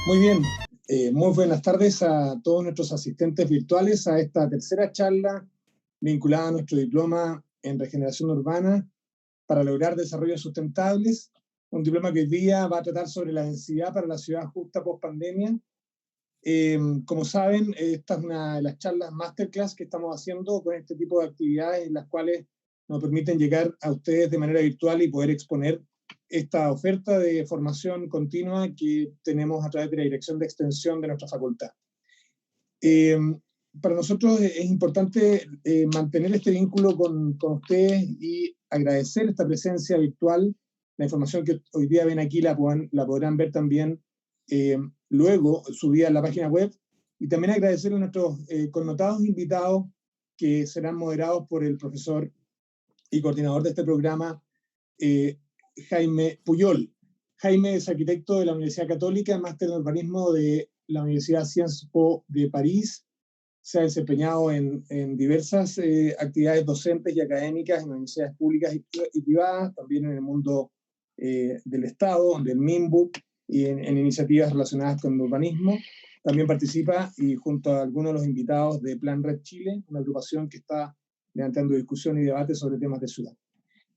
Muy bien, muy buenas tardes a todos nuestros asistentes virtuales a esta tercera charla vinculada a nuestro diploma en regeneración urbana para lograr desarrollos sustentables, un diploma que hoy día va a tratar sobre la densidad para la ciudad justa post pandemia. Como saben, esta es una de las charlas masterclass que estamos haciendo con este tipo de actividades en las cuales nos permiten llegar a ustedes de manera virtual y poder exponer esta oferta de formación continua que tenemos a través de la Dirección de Extensión de nuestra facultad. Para nosotros es importante mantener este vínculo con ustedes y agradecer esta presencia virtual. La información que hoy día ven aquí la podrán ver también luego subida en la página web, y también agradecer a nuestros connotados invitados que serán moderados por el profesor y coordinador de este programa, Jaime Puyol. Jaime es arquitecto de la Universidad Católica, máster en urbanismo de la Universidad Sciences Po de París. Se ha desempeñado en diversas actividades docentes y académicas en universidades públicas y privadas, también en el mundo del Estado, del MIMBU, y en iniciativas relacionadas con el urbanismo. También participa, y junto a algunos de los invitados de Plan Red Chile, una agrupación que está levantando discusión y debate sobre temas de ciudad.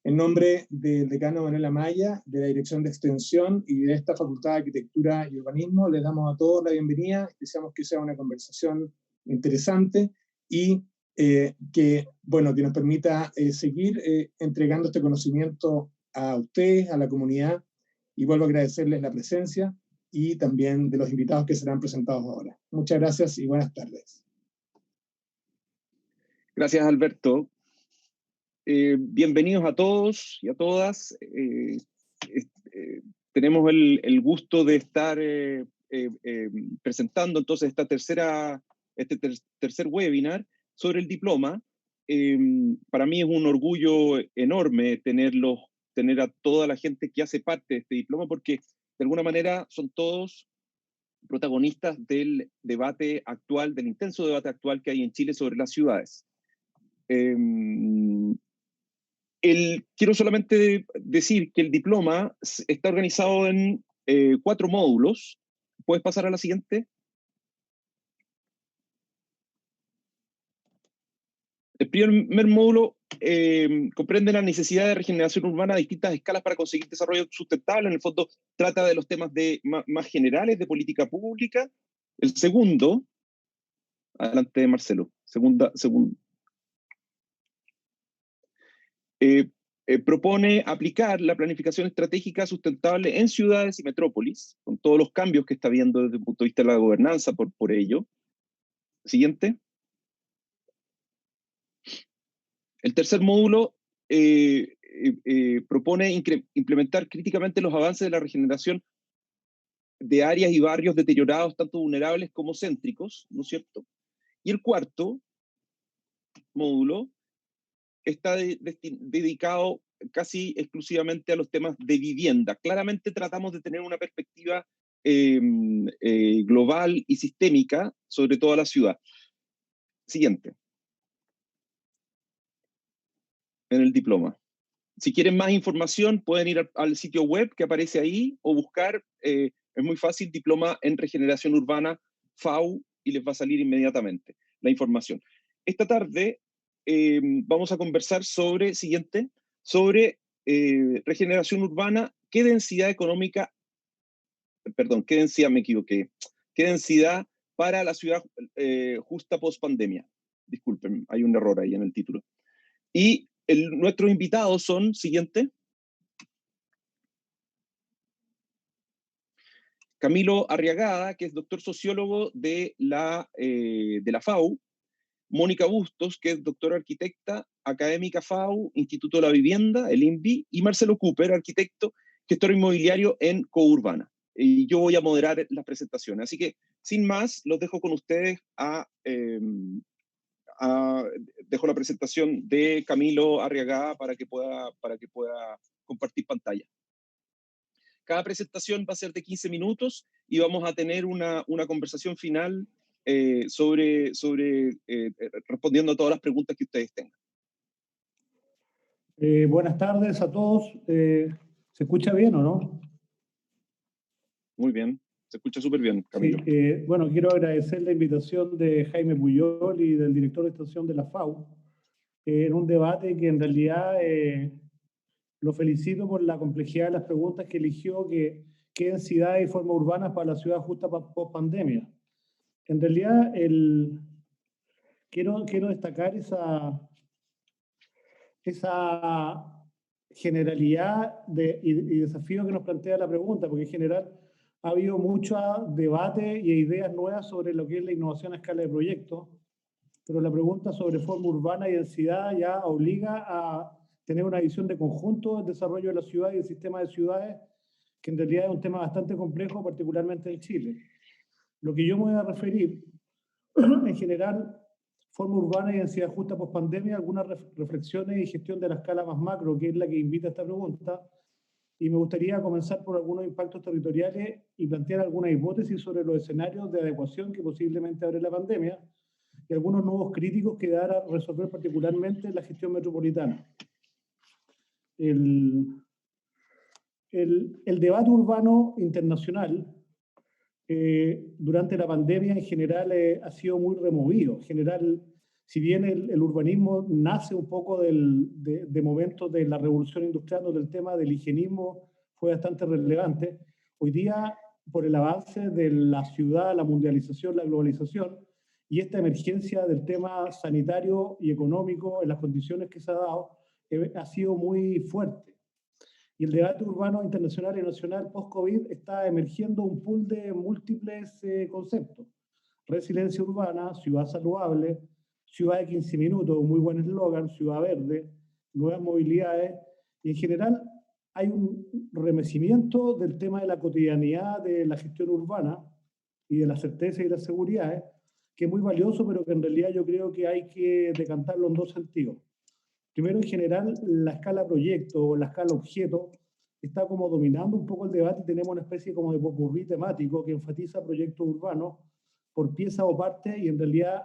En nombre del decano Manuel Amaya, de la Dirección de Extensión y de esta Facultad de Arquitectura y Urbanismo, les damos a todos la bienvenida. Deseamos que sea una conversación interesante y que nos permita seguir entregando este conocimiento a ustedes, a la comunidad, y vuelvo a agradecerles la presencia y también de los invitados que serán presentados ahora. Muchas gracias y buenas tardes. Gracias, Alberto. Bienvenidos a todos y a todas. Tenemos el gusto de estar presentando entonces este tercer webinar sobre el diploma. Para mí es un orgullo enorme tener a toda la gente que hace parte de este diploma, porque de alguna manera son todos protagonistas del debate actual, del intenso debate actual que hay en Chile sobre las ciudades. Quiero solamente decir que el diploma está organizado en 4 módulos. ¿Puedes pasar a la siguiente? El primer módulo comprende la necesidad de regeneración urbana a distintas escalas para conseguir desarrollo sustentable. En el fondo, trata de los temas más generales de política pública. El segundo, adelante, Marcelo. Segundo. Propone aplicar la planificación estratégica sustentable en ciudades y metrópolis, con todos los cambios que está habiendo desde el punto de vista de la gobernanza por ello. Siguiente. El tercer módulo propone implementar críticamente los avances de la regeneración de áreas y barrios deteriorados, tanto vulnerables como céntricos, ¿no es cierto? Y el cuarto módulo está dedicado casi exclusivamente a los temas de vivienda. Claramente tratamos de tener una perspectiva global y sistémica sobre toda la ciudad. Siguiente. En el diploma. Si quieren más información, pueden ir al sitio web que aparece ahí o buscar, es muy fácil, diploma en regeneración urbana, FAU, y les va a salir inmediatamente la información. Esta tarde vamos a conversar sobre, regeneración urbana, qué densidad para la ciudad justa post pandemia. Disculpen, hay un error ahí en el título. Y nuestros invitados son, siguiente, Camilo Arriagada, que es doctor sociólogo de la FAU, Mónica Bustos, que es doctora arquitecta, académica FAU, Instituto de la Vivienda, el INVI, y Marcelo Cooper, arquitecto, gestor inmobiliario en Courbana. Y yo voy a moderar las presentaciones. Así que, sin más, los dejo con ustedes dejo la presentación de Camilo Arriagada para que pueda compartir pantalla. Cada presentación va a ser de 15 minutos y vamos a tener una conversación final respondiendo a todas las preguntas que ustedes tengan. Buenas tardes a todos. ¿Se escucha bien o no? Muy bien. Se escucha súper bien, Camilo. Sí, bueno, quiero agradecer la invitación de Jaime Puyol y del director de extensión de la FAO, en un debate que en realidad lo felicito por la complejidad de las preguntas que eligió, qué densidad y forma urbanas para la ciudad justa post pandemia. En realidad, quiero destacar esa generalidad y desafío que nos plantea la pregunta, porque en general ha habido mucho debate y ideas nuevas sobre lo que es la innovación a escala de proyectos, pero la pregunta sobre forma urbana y densidad ya obliga a tener una visión de conjunto del desarrollo de la ciudad y del sistema de ciudades, que en realidad es un tema bastante complejo, particularmente en Chile. Lo que yo me voy a referir, en general, forma urbana y densidad justa post pandemia, algunas reflexiones y gestión de la escala más macro, que es la que invita a esta pregunta, y me gustaría comenzar por algunos impactos territoriales y plantear algunas hipótesis sobre los escenarios de adecuación que posiblemente abre la pandemia y algunos nuevos críticos que dar a resolver particularmente la gestión metropolitana. El debate urbano internacional durante la pandemia en general ha sido muy removido. En general, si bien el urbanismo nace un poco de momentos de la revolución industrial, donde el tema del higienismo fue bastante relevante, hoy día, por el avance de la ciudad, la mundialización, la globalización, y esta emergencia del tema sanitario y económico en las condiciones que se ha dado, ha sido muy fuerte. Y el debate urbano internacional y nacional post-COVID está emergiendo un pool de múltiples conceptos. Resiliencia urbana, ciudad saludable, ciudad de 15 minutos, un muy buen eslogan, ciudad verde, nuevas movilidades. Y en general hay un remecimiento del tema de la cotidianidad de la gestión urbana y de la certeza y la seguridad, que es muy valioso, pero que en realidad yo creo que hay que decantarlo en dos sentidos. Primero, en general, la escala proyecto o la escala objeto está como dominando un poco el debate y tenemos una especie como de popurrí temático que enfatiza proyectos urbanos por pieza o parte, y en realidad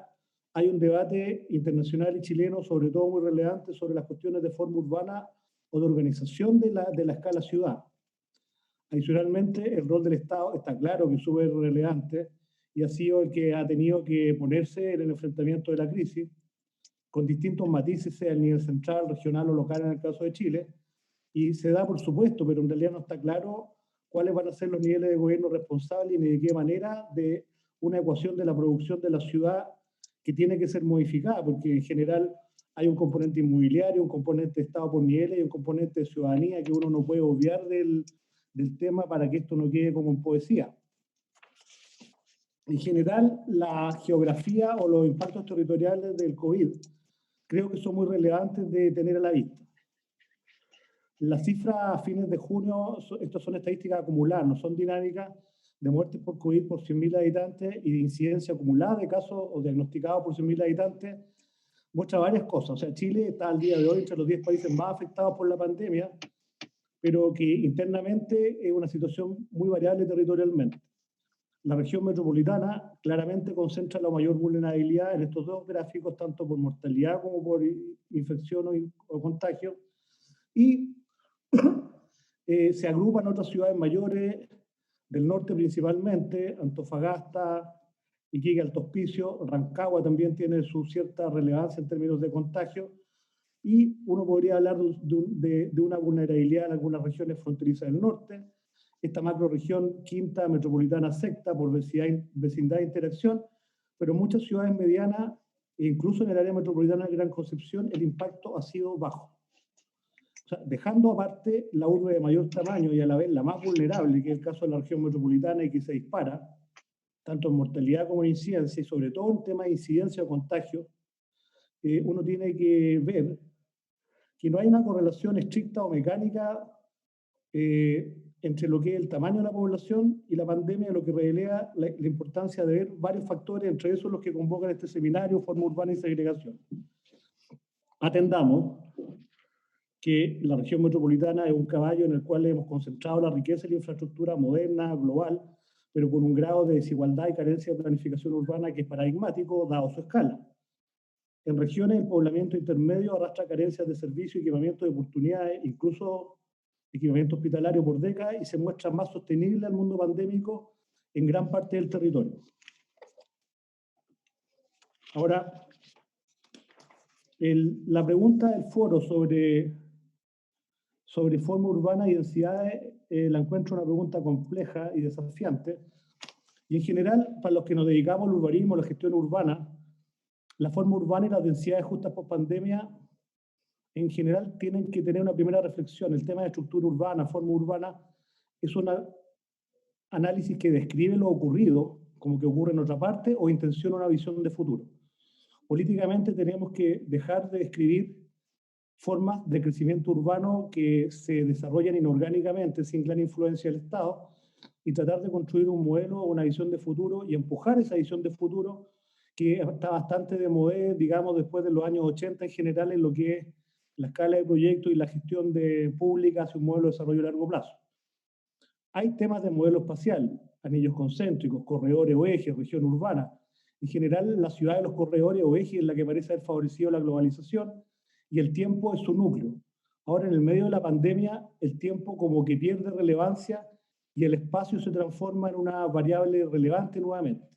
hay un debate internacional y chileno, sobre todo muy relevante, sobre las cuestiones de forma urbana o de organización de la escala ciudad. Adicionalmente, el rol del Estado está claro que es súper relevante y ha sido el que ha tenido que ponerse en el enfrentamiento de la crisis, con distintos matices, sea el nivel central, regional o local en el caso de Chile, y se da por supuesto, pero en realidad no está claro cuáles van a ser los niveles de gobierno responsables ni de qué manera de una ecuación de la producción de la ciudad que tiene que ser modificada, porque en general hay un componente inmobiliario, un componente de Estado por niveles y un componente de ciudadanía que uno no puede obviar del tema para que esto no quede como en poesía. En general, la geografía o los impactos territoriales del COVID creo que son muy relevantes de tener a la vista. Las cifras a fines de junio, estas son estadísticas acumuladas, no son dinámicas, de muertes por COVID por 100.000 habitantes y de incidencia acumulada de casos o diagnosticados por 100.000 habitantes, muestra varias cosas. O sea, Chile está al día de hoy entre los 10 países más afectados por la pandemia, pero que internamente es una situación muy variable territorialmente. La región metropolitana claramente concentra la mayor vulnerabilidad en estos dos gráficos, tanto por mortalidad como por infección o contagio, y se agrupan otras ciudades mayores del norte principalmente, Antofagasta, Iquique, Alto Hospicio, Rancagua también tiene su cierta relevancia en términos de contagio, y uno podría hablar de una vulnerabilidad en algunas regiones fronterizas del norte. Esta macroregión quinta metropolitana sexta por vecindad e interacción, pero en muchas ciudades medianas, e incluso en el área metropolitana de Gran Concepción, el impacto ha sido bajo. O sea, dejando aparte la urbe de mayor tamaño y a la vez la más vulnerable, que es el caso de la región metropolitana y que se dispara, tanto en mortalidad como en incidencia, y sobre todo en tema de incidencia o contagio, uno tiene que ver que no hay una correlación estricta o mecánica entre lo que es el tamaño de la población y la pandemia, lo que revela la importancia de ver varios factores, entre esos los que convocan este seminario, forma urbana y segregación. Atendamos que la región metropolitana es un caballo en el cual hemos concentrado la riqueza y la infraestructura moderna, global, pero con un grado de desigualdad y carencia de planificación urbana que es paradigmático, dado su escala. En regiones, el poblamiento intermedio arrastra carencias de servicios y equipamiento de oportunidades, incluso equipamiento hospitalario por décadas, y se muestra más sostenible al mundo pandémico en gran parte del territorio. Ahora, la pregunta del foro sobre forma urbana y densidades la encuentro una pregunta compleja y desafiante. Y en general, para los que nos dedicamos al urbanismo, a la gestión urbana, la forma urbana y las densidades justas por pandemia, en general, tienen que tener una primera reflexión. El tema de estructura urbana, forma urbana, es un análisis que describe lo ocurrido, como que ocurre en otra parte, o intenciona una visión de futuro. Políticamente tenemos que dejar de describir formas de crecimiento urbano que se desarrollan inorgánicamente, sin gran influencia del Estado, y tratar de construir un modelo o una visión de futuro y empujar esa visión de futuro que está bastante de moda, digamos, después de los años 80 en general, en lo que es la escala de proyectos y la gestión pública hacia un modelo de desarrollo a largo plazo. Hay temas de modelo espacial, anillos concéntricos, corredores o ejes, región urbana. En general, la ciudad de los corredores o ejes es la que parece haber favorecido la globalización y el tiempo es su núcleo. Ahora, en el medio de la pandemia, el tiempo como que pierde relevancia y el espacio se transforma en una variable relevante nuevamente.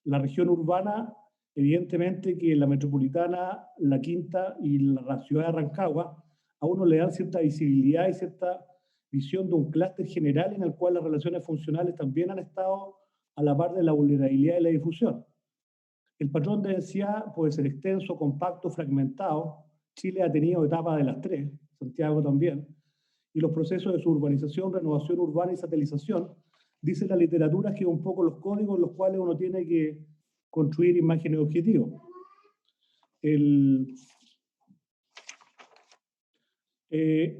La región urbana, evidentemente que la metropolitana, la Quinta y la ciudad de Rancagua, a uno le dan cierta visibilidad y cierta visión de un clúster general en el cual las relaciones funcionales también han estado a la par de la vulnerabilidad y la difusión. El patrón de densidad puede ser extenso, compacto, fragmentado. Chile ha tenido etapas de las tres, Santiago también. Y los procesos de suburbanización, renovación urbana y satelización, dice la literatura que es un poco los códigos en los cuales uno tiene que construir imágenes objetivos.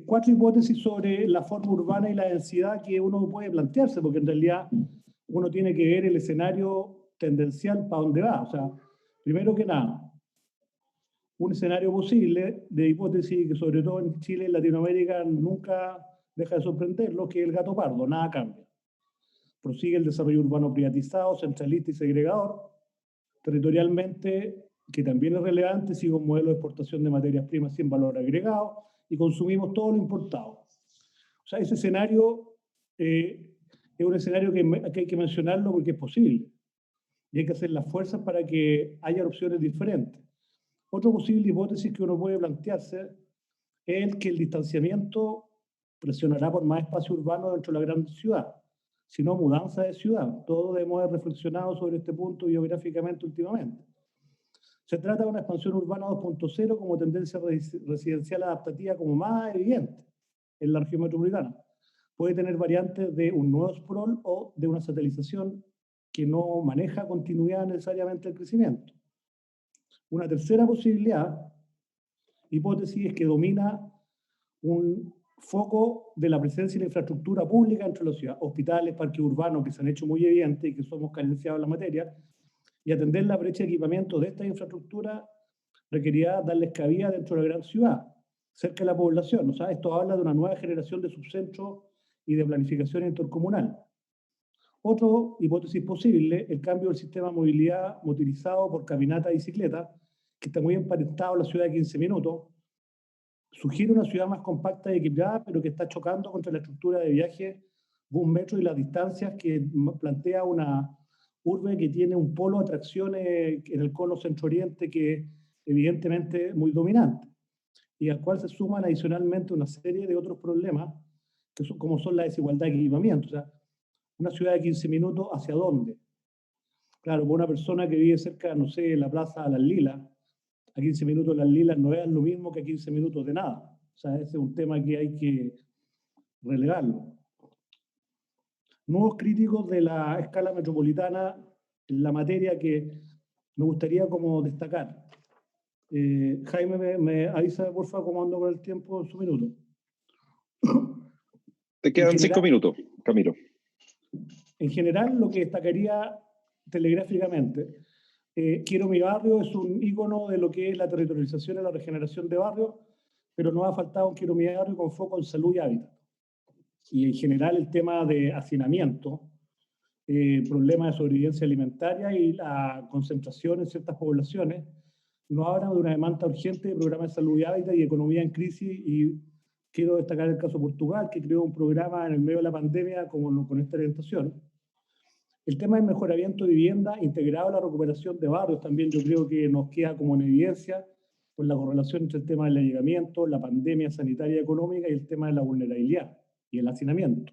Cuatro hipótesis sobre la forma urbana y la densidad que uno puede plantearse, porque en realidad uno tiene que ver el escenario tendencial para dónde va. O sea, primero que nada, un escenario posible de hipótesis que sobre todo en Chile y Latinoamérica nunca deja de sorprenderlo, que es el gato pardo, nada cambia. Prosigue el desarrollo urbano privatizado, centralista y segregador. Territorialmente, que también es relevante, sigue un modelo de exportación de materias primas sin valor agregado y consumimos todo lo importado. O sea, ese escenario es un escenario que hay que mencionarlo porque es posible. Y hay que hacer las fuerzas para que haya opciones diferentes. Otra posible hipótesis que uno puede plantearse es que el distanciamiento presionará por más espacio urbano dentro de la gran ciudad, sino mudanza de ciudad. Todos debemos haber reflexionado sobre este punto biográficamente últimamente. Se trata de una expansión urbana 2.0 como tendencia residencial adaptativa como más evidente en la región metropolitana. Puede tener variantes de un nuevo sprawl o de una satelización que no maneja continuidad necesariamente del crecimiento. Una tercera posibilidad, hipótesis, es que domina un foco de la presencia y la infraestructura pública entre las ciudades, hospitales, parques urbanos que se han hecho muy evidentes y que somos carenciados en la materia, y atender la brecha de equipamiento de esta infraestructura requerirá darles cabida dentro de la gran ciudad, cerca de la población. O sea, esto habla de una nueva generación de subcentros y de planificación intercomunal. Otra hipótesis posible, el cambio del sistema de movilidad motorizado por caminata y bicicleta, que está muy emparentado en la ciudad de 15 minutos, sugiere una ciudad más compacta y equilibrada, pero que está chocando contra la estructura de viaje, bus, metro y las distancias que plantea una urbe que tiene un polo de atracciones en el cono centro-oriente que es evidentemente muy dominante y al cual se suman adicionalmente una serie de otros problemas que son, como son la desigualdad de equipamiento. O sea, una ciudad de 15 minutos, ¿hacia dónde? Claro, para una persona que vive cerca, no sé, la plaza Las Lilas, a 15 minutos Las Lilas no es lo mismo que a 15 minutos de nada. O sea, ese es un tema que hay que relevarlo. Nuevos críticos de la escala metropolitana en la materia que me gustaría como destacar. Jaime, me avisa por favor cómo ando con el tiempo en su minuto. Te quedan 5 minutos, Camilo. En general, lo que destacaría telegráficamente, Quiero mi barrio es un ícono de lo que es la territorialización y la regeneración de barrios, pero nos ha faltado un Quiero mi barrio con foco en salud y hábitat. Y en general el tema de hacinamiento, problemas de sobrevivencia alimentaria y la concentración en ciertas poblaciones, nos hablan de una demanda urgente de programas de salud y hábitat y economía en crisis. Y quiero destacar el caso de Portugal, que creó un programa en el medio de la pandemia con esta orientación. El tema del mejoramiento de vivienda integrado a la recuperación de barrios también yo creo que nos queda como en evidencia con la correlación entre el tema del allegamiento, la pandemia sanitaria y económica y el tema de la vulnerabilidad y el hacinamiento.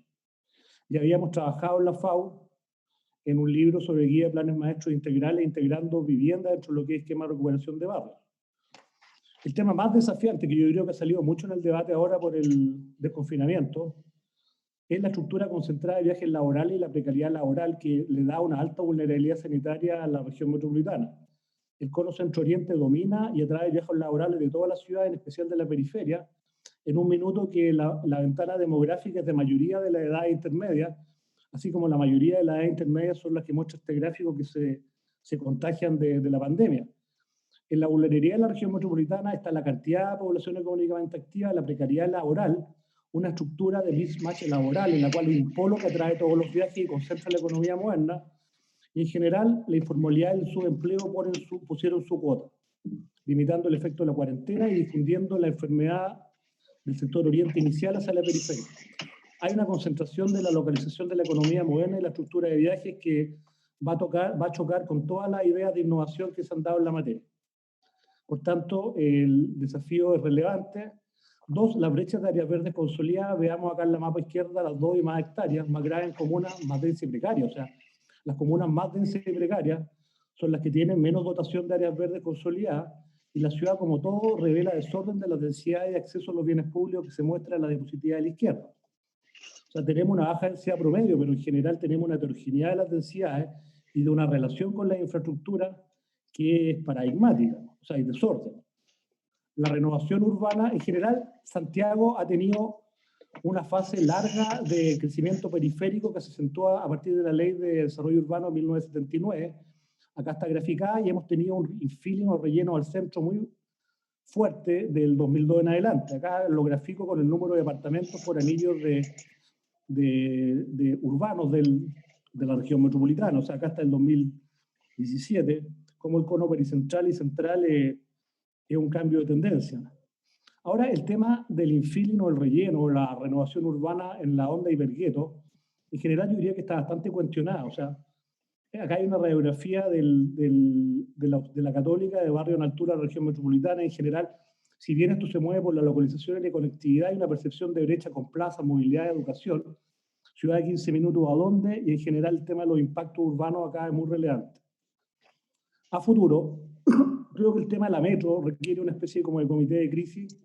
Ya habíamos trabajado en la FAO en un libro sobre guía de planes maestros integrales integrando vivienda dentro de lo que es esquema de recuperación de barrios. El tema más desafiante, que yo creo que ha salido mucho en el debate ahora por el desconfinamiento, es la estructura concentrada de viajes laborales y la precariedad laboral que le da una alta vulnerabilidad sanitaria a la región metropolitana. El cono centro-oriente domina y atrae viajes laborales de toda la ciudad, en especial de la periferia, en un minuto que la ventana demográfica es de mayoría de la edad intermedia, así como la mayoría de la edad intermedia son las que muestra este gráfico que se contagian de la pandemia. En la vulnerabilidad de la región metropolitana está la cantidad de población económicamente activa, la precariedad laboral, una estructura de mismatch laboral en la cual hay un polo que atrae todos los viajes y concentra la economía moderna, y en general la informalidad y el subempleo pusieron su cuota, limitando el efecto de la cuarentena y difundiendo la enfermedad del sector oriente inicial hacia la periferia. Hay una concentración de la localización de la economía moderna y la estructura de viajes que va a chocar con todas las ideas de innovación que se han dado en la materia. Por tanto, el desafío es relevante. Dos, las brechas de áreas verdes consolidadas. Veamos acá en la mapa izquierda las 2 y más hectáreas, más graves en comunas más densas y precarias. O sea, las comunas más densas y precarias son las que tienen menos dotación de áreas verdes consolidadas, y la ciudad, como todo, revela desorden de las densidades de acceso a los bienes públicos que se muestra en la diapositiva de la izquierda. O sea, tenemos una baja densidad promedio, pero en general tenemos una heterogeneidad de las densidades y de una relación con la infraestructura que es paradigmática, o sea, hay desorden. La renovación urbana, en general, Santiago ha tenido una fase larga de crecimiento periférico que se acentúa a partir de la Ley de Desarrollo Urbano de 1979. Acá está graficada y hemos tenido un infilling o relleno al centro muy fuerte del 2002 en adelante. Acá lo grafico con el número de departamentos por anillos de urbanos de la región metropolitana. O sea, acá está el 2017, como el cono pericentral y central es un cambio de tendencia. Ahora, el tema del infilling o el relleno o la renovación urbana en la onda hipergueto, en general yo diría que está bastante cuestionada. O sea, acá hay una radiografía de la Católica de barrio en altura de la región metropolitana. En general, si bien esto se mueve por la localización y la conectividad, hay una percepción de brecha con plaza, movilidad y educación. Ciudad de 15 minutos a dónde, y en general el tema de los impactos urbanos acá es muy relevante. A futuro, creo que el tema de la metro requiere una especie como de comité de crisis,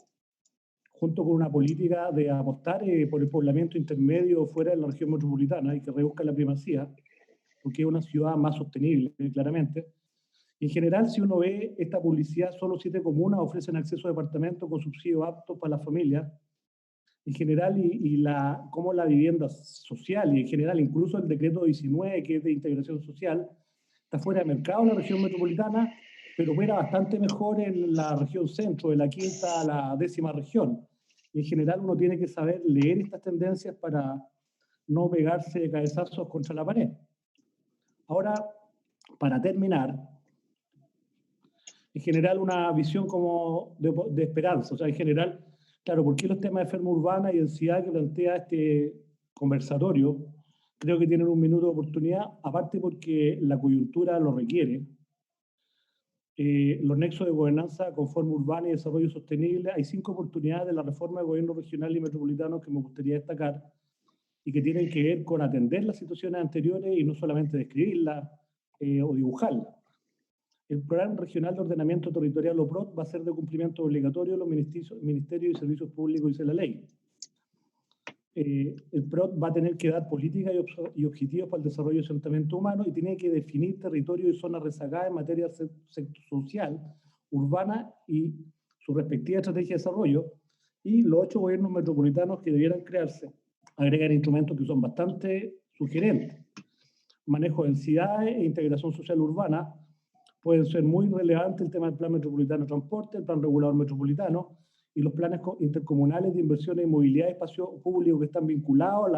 junto con una política de apostar por el poblamiento intermedio fuera de la región metropolitana y que reduzca la primacía, porque es una ciudad más sostenible, claramente. Y en general, si uno ve esta publicidad, solo 7 comunas ofrecen acceso a departamentos con subsidios aptos para las familias. En general, cómo la vivienda social, y en general incluso el decreto 19, que es de integración social, está fuera de mercado en la región metropolitana, pero opera bastante mejor en la región centro, de la 5ª a la 10ª región. Y en general uno tiene que saber leer estas tendencias para no pegarse de cabezazos contra la pared. Ahora, para terminar, en general una visión como de esperanza. O sea, en general, claro, ¿por qué los temas de enfermedad urbana y densidad que plantea este conversatorio? Creo que tienen un minuto de oportunidad, aparte porque la coyuntura lo requiere. Los nexos de gobernanza con forma urbana y desarrollo sostenible, hay 5 oportunidades de la reforma de gobierno regional y metropolitano que me gustaría destacar y que tienen que ver con atender las situaciones anteriores y no solamente describirlas o dibujarlas. El Programa Regional de Ordenamiento Territorial, o PROT, va a ser de cumplimiento obligatorio de los ministerios y servicios públicos, dice la ley. El PROT va a tener que dar políticas y objetivos para el desarrollo de asentamiento humano y tiene que definir territorios y zonas rezagadas en materia social, urbana y su respectiva estrategia de desarrollo. Y los 8 gobiernos metropolitanos que debieran crearse agregan instrumentos que son bastante sugerentes. Manejo de densidades e integración social urbana. Pueden ser muy relevantes el tema del Plan Metropolitano de Transporte, el Plan Regulador Metropolitano y los planes intercomunales de inversiones en movilidad y espacio público que están vinculados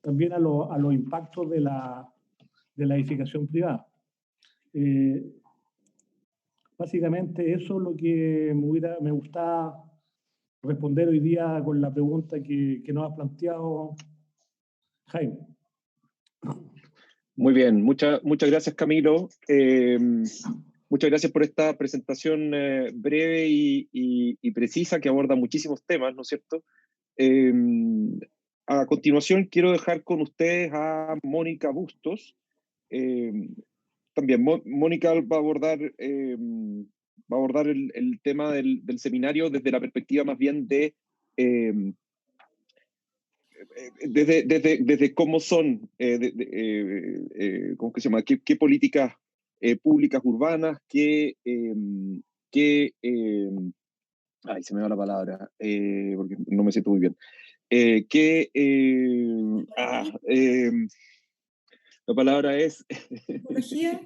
también a los impactos de la edificación privada. Básicamente eso es lo que me gustaba responder hoy día con la pregunta que nos ha planteado Jaime. Muy bien, muchas gracias, Camilo. Muchas gracias por esta presentación breve y precisa que aborda muchísimos temas, ¿no es cierto? A continuación quiero dejar con ustedes a Mónica Bustos. También Mónica va a abordar el tema del seminario desde la perspectiva más bien de desde cómo son, ¿cómo que se llama? ¿Qué políticas públicas urbanas, ay, se me va la palabra, porque no me siento muy bien. La palabra es... ¿Tipología?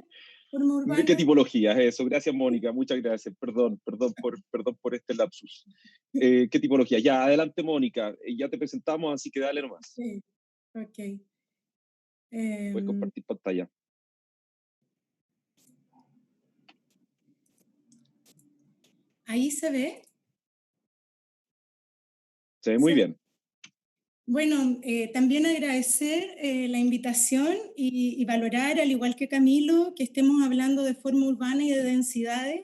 ¿Forma urbana? ¿Qué tipologías? Eso, gracias Mónica, muchas gracias, perdón por este lapsus. ¿Qué tipología? Ya, adelante Mónica, ya te presentamos, así que dale nomás. Sí, ok. Puedes compartir pantalla. ¿Ahí se ve? Se ve muy bien. Bueno, también agradecer la invitación y valorar, al igual que Camilo, que estemos hablando de forma urbana y de densidades,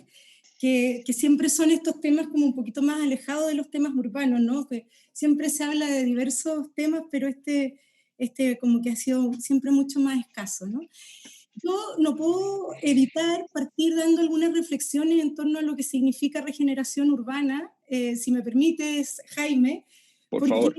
que siempre son estos temas como un poquito más alejados de los temas urbanos, ¿no? Que siempre se habla de diversos temas, pero este como que ha sido siempre mucho más escaso, ¿no? Yo no puedo evitar partir dando algunas reflexiones en torno a lo que significa regeneración urbana, si me permites, Jaime, Por porque favor.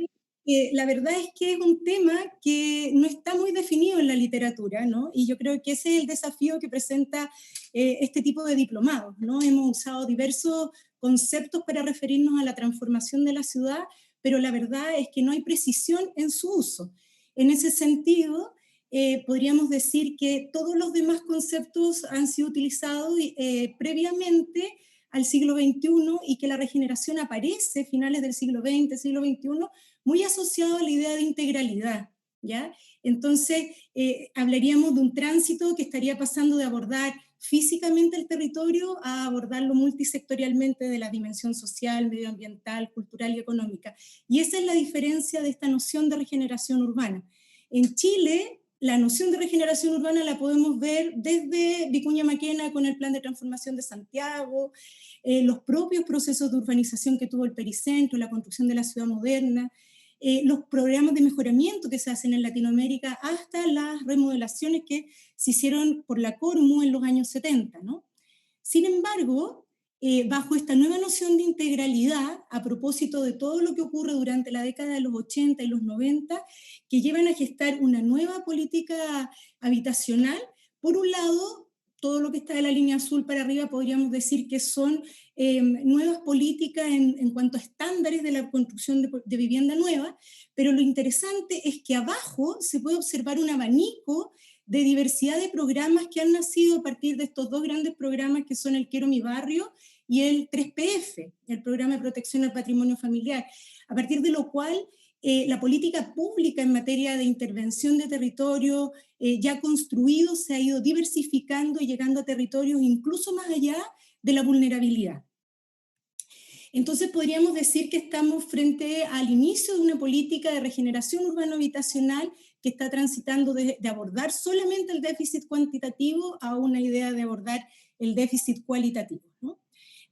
la verdad es que es un tema que no está muy definido en la literatura, ¿no? Y yo creo que ese es el desafío que presenta este tipo de diplomados, ¿no? Hemos usado diversos conceptos para referirnos a la transformación de la ciudad, pero la verdad es que no hay precisión en su uso. En ese sentido, podríamos decir que todos los demás conceptos han sido utilizados previamente al siglo XXI y que la regeneración aparece a finales del siglo XX, siglo XXI, muy asociado a la idea de integralidad, ¿ya? Entonces, hablaríamos de un tránsito que estaría pasando de abordar físicamente el territorio a abordarlo multisectorialmente de la dimensión social, medioambiental, cultural y económica. Y esa es la diferencia de esta noción de regeneración urbana. En Chile, la noción de regeneración urbana la podemos ver desde Vicuña Maquena con el Plan de Transformación de Santiago, los propios procesos de urbanización que tuvo el Pericentro, la construcción de la ciudad moderna, los programas de mejoramiento que se hacen en Latinoamérica, hasta las remodelaciones que se hicieron por la Cormu en los años 70, ¿no? Sin embargo, bajo esta nueva noción de integralidad, a propósito de todo lo que ocurre durante la década de los 80 y los 90, que llevan a gestar una nueva política habitacional, por un lado, todo lo que está de la línea azul para arriba podríamos decir que son nuevas políticas en cuanto a estándares de la construcción de vivienda nueva, pero lo interesante es que abajo se puede observar un abanico de diversidad de programas que han nacido a partir de estos dos grandes programas que son el Quiero mi barrio y el 3PF, el Programa de Protección al Patrimonio Familiar, a partir de lo cual la política pública en materia de intervención de territorio ya construido se ha ido diversificando y llegando a territorios incluso más allá de la vulnerabilidad. Entonces podríamos decir que estamos frente al inicio de una política de regeneración urbano-habitacional que está transitando de abordar solamente el déficit cuantitativo a una idea de abordar el déficit cualitativo, ¿no?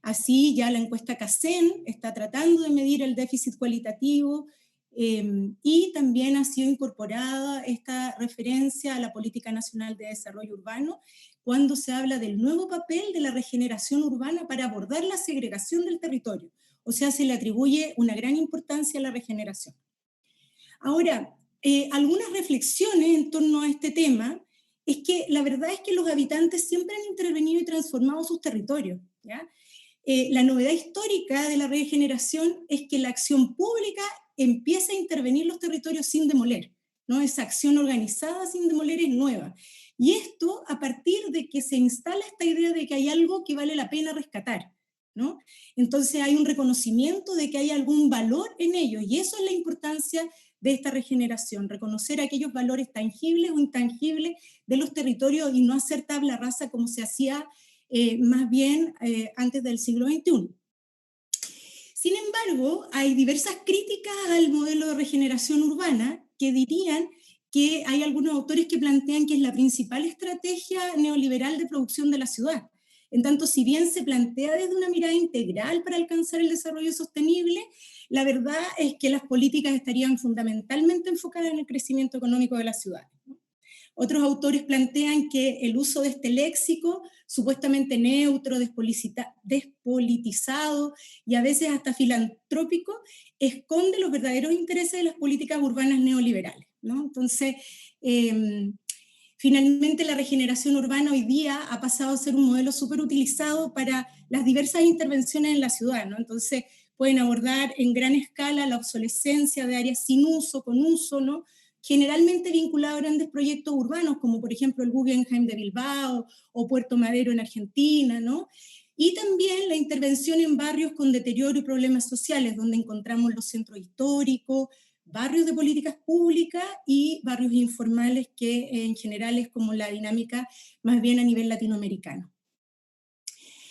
Así ya la encuesta CACEN está tratando de medir el déficit cualitativo y también ha sido incorporada esta referencia a la Política Nacional de Desarrollo Urbano cuando se habla del nuevo papel de la regeneración urbana para abordar la segregación del territorio. O sea, se le atribuye una gran importancia a la regeneración. Ahora, algunas reflexiones en torno a este tema es que la verdad es que los habitantes siempre han intervenido y transformado sus territorios, ¿ya? La novedad histórica de la regeneración es que la acción pública empieza a intervenir los territorios sin demoler, ¿no? Esa acción organizada sin demoler es nueva. Y esto a partir de que se instala esta idea de que hay algo que vale la pena rescatar, ¿no? Entonces hay un reconocimiento de que hay algún valor en ellos, y eso es la importancia de esta regeneración, reconocer aquellos valores tangibles o intangibles de los territorios y no hacer tabla rasa como se hacía más bien antes del siglo XXI. Sin embargo, hay diversas críticas al modelo de regeneración urbana que dirían que hay algunos autores que plantean que es la principal estrategia neoliberal de producción de la ciudad. En tanto, si bien se plantea desde una mirada integral para alcanzar el desarrollo sostenible, la verdad es que las políticas estarían fundamentalmente enfocadas en el crecimiento económico de la ciudad. Otros autores plantean que el uso de este léxico, supuestamente neutro, despolitizado y a veces hasta filantrópico, esconde los verdaderos intereses de las políticas urbanas neoliberales, ¿no? Entonces, finalmente la regeneración urbana hoy día ha pasado a ser un modelo súper utilizado para las diversas intervenciones en la ciudad, ¿no? Entonces, pueden abordar en gran escala la obsolescencia de áreas sin uso, con uso, ¿no? Generalmente vinculado a grandes proyectos urbanos, como por ejemplo el Guggenheim de Bilbao o Puerto Madero en Argentina, ¿no? Y también la intervención en barrios con deterioro y problemas sociales, donde encontramos los centros históricos, barrios de políticas públicas y barrios informales, que en general es como la dinámica más bien a nivel latinoamericano.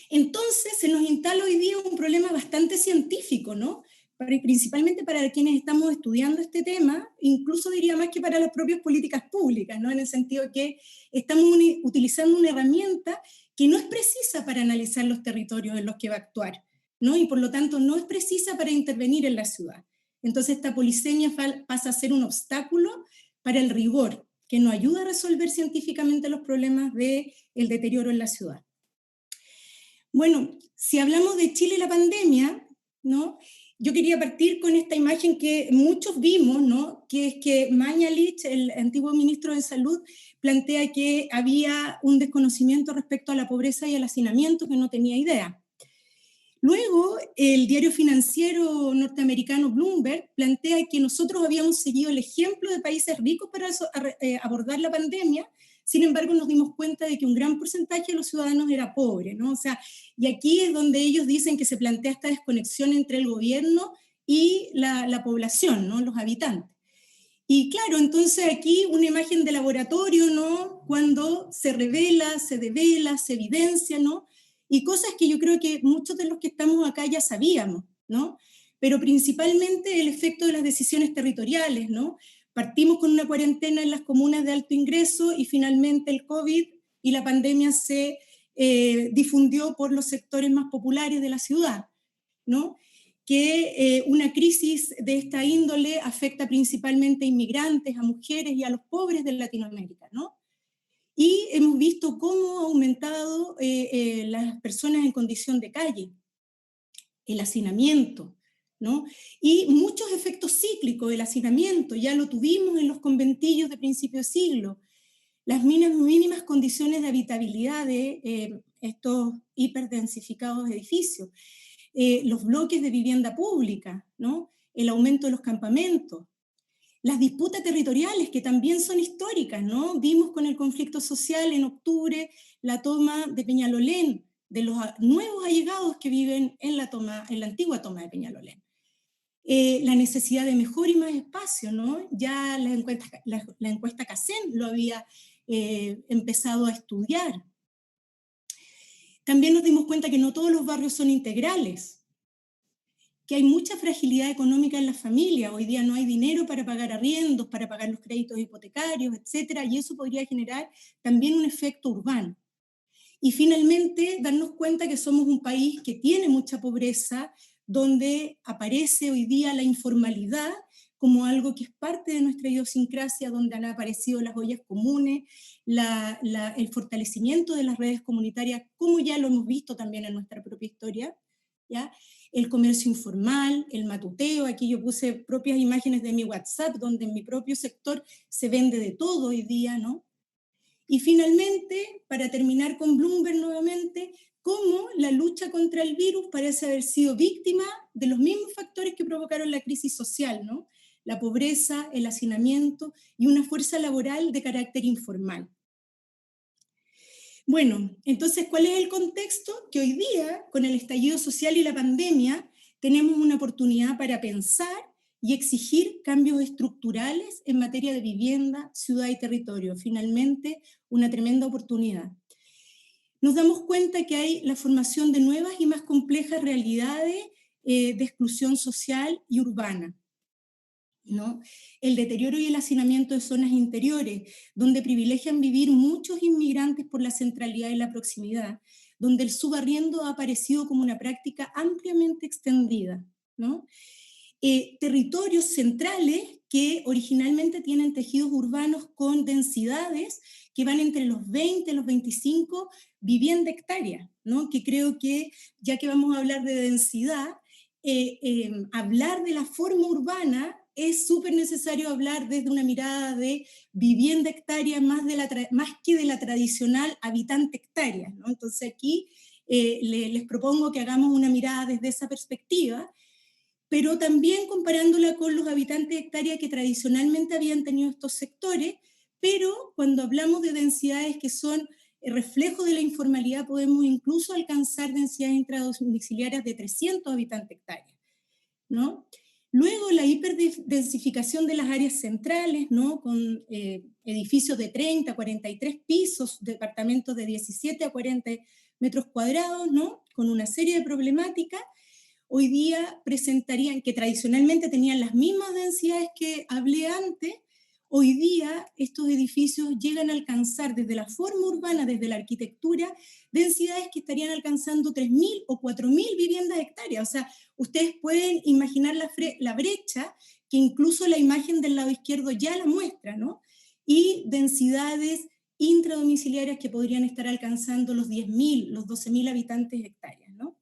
Entonces se nos instala hoy día un problema bastante científico, ¿no? Principalmente para quienes estamos estudiando este tema, incluso diría más que para las propias políticas públicas, ¿no? En el sentido de que estamos utilizando una herramienta que no es precisa para analizar los territorios en los que va a actuar, ¿no? Y por lo tanto no es precisa para intervenir en la ciudad. Entonces esta polisemia pasa a ser un obstáculo para el rigor, que nos ayuda a resolver científicamente los problemas del deterioro en la ciudad. Bueno, si hablamos de Chile y la pandemia, ¿no? Yo quería partir con esta imagen que muchos vimos, ¿no? Que es que Mañalich, el antiguo ministro de Salud, plantea que había un desconocimiento respecto a la pobreza y el hacinamiento, que no tenía idea. Luego, el diario financiero norteamericano Bloomberg plantea que nosotros habíamos seguido el ejemplo de países ricos para abordar la pandemia. Sin embargo, nos dimos cuenta de que un gran porcentaje de los ciudadanos era pobre, ¿no? O sea, y aquí es donde ellos dicen que se plantea esta desconexión entre el gobierno y la población, ¿no? Los habitantes. Y claro, entonces aquí una imagen de laboratorio, ¿no? Cuando se revela, se devela, se evidencia, ¿no? Y cosas que yo creo que muchos de los que estamos acá ya sabíamos, ¿no? Pero principalmente el efecto de las decisiones territoriales, ¿no? Partimos con una cuarentena en las comunas de alto ingreso y finalmente el COVID y la pandemia se difundió por los sectores más populares de la ciudad, ¿no? Que una crisis de esta índole afecta principalmente a inmigrantes, a mujeres y a los pobres de Latinoamérica, ¿no? Y hemos visto cómo ha aumentado las personas en condición de calle, el hacinamiento, ¿no? Y muchos efectos cíclicos del hacinamiento, ya lo tuvimos en los conventillos de principio de siglo, las mínimas condiciones de habitabilidad de estos hiperdensificados edificios, los bloques de vivienda pública, ¿no? El aumento de los campamentos, las disputas territoriales que también son históricas, ¿no? Vimos con el conflicto social en octubre la toma de Peñalolén, de los nuevos allegados que viven en la antigua toma de Peñalolén. La necesidad de mejor y más espacio, ¿no? Ya la encuesta CACEN lo había empezado a estudiar. También nos dimos cuenta que no todos los barrios son integrales, que hay mucha fragilidad económica en las familias. Hoy día no hay dinero para pagar arriendos, para pagar los créditos hipotecarios, etcétera, y eso podría generar también un efecto urbano. Y finalmente, darnos cuenta que somos un país que tiene mucha pobreza, donde aparece hoy día la informalidad como algo que es parte de nuestra idiosincrasia, donde han aparecido las ollas comunes, el fortalecimiento de las redes comunitarias, como ya lo hemos visto también en nuestra propia historia, ¿ya? El comercio informal, el matuteo. Aquí yo puse propias imágenes de mi WhatsApp, donde en mi propio sector se vende de todo hoy día, ¿no? Y finalmente, para terminar con Bloomberg nuevamente, cómo la lucha contra el virus parece haber sido víctima de los mismos factores que provocaron la crisis social, ¿no? La pobreza, el hacinamiento y una fuerza laboral de carácter informal. Bueno, entonces, ¿cuál es el contexto? Que hoy día, con el estallido social y la pandemia, tenemos una oportunidad para pensar y exigir cambios estructurales en materia de vivienda, ciudad y territorio. Finalmente, una tremenda oportunidad. Nos damos cuenta que hay la formación de nuevas y más complejas realidades de exclusión social y urbana. ¿no? El deterioro y el hacinamiento de zonas interiores, donde privilegian vivir muchos inmigrantes por la centralidad y la proximidad, donde el subarriendo ha aparecido como una práctica ampliamente extendida, ¿no? Territorios centrales que originalmente tienen tejidos urbanos con densidades que van entre los 20 y los 25 viviendas hectáreas, ¿no? Que creo que, ya que vamos a hablar de densidad, hablar de la forma urbana es súper necesario hablar desde una mirada de vivienda hectárea más que de la tradicional habitante hectárea, ¿no? Entonces aquí les propongo que hagamos una mirada desde esa perspectiva, pero también comparándola con los habitantes de hectárea que tradicionalmente habían tenido estos sectores, pero cuando hablamos de densidades que son reflejo de la informalidad, podemos incluso alcanzar densidades intradomiciliarias de 300 habitantes hectárea, ¿no? Luego la hiperdensificación de las áreas centrales, ¿no? Con edificios de 30 a 43 pisos, departamentos de 17 a 40 metros cuadrados, ¿no? Con una serie de problemáticas, hoy día presentarían, que tradicionalmente tenían las mismas densidades que hablé antes, hoy día estos edificios llegan a alcanzar desde la forma urbana, desde la arquitectura, densidades que estarían alcanzando 3.000 o 4.000 viviendas hectáreas. O sea, ustedes pueden imaginar la brecha, que incluso la imagen del lado izquierdo ya la muestra, ¿no? Y densidades intradomiciliarias que podrían estar alcanzando los 10.000, los 12.000 habitantes hectáreas, ¿no?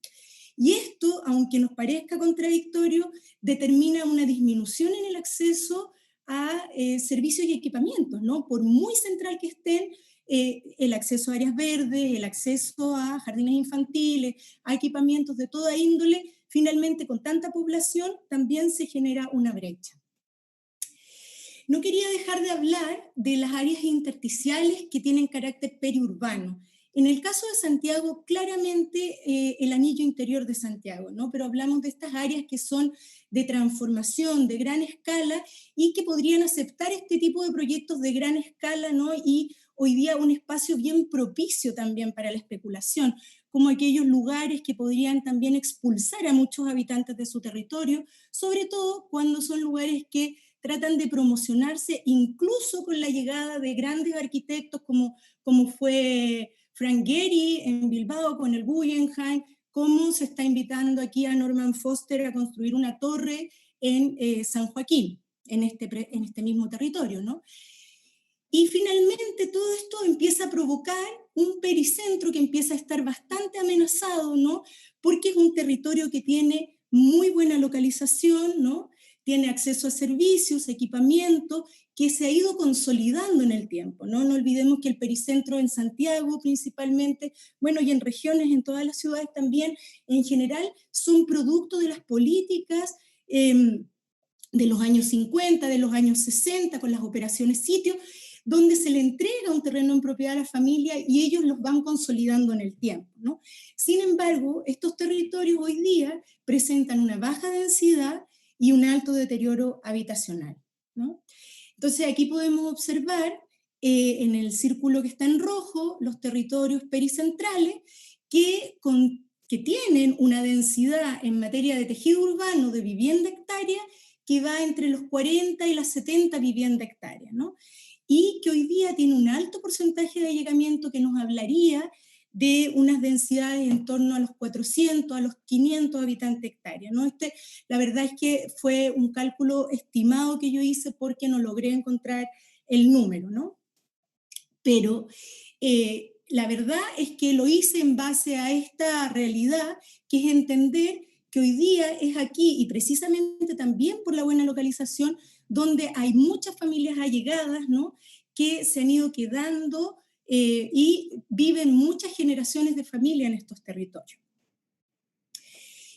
Y esto, aunque nos parezca contradictorio, determina una disminución en el acceso a servicios y equipamientos, ¿no? Por muy central que estén, el acceso a áreas verdes, el acceso a jardines infantiles, a equipamientos de toda índole, finalmente con tanta población también se genera una brecha. No quería dejar de hablar de las áreas intersticiales que tienen carácter periurbano. En el caso de Santiago, claramente el anillo interior de Santiago, ¿no? Pero hablamos de estas áreas que son de transformación, de gran escala, y que podrían aceptar este tipo de proyectos de gran escala, ¿no? Y hoy día un espacio bien propicio también para la especulación, como aquellos lugares que podrían también expulsar a muchos habitantes de su territorio, sobre todo cuando son lugares que tratan de promocionarse incluso con la llegada de grandes arquitectos como fue Frank Gehry en Bilbao con el Guggenheim, cómo se está invitando aquí a Norman Foster a construir una torre en San Joaquín, en este mismo territorio, ¿no? Y finalmente todo esto empieza a provocar un pericentro que empieza a estar bastante amenazado, ¿no? Porque es un territorio que tiene muy buena localización, ¿no? Tiene acceso a servicios, equipamiento, que se ha ido consolidando en el tiempo, ¿no? No olvidemos que el pericentro en Santiago principalmente, bueno, y en regiones, en todas las ciudades también, en general, son producto de las políticas de los años 50, de los años 60, con las operaciones sitio, donde se le entrega un terreno en propiedad a la familia y ellos los van consolidando en el tiempo, ¿no? Sin embargo, estos territorios hoy día presentan una baja densidad y un alto deterioro habitacional, ¿no? Entonces aquí podemos observar en el círculo que está en rojo los territorios pericentrales que tienen una densidad en materia de tejido urbano de vivienda hectárea que va entre los 40 y las 70 viviendas hectáreas, ¿no? Y que hoy día tiene un alto porcentaje de allegamiento que nos hablaría de unas densidades en torno a los 400, a los 500 habitantes hectáreas, ¿no? La verdad es que fue un cálculo estimado que yo hice porque no logré encontrar el número, ¿no? Pero la verdad es que lo hice en base a esta realidad, que es entender que hoy día es aquí, y precisamente también por la buena localización, donde hay muchas familias allegadas, ¿no? Que se han ido quedando y viven muchas generaciones de familia en estos territorios.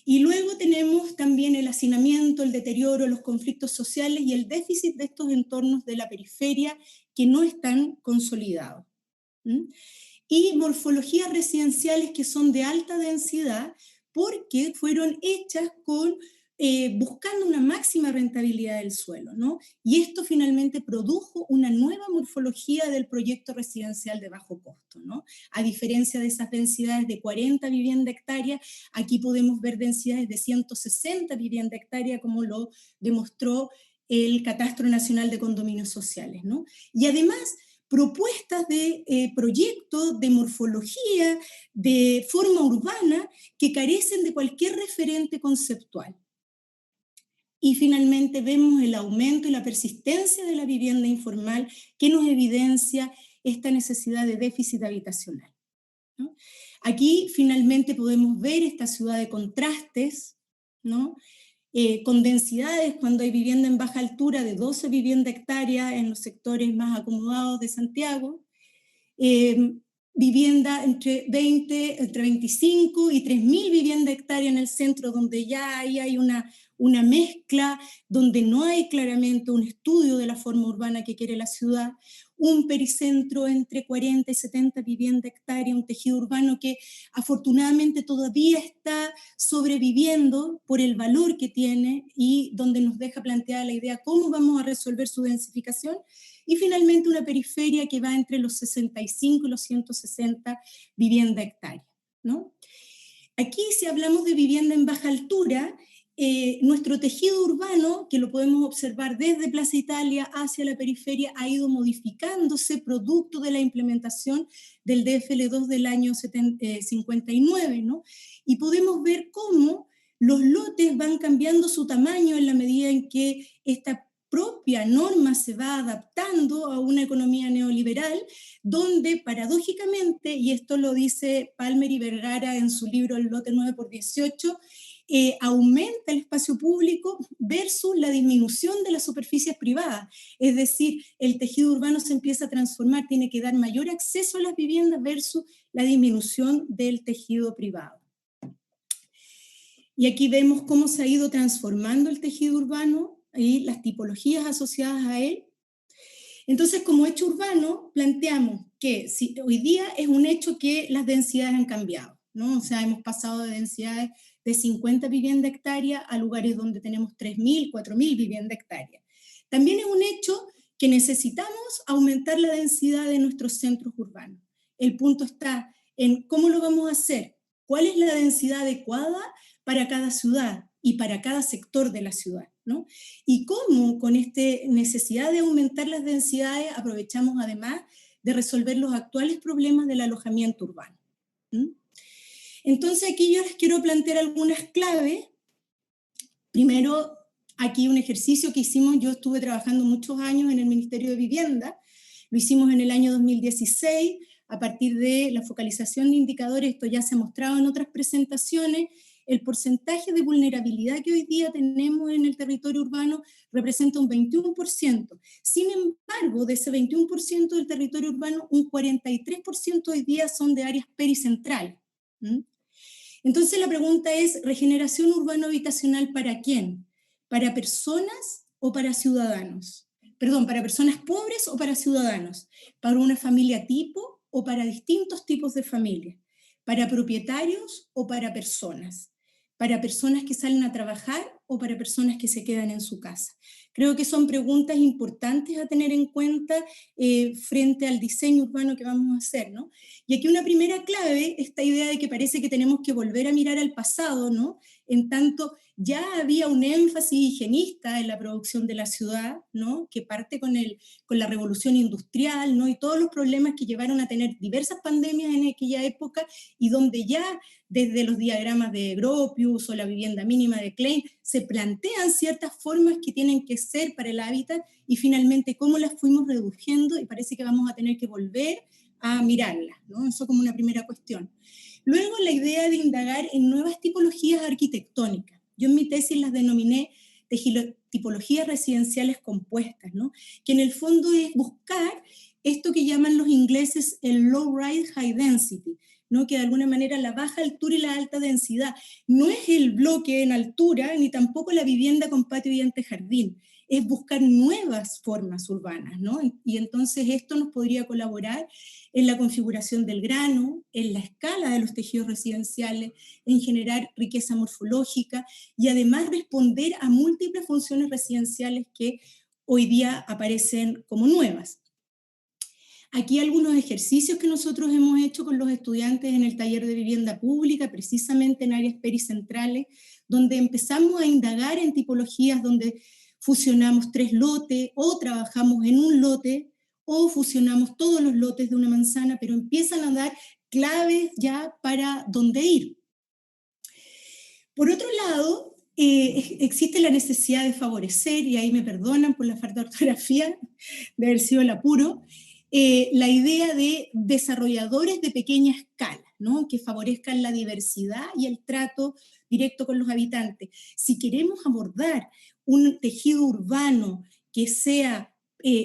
Y luego tenemos también el hacinamiento, el deterioro, los conflictos sociales y el déficit de estos entornos de la periferia que no están consolidados. Y morfologías residenciales que son de alta densidad porque fueron hechas buscando una máxima rentabilidad del suelo, ¿no? Y esto finalmente produjo una nueva morfología del proyecto residencial de bajo costo, ¿no? A diferencia de esas densidades de 40 viviendas hectáreas, aquí podemos ver densidades de 160 viviendas hectáreas, como lo demostró el Catastro Nacional de Condominios Sociales, ¿no? Y además, propuestas de proyectos, de morfología, de forma urbana, que carecen de cualquier referente conceptual. Y finalmente vemos el aumento y la persistencia de la vivienda informal, que nos evidencia esta necesidad de déficit habitacional, ¿no? Aquí finalmente podemos ver esta ciudad de contrastes, ¿no? Con densidades, cuando hay vivienda en baja altura de 12 viviendas hectáreas en los sectores más acomodados de Santiago, vivienda entre 25 y 3.000 viviendas hectáreas en el centro, donde ya ahí hay una mezcla, donde no hay claramente un estudio de la forma urbana que quiere la ciudad, un pericentro entre 40 y 70 viviendas hectáreas, un tejido urbano que afortunadamente todavía está sobreviviendo por el valor que tiene y donde nos deja planteada la idea cómo vamos a resolver su densificación, y finalmente una periferia que va entre los 65 y los 160 viviendas hectáreas, ¿no? Aquí, si hablamos de vivienda en baja altura, nuestro tejido urbano, que lo podemos observar desde Plaza Italia hacia la periferia, ha ido modificándose producto de la implementación del DFL2 del año 59, ¿no? Y podemos ver cómo los lotes van cambiando su tamaño en la medida en que esta propia norma se va adaptando a una economía neoliberal, donde paradójicamente, y esto lo dice Palmer y Vergara en su libro El lote 9x18, aumenta el espacio público versus la disminución de las superficies privadas. Es decir, el tejido urbano se empieza a transformar, tiene que dar mayor acceso a las viviendas versus la disminución del tejido privado. Y aquí vemos cómo se ha ido transformando el tejido urbano y las tipologías asociadas a él. Entonces, como hecho urbano, planteamos que hoy día es un hecho que las densidades han cambiado, ¿no? O sea, hemos pasado de densidades de 50 viviendas hectáreas a lugares donde tenemos 3.000, 4.000 viviendas hectáreas. También es un hecho que necesitamos aumentar la densidad de nuestros centros urbanos. El punto está en cómo lo vamos a hacer, cuál es la densidad adecuada para cada ciudad y para cada sector de la ciudad, ¿no? Y cómo con esta necesidad de aumentar las densidades aprovechamos además de resolver los actuales problemas del alojamiento urbano. Entonces aquí yo les quiero plantear algunas claves. Primero, aquí un ejercicio que hicimos, yo estuve trabajando muchos años en el Ministerio de Vivienda, lo hicimos en el año 2016, a partir de la focalización de indicadores, esto ya se ha mostrado en otras presentaciones, el porcentaje de vulnerabilidad que hoy día tenemos en el territorio urbano representa un 21%. Sin embargo, de ese 21% del territorio urbano, un 43% hoy día son de áreas pericentrales. Entonces la pregunta es, ¿regeneración urbano-habitacional para quién? ¿Para personas o para ciudadanos? Perdón, ¿para personas pobres o para ciudadanos? ¿Para una familia tipo o para distintos tipos de familias? ¿Para propietarios o para personas? ¿Para personas que salen a trabajar o para personas que se quedan en su casa? Creo que son preguntas importantes a tener en cuenta frente al diseño urbano que vamos a hacer, ¿no? Y aquí una primera clave, esta idea de que parece que tenemos que volver a mirar al pasado, ¿no? En tanto, ya había un énfasis higienista en la producción de la ciudad, ¿no? Que parte con la revolución industrial, ¿no? Y todos los problemas que llevaron a tener diversas pandemias en aquella época, y donde ya desde los diagramas de Gropius o la vivienda mínima de Klein se plantean ciertas formas que tienen que ser para el hábitat, y finalmente cómo las fuimos reduciendo, y parece que vamos a tener que volver a mirarlas, ¿no? Eso como una primera cuestión. Luego la idea de indagar en nuevas tipologías arquitectónicas. Yo en mi tesis las denominé tipologías residenciales compuestas, ¿no? Que en el fondo es buscar esto que llaman los ingleses el low rise high density, ¿no? Que de alguna manera la baja altura y la alta densidad no es el bloque en altura ni tampoco la vivienda con patio y antejardín, es buscar nuevas formas urbanas, ¿no? Y entonces esto nos podría colaborar en la configuración del grano, en la escala de los tejidos residenciales, en generar riqueza morfológica y además responder a múltiples funciones residenciales que hoy día aparecen como nuevas. Aquí algunos ejercicios que nosotros hemos hecho con los estudiantes en el taller de vivienda pública, precisamente en áreas pericentrales, donde empezamos a indagar en tipologías donde fusionamos 3 lotes, o trabajamos en un lote, o fusionamos todos los lotes de una manzana, pero empiezan a dar claves ya para dónde ir. Por otro lado, existe la necesidad de favorecer, y ahí me perdonan por la falta de ortografía, de haber sido el apuro, la idea de desarrolladores de pequeña escala, ¿no? Que favorezcan la diversidad y el trato directo con los habitantes. Si queremos abordar un tejido urbano que sea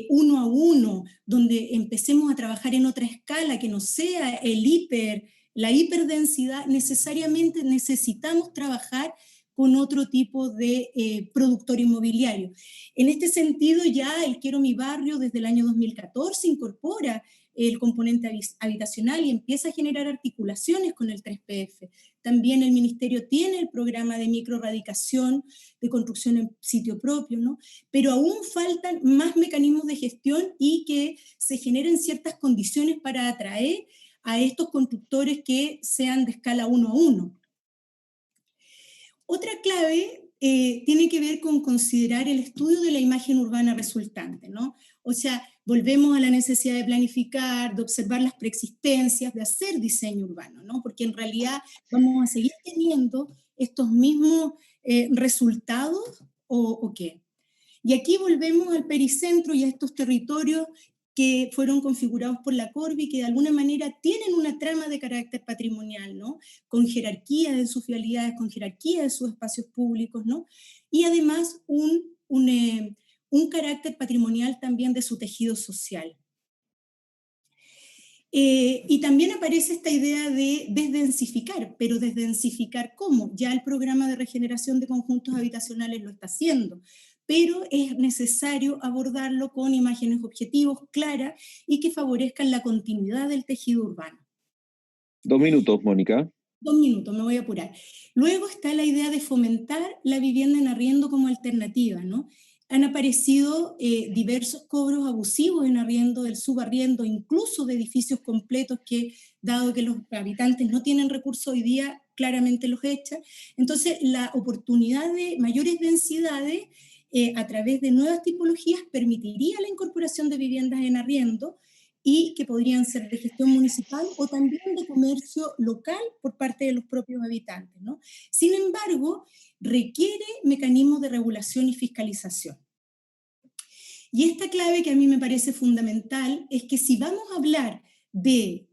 uno a uno, donde empecemos a trabajar en otra escala, que no sea la hiperdensidad, necesariamente necesitamos trabajar con otro tipo de productor inmobiliario. En este sentido, ya el Quiero mi barrio desde el año 2014 incorpora el componente habitacional y empieza a generar articulaciones con el 3PF. También el Ministerio tiene el programa de microradicación, de construcción en sitio propio, ¿no? Pero aún faltan más mecanismos de gestión y que se generen ciertas condiciones para atraer a estos constructores que sean de escala 1 a 1. Otra clave tiene que ver con considerar el estudio de la imagen urbana resultante, ¿no? O sea, volvemos a la necesidad de planificar, de observar las preexistencias, de hacer diseño urbano, ¿no? Porque en realidad vamos a seguir teniendo estos mismos resultados o qué. Y aquí volvemos al pericentro y a estos territorios que fueron configurados por la Corvi, que de alguna manera tienen una trama de carácter patrimonial, ¿no? Con jerarquía de sus vialidades, con jerarquía de sus espacios públicos, ¿no? Y además un carácter patrimonial también de su tejido social. Y también aparece esta idea de desdensificar, pero desdensificar ¿cómo? Ya el programa de regeneración de conjuntos habitacionales lo está haciendo, pero es necesario abordarlo con imágenes objetivos claras y que favorezcan la continuidad del tejido urbano. 2 minutos, Mónica. 2 minutos, me voy a apurar. Luego está la idea de fomentar la vivienda en arriendo como alternativa, ¿no? Han aparecido diversos cobros abusivos en arriendo, del subarriendo, incluso de edificios completos que, dado que los habitantes no tienen recursos hoy día, claramente los echan. Entonces, la oportunidad de mayores densidades a través de nuevas tipologías permitiría la incorporación de viviendas en arriendo y que podrían ser de gestión municipal o también de comercio local por parte de los propios habitantes, ¿no? Sin embargo, requiere mecanismos de regulación y fiscalización. Y esta clave que a mí me parece fundamental es que si vamos a hablar de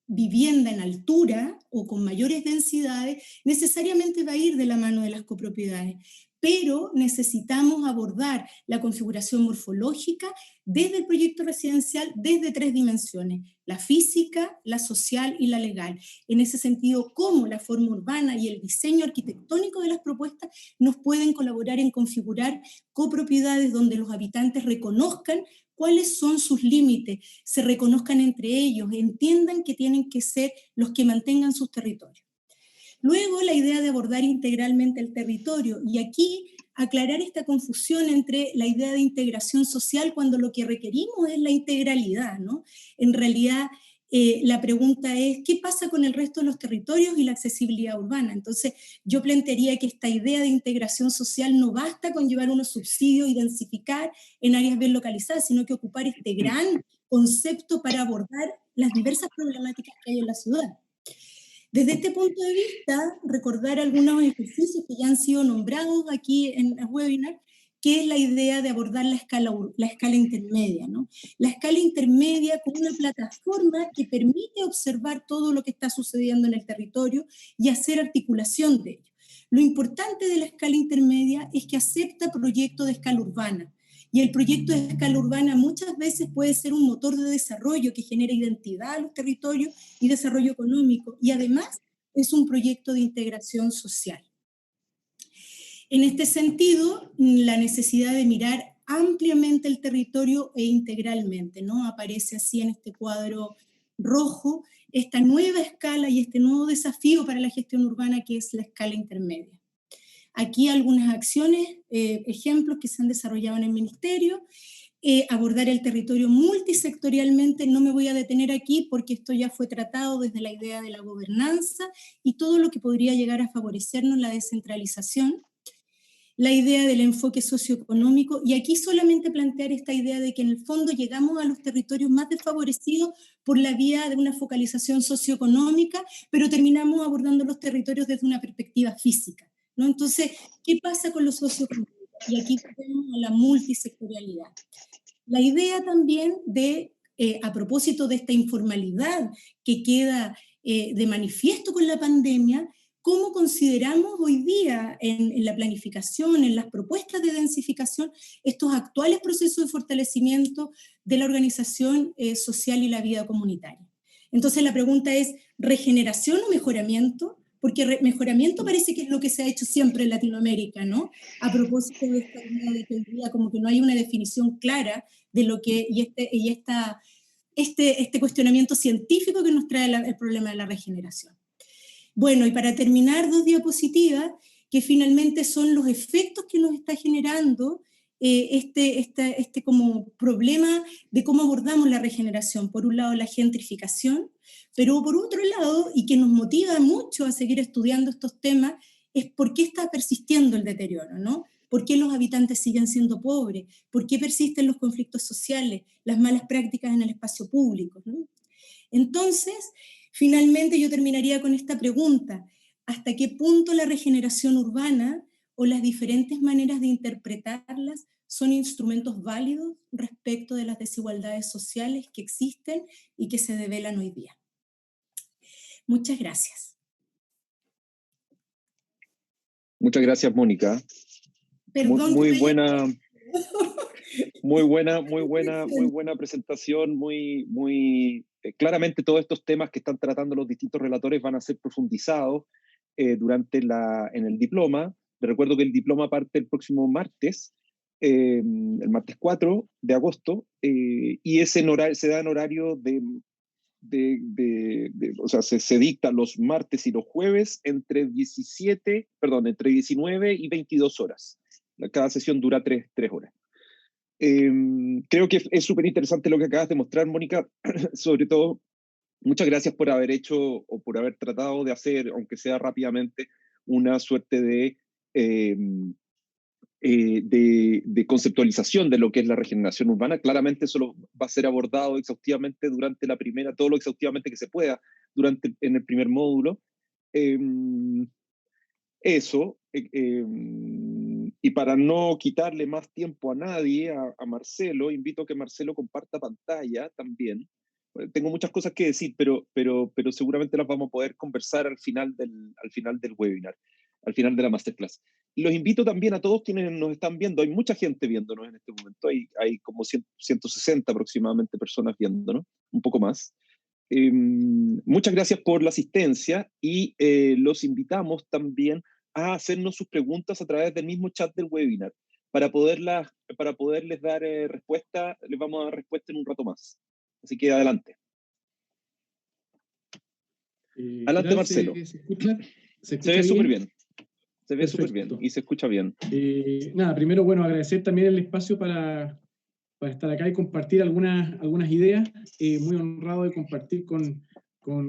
vivienda en altura o con mayores densidades, necesariamente va a ir de la mano de las copropiedades. Pero necesitamos abordar la configuración morfológica desde el proyecto residencial desde 3 dimensiones, la física, la social y la legal. En ese sentido, cómo la forma urbana y el diseño arquitectónico de las propuestas nos pueden colaborar en configurar copropiedades donde los habitantes reconozcan cuáles son sus límites, se reconozcan entre ellos, entiendan que tienen que ser los que mantengan sus territorios. Luego, la idea de abordar integralmente el territorio, y aquí aclarar esta confusión entre la idea de integración social cuando lo que requerimos es la integralidad, ¿no? En realidad, la pregunta es, ¿qué pasa con el resto de los territorios y la accesibilidad urbana? Entonces, yo plantearía que esta idea de integración social no basta con llevar unos subsidios y densificar en áreas bien localizadas, sino que ocupar este gran concepto para abordar las diversas problemáticas que hay en la ciudad. Desde este punto de vista, recordar algunos ejercicios que ya han sido nombrados aquí en el webinar, que es la idea de abordar la escala intermedia, ¿no? La escala intermedia como una plataforma que permite observar todo lo que está sucediendo en el territorio y hacer articulación de ello. Lo importante de la escala intermedia es que acepta proyectos de escala urbana, y el proyecto de escala urbana muchas veces puede ser un motor de desarrollo que genera identidad a los territorios y desarrollo económico, y además es un proyecto de integración social. En este sentido, la necesidad de mirar ampliamente el territorio e integralmente, ¿no? Aparece así en este cuadro rojo esta nueva escala y este nuevo desafío para la gestión urbana que es la escala intermedia. Aquí algunas acciones, ejemplos que se han desarrollado en el Ministerio, abordar el territorio multisectorialmente, no me voy a detener aquí porque esto ya fue tratado desde la idea de la gobernanza y todo lo que podría llegar a favorecernos la descentralización. la idea del enfoque socioeconómico, y aquí solamente plantear esta idea de que en el fondo llegamos a los territorios más desfavorecidos por la vía de una focalización socioeconómica, pero terminamos abordando los territorios desde una perspectiva física, ¿no? Entonces, ¿qué pasa con los socioeconómicos? Y aquí volvemos a la multisectorialidad. La idea también de, a propósito de esta informalidad que queda de manifiesto con la pandemia, cómo consideramos hoy día en la planificación, en las propuestas de densificación, estos actuales procesos de fortalecimiento de la organización social y la vida comunitaria. Entonces la pregunta es, ¿regeneración o mejoramiento? Porque mejoramiento parece que es lo que se ha hecho siempre en Latinoamérica, ¿no? A propósito de esta idea de que hoy día como que no hay una definición clara de lo que, este cuestionamiento científico que nos trae el problema de la regeneración. Bueno, y para terminar, 2 diapositivas que finalmente son los efectos que nos está generando este como problema de cómo abordamos la regeneración. Por un lado, la gentrificación, pero por otro lado, y que nos motiva mucho a seguir estudiando estos temas, es por qué está persistiendo el deterioro, ¿no? ¿Por qué los habitantes siguen siendo pobres? ¿Por qué persisten los conflictos sociales, las malas prácticas en el espacio público, ¿no? Entonces, finalmente yo terminaría con esta pregunta: ¿hasta qué punto la regeneración urbana o las diferentes maneras de interpretarlas son instrumentos válidos respecto de las desigualdades sociales que existen y que se develan hoy día? Muchas gracias. Muchas gracias, Mónica. Perdón, muy buena presentación, claramente todos estos temas que están tratando los distintos relatores van a ser profundizados en el diploma. Les recuerdo que el diploma parte el próximo martes, el martes 4 de agosto, y ese se da en horario o sea, se dicta los martes y los jueves entre 19 y 22 horas. Cada sesión dura 3 horas. Creo que es súper interesante lo que acabas de mostrar, Mónica. Sobre todo, muchas gracias por haber hecho o por haber tratado de hacer, aunque sea rápidamente, una suerte de conceptualización de lo que es la regeneración urbana. Claramente eso va a ser abordado exhaustivamente durante la primera, todo lo exhaustivamente que se pueda en el primer módulo. Y para no quitarle más tiempo a nadie, a Marcelo, invito a que Marcelo comparta pantalla también. Tengo muchas cosas que decir, pero seguramente las vamos a poder conversar al final del webinar, al final de la masterclass. Los invito también a todos quienes nos están viendo. Hay mucha gente viéndonos en este momento. Hay como 160 aproximadamente personas viéndonos, un poco más. Muchas gracias por la asistencia y los invitamos también a hacernos sus preguntas a través del mismo chat del webinar. Para poderles dar respuesta, les vamos a dar respuesta en un rato más. Así que adelante. Adelante, Marcelo. ¿Se escucha? Se ve súper bien. Se ve súper bien y se escucha bien. Nada, primero, bueno, agradecer también el espacio para estar acá y compartir algunas ideas. Muy honrado de compartir con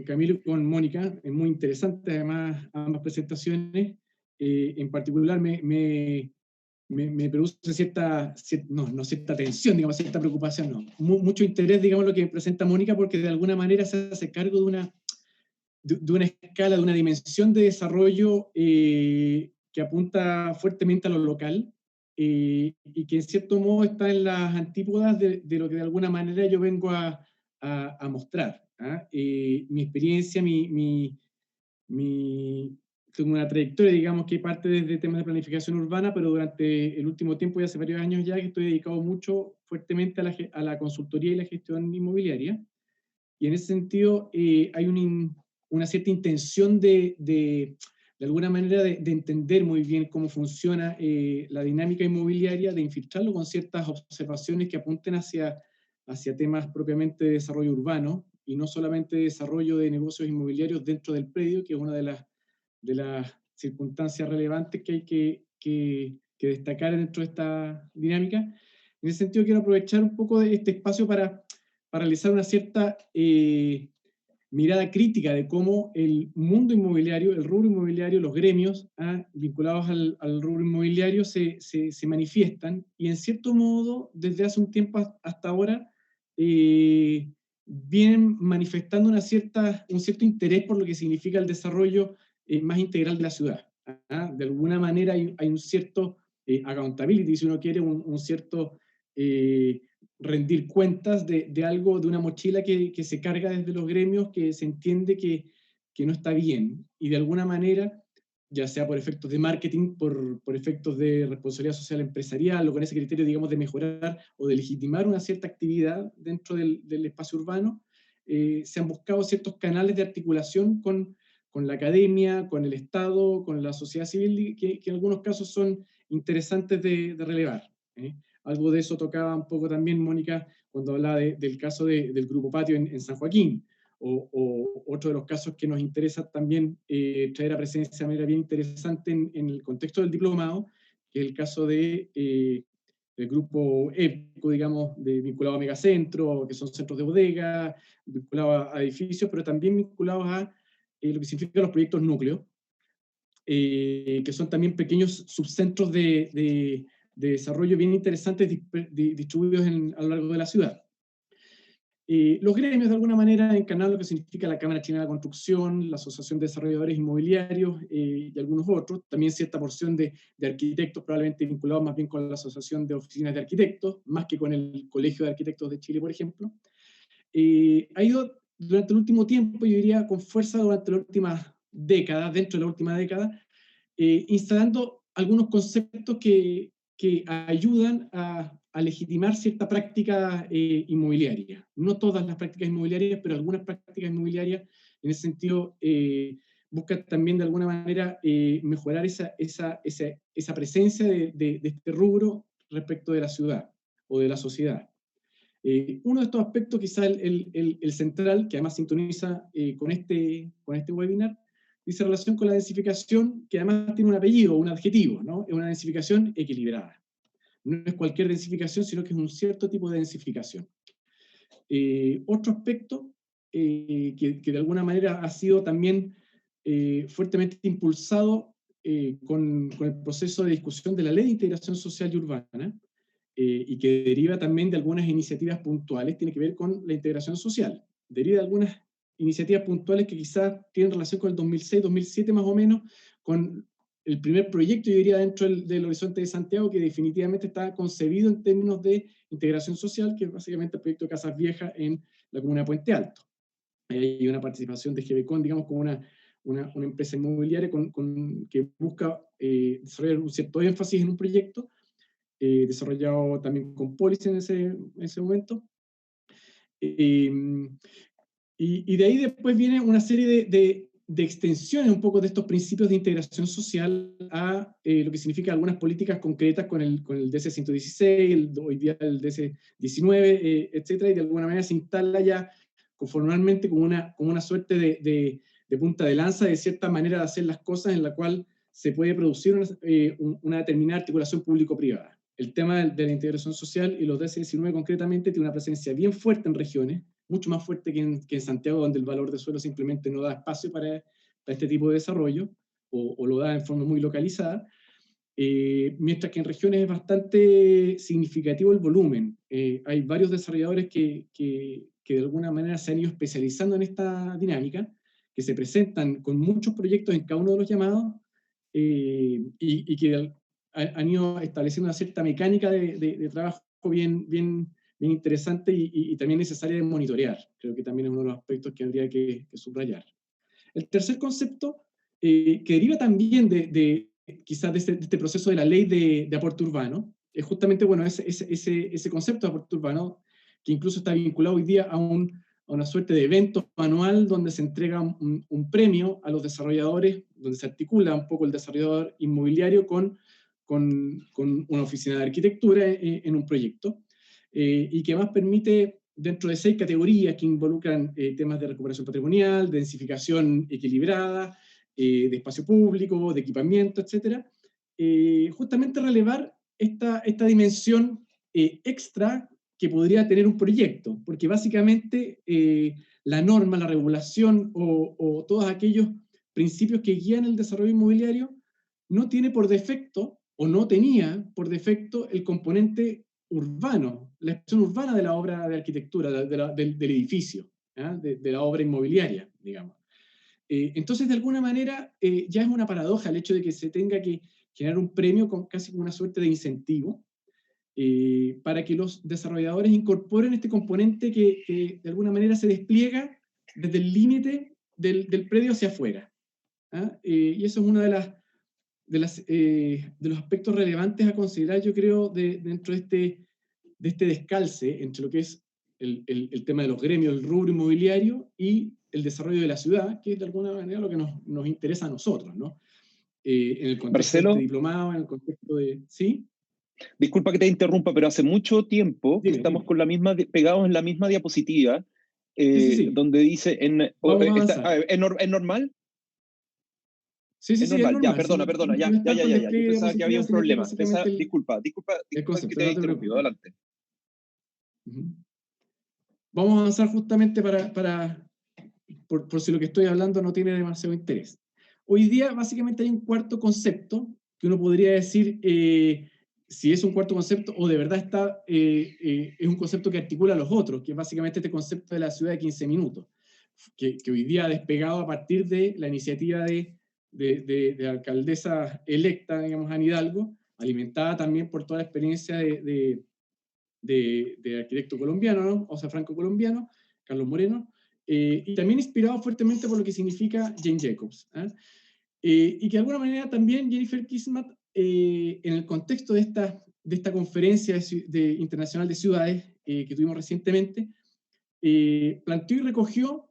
Camilo y con Mónica. Es muy interesante, además, ambas presentaciones. En particular, me produce cierta tensión, digamos, cierta preocupación, no. Mucho interés, digamos, lo que presenta Mónica, porque de alguna manera se hace cargo de una escala, de una dimensión de desarrollo que apunta fuertemente a lo local, y que en cierto modo está en las antípodas de lo que de alguna manera yo vengo a mostrar. Mi experiencia, tengo una trayectoria, digamos, que parte desde temas de planificación urbana, pero durante el último tiempo, ya hace varios años ya, que estoy dedicado mucho fuertemente a la consultoría y la gestión inmobiliaria. Y en ese sentido hay una cierta intención de alguna manera de entender muy bien cómo funciona la dinámica inmobiliaria, de infiltrarlo con ciertas observaciones que apunten hacia temas propiamente de desarrollo urbano, y no solamente de desarrollo de negocios inmobiliarios dentro del predio, que es una de las circunstancias relevantes que hay que destacar dentro de esta dinámica. En ese sentido, quiero aprovechar un poco de este espacio para realizar una cierta mirada crítica de cómo el mundo inmobiliario, el rubro inmobiliario, los gremios vinculados al rubro inmobiliario se manifiestan, y en cierto modo, desde hace un tiempo hasta ahora, vienen manifestando un cierto interés por lo que significa el desarrollo más integral de la ciudad. De alguna manera hay un cierto accountability, si uno quiere, un cierto rendir cuentas de algo, de una mochila que se carga desde los gremios, que se entiende que no está bien, y de alguna manera, ya sea por efectos de marketing, por efectos de responsabilidad social empresarial, o con ese criterio, digamos, de mejorar o de legitimar una cierta actividad dentro del espacio urbano, se han buscado ciertos canales de articulación con la academia, con el Estado, con la sociedad civil, que en algunos casos son interesantes de relevar. Algo de eso tocaba un poco también Mónica cuando hablaba del caso del Grupo Patio en San Joaquín, o otro de los casos que nos interesa también traer a presencia de manera bien interesante en el contexto del diplomado, que es el caso del Grupo EPCO, digamos, vinculado a megacentros, que son centros de bodega, vinculados a edificios, pero también vinculados a lo que significan los proyectos núcleos, que son también pequeños subcentros de desarrollo bien interesantes distribuidos a lo largo de la ciudad. Los gremios, de alguna manera, encarnan lo que significa la Cámara Chilena de la Construcción, la Asociación de Desarrolladores Inmobiliarios y algunos otros, también cierta porción de arquitectos, probablemente vinculados más bien con la Asociación de Oficinas de Arquitectos, más que con el Colegio de Arquitectos de Chile, por ejemplo. Ha ido durante el último tiempo, yo diría con fuerza durante la última década, dentro de la última década, instalando algunos conceptos que ayudan a legitimar cierta práctica inmobiliaria. No todas las prácticas inmobiliarias, pero algunas prácticas inmobiliarias, en ese sentido, buscan también de alguna manera mejorar esa presencia de este rubro respecto de la ciudad o de la sociedad. Uno de estos aspectos, quizás el central, que además sintoniza con este webinar, dice relación con la densificación, que además tiene un apellido, un adjetivo, ¿no? Es una densificación equilibrada. No es cualquier densificación, sino que es un cierto tipo de densificación. Otro aspecto que de alguna manera ha sido también fuertemente impulsado con el proceso de discusión de la Ley de Integración Social y Urbana, y que deriva también de algunas iniciativas puntuales, tiene que ver con la integración social. Deriva de algunas iniciativas puntuales que quizás tienen relación con el 2006, 2007 más o menos, con el primer proyecto, yo diría, dentro del Horizonte de Santiago, que definitivamente está concebido en términos de integración social, que es básicamente el proyecto de Casas Viejas en la comuna de Puente Alto. Ahí hay una participación de GBCON, digamos, como una empresa inmobiliaria que busca desarrollar un cierto énfasis en un proyecto, desarrollado también con Polis en ese momento. Y de ahí después viene una serie de extensiones un poco de estos principios de integración social a lo que significa algunas políticas concretas con el DC 116, hoy día el DC 19, etcétera, y de alguna manera se instala ya formalmente como una suerte de punta de lanza de cierta manera de hacer las cosas en la cual se puede producir una determinada articulación público-privada. El tema de la integración social y los DC-19 concretamente tiene una presencia bien fuerte en regiones, mucho más fuerte que en Santiago, donde el valor de suelo simplemente no da espacio para este tipo de desarrollo, o lo da en forma muy localizada, mientras que en regiones es bastante significativo el volumen. Hay varios desarrolladores que de alguna manera se han ido especializando en esta dinámica, que se presentan con muchos proyectos en cada uno de los llamados, y que han ido estableciendo una cierta mecánica de trabajo bien interesante y también necesaria de monitorear. Creo que también es uno de los aspectos que habría que subrayar. El tercer concepto, que deriva también quizás de este proceso de la ley de aporte urbano, es justamente, bueno, ese concepto de aporte urbano, que incluso está vinculado hoy día a una suerte de evento anual donde se entrega un premio a los desarrolladores, donde se articula un poco el desarrollador inmobiliario con una oficina de arquitectura en un proyecto, y que más permite, dentro de 6 categorías que involucran temas de recuperación patrimonial, de densificación equilibrada, de espacio público, de equipamiento, etc., justamente relevar esta dimensión extra que podría tener un proyecto, porque básicamente la norma, la regulación o todos aquellos principios que guían el desarrollo inmobiliario no tiene por defecto, o no tenía por defecto, el componente urbano, la expresión urbana de la obra de arquitectura, del edificio, de la obra inmobiliaria, digamos. Entonces, de alguna manera, ya es una paradoja el hecho de que se tenga que generar un premio casi como una suerte de incentivo para que los desarrolladores incorporen este componente que de alguna manera se despliega desde el límite del predio hacia afuera. Y eso es uno de los aspectos relevantes a considerar, yo creo, dentro de este descalce entre lo que es el tema de los gremios, el rubro inmobiliario y el desarrollo de la ciudad, que es de alguna manera lo que nos interesa a nosotros, ¿no? En el contexto Marcelo, de diplomado, en el contexto de... ¿Sí? disculpa que te interrumpa, pero hace mucho tiempo que estamos Dime. con pegados en la misma diapositiva, Sí. donde dice, Vamos a avanzar. ¿es normal? Sí, Es es normal, ya, normal. perdona, ya. Yo pensaba que había un problema. Disculpa el que concepto, te haya no te interrumpido, preocupes. adelante. Vamos a avanzar justamente por si lo que estoy hablando no tiene demasiado interés. Hoy día, básicamente, hay un cuarto concepto que uno podría decir si es un cuarto concepto o de verdad es un concepto que articula los otros, que es básicamente este concepto de la ciudad de 15 minutos, que hoy día ha despegado a partir de la iniciativa de la alcaldesa electa, digamos, Anne Hidalgo, alimentada también por toda la experiencia de arquitecto colombiano, ¿no? O sea, franco-colombiano, Carlos Moreno, y también inspirado fuertemente por lo que significa Jane Jacobs. Y que de alguna manera también Jennifer Kismat, en el contexto de esta conferencia internacional de ciudades que tuvimos recientemente, planteó y recogió,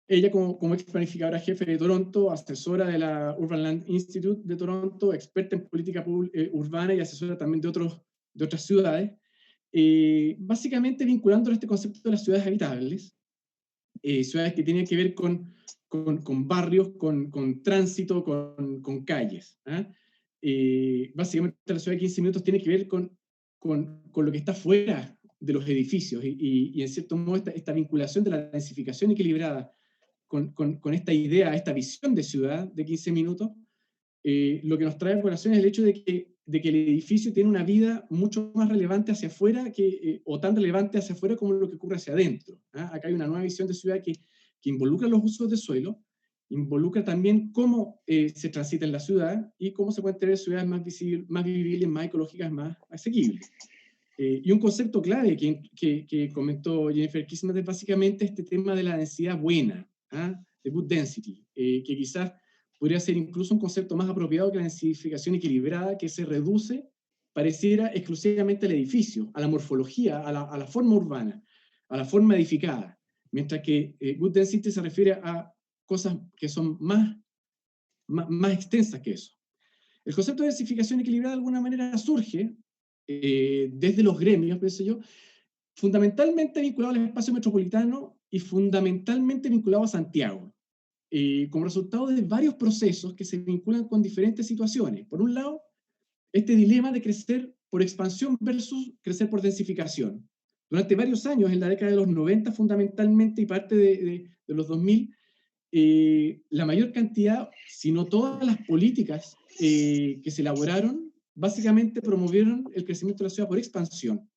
ella como ex planificadora jefe de Toronto, asesora de la Urban Land Institute de Toronto, experta en política urbana y asesora también de otras ciudades, básicamente vinculando este concepto de las ciudades habitables, ciudades que tienen que ver con barrios, con tránsito, con calles. Básicamente la ciudad de 15 minutos tiene que ver con lo que está fuera de los edificios y en cierto modo esta vinculación de la densificación equilibrada con esta idea, esta visión de ciudad de 15 minutos, lo que nos trae a colación es el hecho de que el edificio tiene una vida mucho más relevante hacia afuera o tan relevante hacia afuera como lo que ocurre hacia adentro. Acá hay una nueva visión de ciudad que involucra los usos de suelo, involucra también cómo se transita en la ciudad y cómo se pueden tener ciudades más vivibles, más ecológicas, más asequibles. Y un concepto clave que comentó Jennifer Kismat es básicamente este tema de la densidad buena, de good density, que quizás podría ser incluso un concepto más apropiado que la densificación equilibrada, que se reduce, pareciera, exclusivamente al edificio, a la morfología, a la forma urbana, a la forma edificada, mientras que good density se refiere a cosas que son más extensas que eso. El concepto de densificación equilibrada de alguna manera surge desde los gremios, pienso yo, fundamentalmente vinculado al espacio metropolitano y fundamentalmente vinculado a Santiago, como resultado de varios procesos que se vinculan con diferentes situaciones. Por un lado, este dilema de crecer por expansión versus crecer por densificación. Durante varios años, en la década de los 90 fundamentalmente y parte de los 2000, la mayor cantidad, si no todas las políticas que se elaboraron, básicamente promovieron el crecimiento de la ciudad por expansión.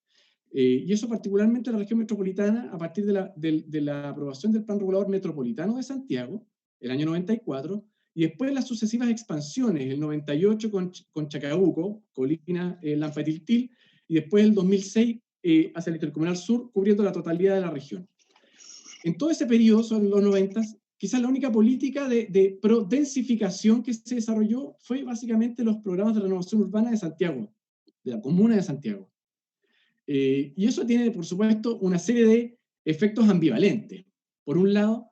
Y eso particularmente en la región metropolitana, a partir de la aprobación del Plan Regulador Metropolitano de Santiago, el año 94, y después las sucesivas expansiones, el 98 con Chacabuco, Colina, Lampa y Tiltil, y después el 2006 hacia el Intercomunal Sur, cubriendo la totalidad de la región. En todo ese periodo, sobre los 90, quizás la única política de pro-densificación que se desarrolló fue básicamente los programas de renovación urbana de Santiago, de la comuna de Santiago. Y eso tiene, por supuesto, una serie de efectos ambivalentes. Por un lado,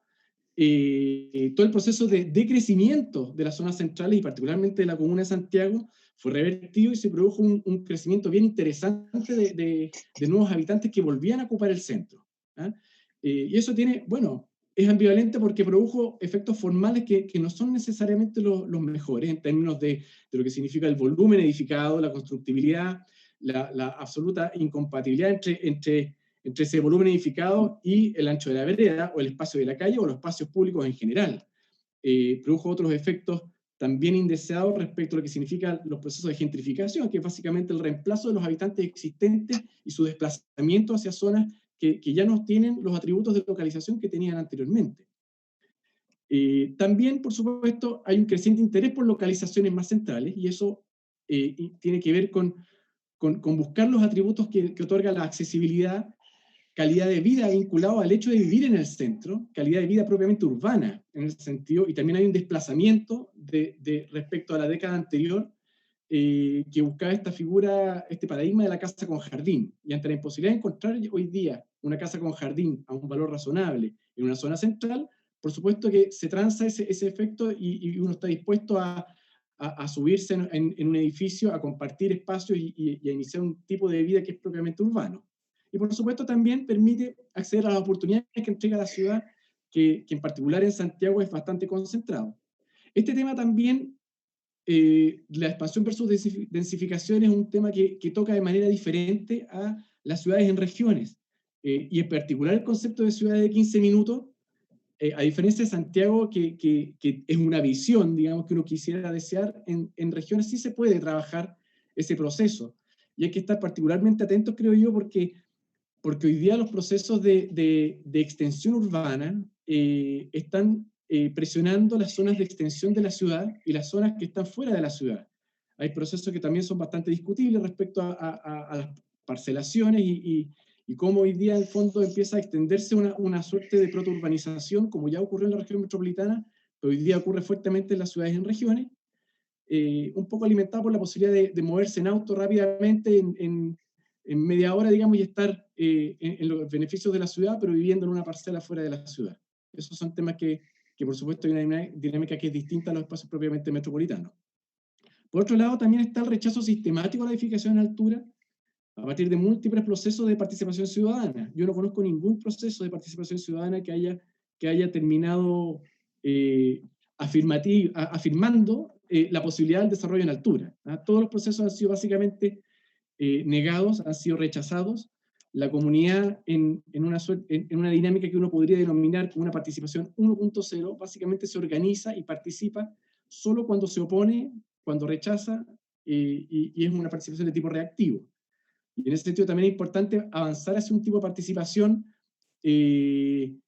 todo el proceso de decrecimiento de las zonas centrales y particularmente de la comuna de Santiago fue revertido y se produjo un crecimiento bien interesante de nuevos habitantes que volvían a ocupar el centro. Y eso tiene, bueno, es ambivalente porque produjo efectos formales que no son necesariamente los mejores en términos de lo que significa el volumen edificado, la constructibilidad, la absoluta incompatibilidad entre entre ese volumen edificado y el ancho de la vereda, o el espacio de la calle, o los espacios públicos en general. Produjo otros efectos también indeseados respecto a lo que significan los procesos de gentrificación, que es básicamente el reemplazo de los habitantes existentes y su desplazamiento hacia zonas que ya no tienen los atributos de localización que tenían anteriormente. También, por supuesto, hay un creciente interés por localizaciones más centrales, y eso tiene que ver con buscar los atributos que otorga la accesibilidad, calidad de vida vinculado al hecho de vivir en el centro, calidad de vida propiamente urbana, en ese sentido, y también hay un desplazamiento respecto a la década anterior, que buscaba esta figura, este paradigma de la casa con jardín, y ante la imposibilidad de encontrar hoy día una casa con jardín a un valor razonable en una zona central, por supuesto que se transa ese efecto y uno está dispuesto a subirse en un edificio, a compartir espacios y a iniciar un tipo de vida que es propiamente urbano. Y por supuesto también permite acceder a las oportunidades que entrega la ciudad, que en particular en Santiago es bastante concentrado. Este tema también, la expansión versus densificación, es un tema que toca de manera diferente a las ciudades en regiones, y en particular el concepto de ciudades de 15 minutos, a diferencia de Santiago, que es una visión, digamos, que uno quisiera desear, en regiones sí se puede trabajar ese proceso, y hay que estar particularmente atentos, creo yo, porque hoy día los procesos de extensión urbana están presionando las zonas de extensión de la ciudad y las zonas que están fuera de la ciudad. Hay procesos que también son bastante discutibles respecto a las parcelaciones y cómo hoy día, en el fondo, empieza a extenderse una suerte de protourbanización, como ya ocurrió en la región metropolitana, pero hoy día ocurre fuertemente en las ciudades en regiones, un poco alimentado por la posibilidad de moverse en auto rápidamente en media hora, digamos, y estar en los beneficios de la ciudad, pero viviendo en una parcela fuera de la ciudad. Esos son temas que por supuesto hay una dinámica que es distinta a los espacios propiamente metropolitanos. Por otro lado, también está el rechazo sistemático a la edificación en altura, a partir de múltiples procesos de participación ciudadana. Yo no conozco ningún proceso de participación ciudadana que haya terminado afirmando la posibilidad del desarrollo en altura. Todos los procesos han sido básicamente negados, han sido rechazados. La comunidad, en una dinámica que uno podría denominar como una participación 1.0, básicamente se organiza y participa solo cuando se opone, cuando rechaza, y es una participación de tipo reactivo. Y en ese sentido también es importante avanzar hacia un tipo de participación que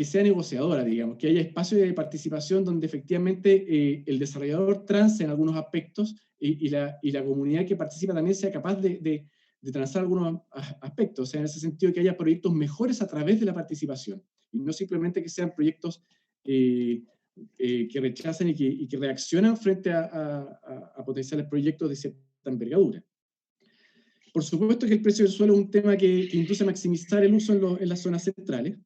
sea negociadora, digamos, que haya espacio de participación donde efectivamente el desarrollador trance en algunos aspectos y la comunidad que participa también sea capaz de transar algunos aspectos, o sea, en ese sentido que haya proyectos mejores a través de la participación, y no simplemente que sean proyectos que rechazan y que reaccionan frente a potenciales proyectos de cierta envergadura. Por supuesto que el precio del suelo es un tema que induce a maximizar el uso en las zonas centrales.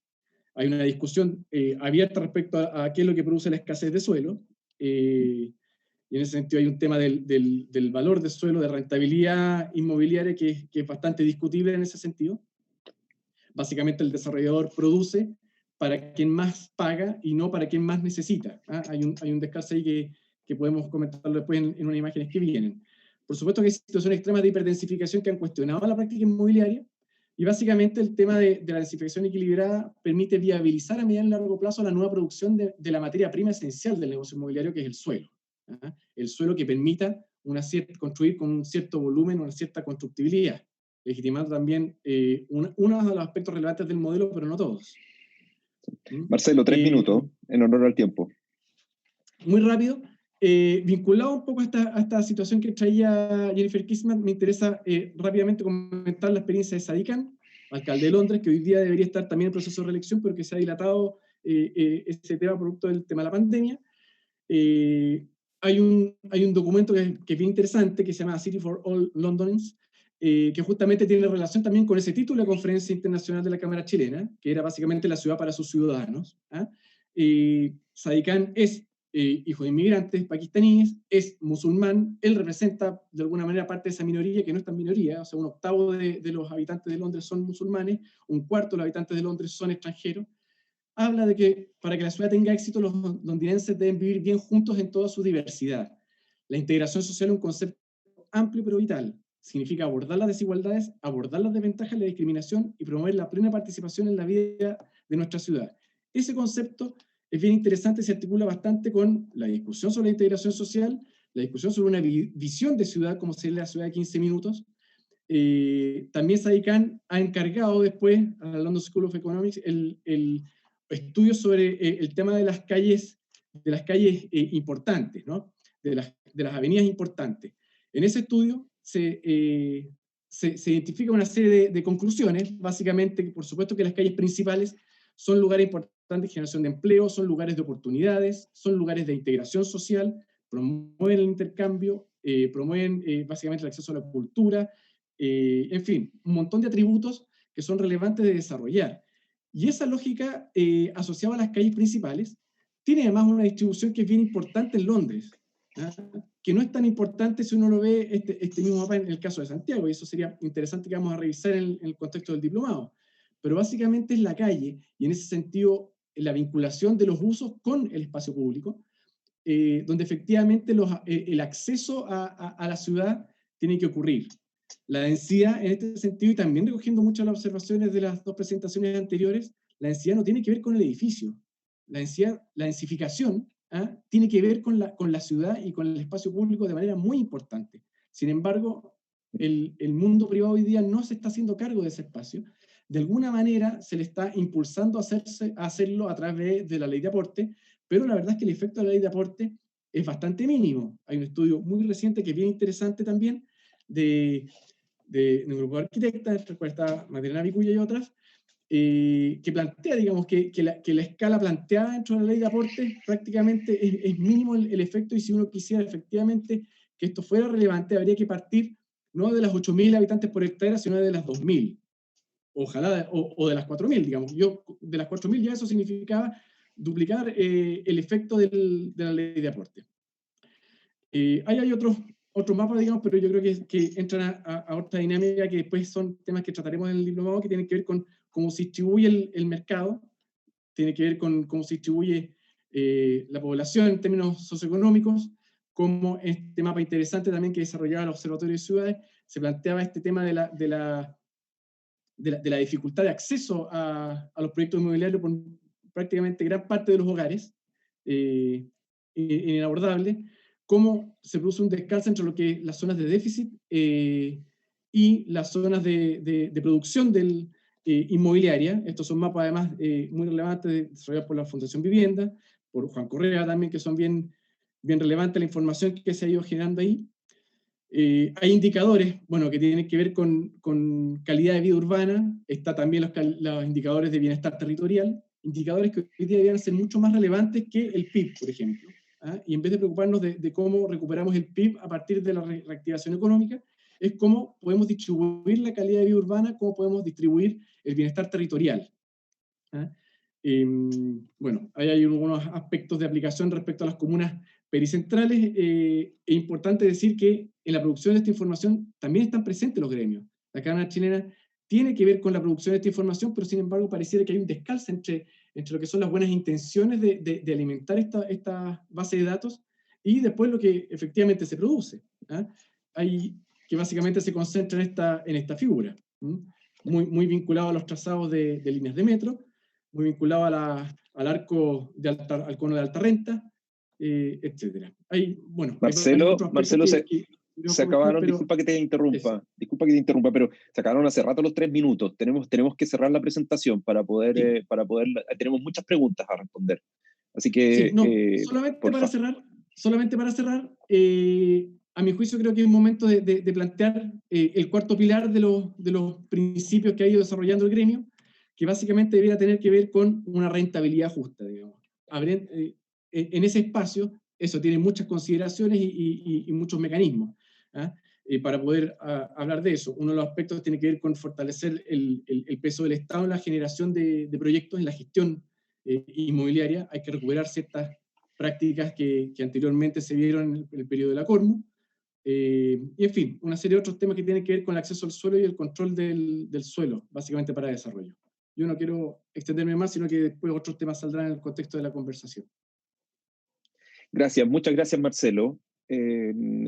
Hay una discusión abierta respecto a qué es lo que produce la escasez de suelo, y en ese sentido hay un tema del valor del suelo, de rentabilidad inmobiliaria, que es bastante discutible en ese sentido. Básicamente el desarrollador produce para quien más paga y no para quien más necesita. Hay un descalce ahí que podemos comentarlo después en unas imágenes que vienen. Por supuesto que hay situaciones extremas de hiperdensificación que han cuestionado la práctica inmobiliaria, y básicamente el tema de la densificación equilibrada permite viabilizar a mediano y largo plazo la nueva producción de la materia prima esencial del negocio inmobiliario, que es el suelo. El suelo que permita construir con un cierto volumen, una cierta constructibilidad, legitimando también uno de los aspectos relevantes del modelo, pero no todos. Marcelo, 3 minutos, en honor al tiempo. Muy rápido. Vinculado un poco a esta situación que traía Jennifer Kisman, me interesa rápidamente comentar la experiencia de Sadiq Khan, alcalde de Londres, que hoy día debería estar también en proceso de reelección, pero que se ha dilatado ese tema producto del tema de la pandemia. Hay un documento que es bien interesante, que se llama City for All Londoners, que justamente tiene relación también con ese título de la Conferencia Internacional de la Cámara Chilena, que era básicamente la ciudad para sus ciudadanos. Sadiq Khan es hijo de inmigrantes pakistaníes, es musulmán, él representa de alguna manera parte de esa minoría que no es tan minoría, o sea, un octavo de los habitantes de Londres son musulmanes, un cuarto de los habitantes de Londres son extranjeros. Habla de que para que la ciudad tenga éxito, los londinenses deben vivir bien juntos en toda su diversidad. La integración social es un concepto amplio pero vital. significa abordar las desigualdades, abordar las desventajas, la discriminación y promover la plena participación en la vida de nuestra ciudad. Ese concepto es bien interesante, se articula bastante con la discusión sobre la integración social, la discusión sobre una visión de ciudad, como sería la ciudad de 15 minutos. También SAICAN ha encargado después, a la London School of Economics, el estudio sobre el tema de las calles importantes, ¿no? de las avenidas importantes. En ese estudio se identifica una serie de conclusiones, básicamente, por supuesto que las calles principales son lugares importantes de generación de empleo, son lugares de oportunidades, son lugares de integración social, promueven el intercambio, promueven básicamente el acceso a la cultura, en fin, un montón de atributos que son relevantes de desarrollar. Y esa lógica asociada a las calles principales tiene además una distribución que es bien importante en Londres, ¿ah? Que no es tan importante si uno lo ve este mismo mapa en el caso de Santiago, y eso sería interesante que vamos a revisar en el contexto del diplomado. Pero básicamente es la calle, y en ese sentido la vinculación de los usos con el espacio público, donde efectivamente el acceso a la ciudad tiene que ocurrir. La densidad en este sentido, y también recogiendo muchas de las observaciones de las dos presentaciones anteriores, la densidad no tiene que ver con el edificio. La densificación tiene que ver con la ciudad y con el espacio público de manera muy importante. Sin embargo, el mundo privado hoy día no se está haciendo cargo de ese espacio. De alguna manera se le está impulsando a hacerlo a través de la ley de aporte, pero la verdad es que el efecto de la ley de aporte es bastante mínimo. Hay un estudio muy reciente que es bien interesante también de un grupo de arquitectas, entre las cuales está Magdalena Vicuña y otras, que plantea, digamos, que la escala planteada dentro de la ley de aporte prácticamente es mínimo el efecto, y si uno quisiera efectivamente que esto fuera relevante, habría que partir no de las 8.000 habitantes por hectárea, sino de las 2.000. Ojalá, o de las 4.000, digamos. De las 4.000 ya eso significaba duplicar el efecto de la ley de aporte. Ahí hay otros mapas, digamos, pero yo creo que entran a otra dinámica que después son temas que trataremos en el diplomado, que tienen que ver con cómo se distribuye el mercado, tiene que ver con cómo se distribuye la población en términos socioeconómicos, como este mapa interesante también que desarrollaba el Observatorio de Ciudades, se planteaba este tema de la dificultad de acceso a los proyectos inmobiliarios por prácticamente gran parte de los hogares, inabordable, cómo se produce un descalce entre lo que las zonas de déficit y las zonas de producción inmobiliaria. Estos son mapas además muy relevantes desarrollados por la Fundación Vivienda, por Juan Correa también, que son bien relevantes la información que se ha ido generando ahí. Hay indicadores, bueno, que tienen que ver con calidad de vida urbana, está también los indicadores de bienestar territorial, indicadores que hoy día deberían ser mucho más relevantes que el PIB, por ejemplo. Y en vez de preocuparnos de cómo recuperamos el PIB a partir de la reactivación económica, es cómo podemos distribuir la calidad de vida urbana, cómo podemos distribuir el bienestar territorial. Bueno, ahí hay algunos aspectos de aplicación respecto a las comunas pericentrales. Es importante decir que en la producción de esta información también están presentes los gremios. La Cámara Chilena tiene que ver con la producción de esta información, pero sin embargo pareciera que hay un descalce entre lo que son las buenas intenciones de alimentar esta base de datos y después lo que efectivamente se produce. Que básicamente se concentra en esta figura, muy vinculado a los trazados de líneas de metro, muy vinculado al arco al cono de alta renta, etc. Bueno, Marcelo, se acabaron, disculpa que te interrumpa, pero se acabaron hace rato los 3 minutos. Tenemos que cerrar la presentación para poder, tenemos muchas preguntas a responder. Así que, solamente para cerrar, a mi juicio creo que es un momento de plantear el cuarto pilar de los principios que ha ido desarrollando el gremio, que básicamente debería tener que ver con una rentabilidad justa, digamos. En ese espacio, eso tiene muchas consideraciones y muchos mecanismos para poder hablar de eso. Uno de los aspectos tiene que ver con fortalecer el peso del Estado en la generación de proyectos, en la gestión inmobiliaria. Hay que recuperar ciertas prácticas que anteriormente se vieron en el periodo de la Cormu. Y en fin, una serie de otros temas que tienen que ver con el acceso al suelo y el control del suelo, básicamente para desarrollo. Yo no quiero extenderme más, sino que después otros temas saldrán en el contexto de la conversación. Gracias, muchas gracias, Marcelo.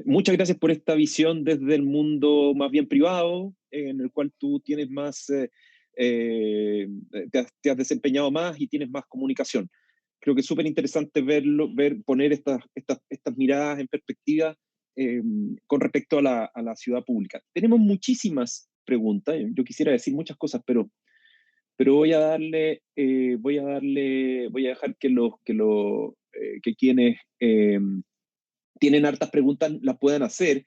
Muchas gracias por esta visión desde el mundo más bien privado, en el cual tú tienes más, te has desempeñado más y tienes más comunicación. Creo que es súper interesante poner estas miradas en perspectiva con respecto a la ciudad pública. Tenemos muchísimas preguntas, yo quisiera decir muchas cosas, pero voy a dejar que quienes tienen hartas preguntas las puedan hacer.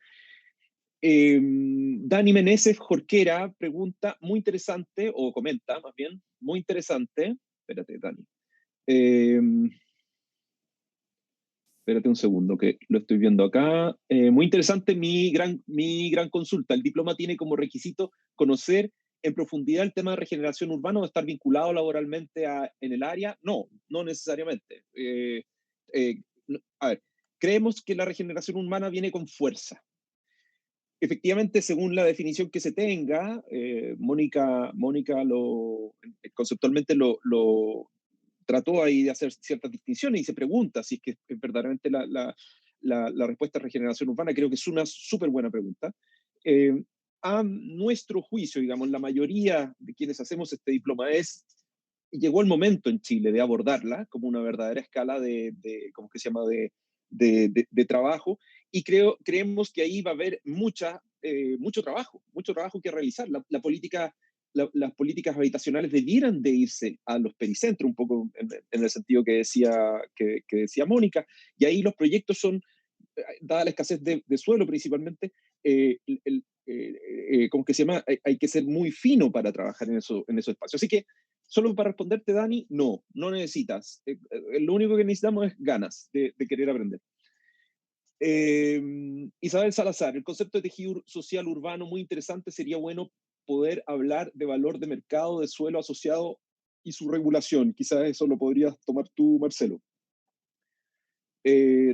Dani Meneses Jorquera pregunta, muy interesante, o comenta más bien, muy interesante. Espérate, Dani. Espérate un segundo, que lo estoy viendo acá. Muy interesante mi gran consulta. ¿El diploma tiene como requisito conocer en profundidad el tema de regeneración urbana o estar vinculado laboralmente en el área? No, no necesariamente. A ver, creemos que la regeneración urbana viene con fuerza. Efectivamente, según la definición que se tenga, Mónica conceptualmente lo trató ahí de hacer ciertas distinciones y se pregunta si es que verdaderamente la respuesta a regeneración urbana. Creo que es una súper buena pregunta. A nuestro juicio, digamos, la mayoría de quienes hacemos este diploma llegó el momento en Chile de abordarla como una verdadera escala ¿cómo que se llama?, de trabajo, y creemos que ahí va a haber mucho trabajo que realizar. Las políticas habitacionales debieran de irse a los pericentros, un poco en el sentido que decía Mónica, y ahí los proyectos son, dada la escasez de suelo principalmente, ¿cómo que se llama? Hay que ser muy fino para trabajar en esos espacios. Así que, solo para responderte, Dani, no necesitas. Lo único que necesitamos es ganas de querer aprender. Isabel Salazar, el concepto de tejido social urbano, muy interesante. Sería bueno poder hablar de valor de mercado de suelo asociado y su regulación. Quizás eso lo podrías tomar tú, Marcelo.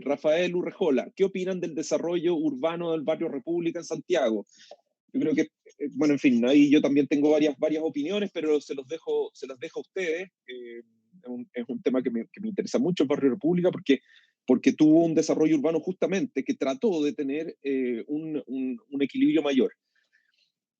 Rafael Urrejola, ¿qué opinan del desarrollo urbano del barrio República en Santiago? Yo creo que, bueno, en fin, ahí yo también tengo varias opiniones, pero se las dejo a ustedes. Es un tema que me interesa mucho, el barrio República, porque tuvo un desarrollo urbano justamente que trató de tener un equilibrio mayor.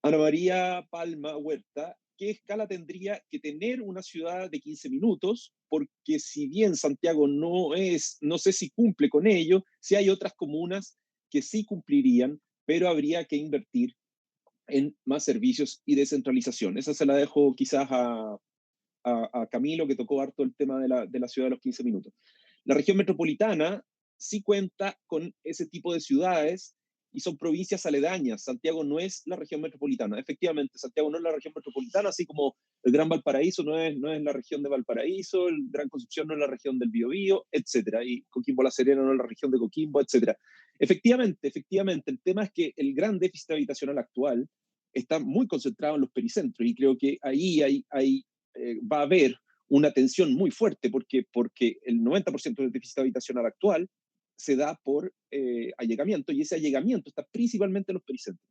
Ana María Palma Huerta, ¿qué escala tendría que tener una ciudad de 15 minutos? Porque si bien Santiago no sé si cumple con ello, sí hay otras comunas que sí cumplirían, pero habría que invertir en más servicios y descentralización. Esa se la dejo quizás a Camilo, que tocó harto el tema de la ciudad de los 15 minutos. La región metropolitana sí cuenta con ese tipo de ciudades y son provincias aledañas. Santiago no es la región metropolitana. Efectivamente, Santiago no es la región metropolitana, así como el Gran Valparaíso no es la región de Valparaíso, el Gran Concepción no es la región del Biobío, etcétera, y Coquimbo La Serena no es la región de Coquimbo, etcétera. Efectivamente, el tema es que el gran déficit habitacional actual está muy concentrado en los pericentros, y creo que ahí va a haber una tensión muy fuerte, porque el 90% del déficit habitacional actual se da por allegamiento, y ese allegamiento está principalmente en los pericentros.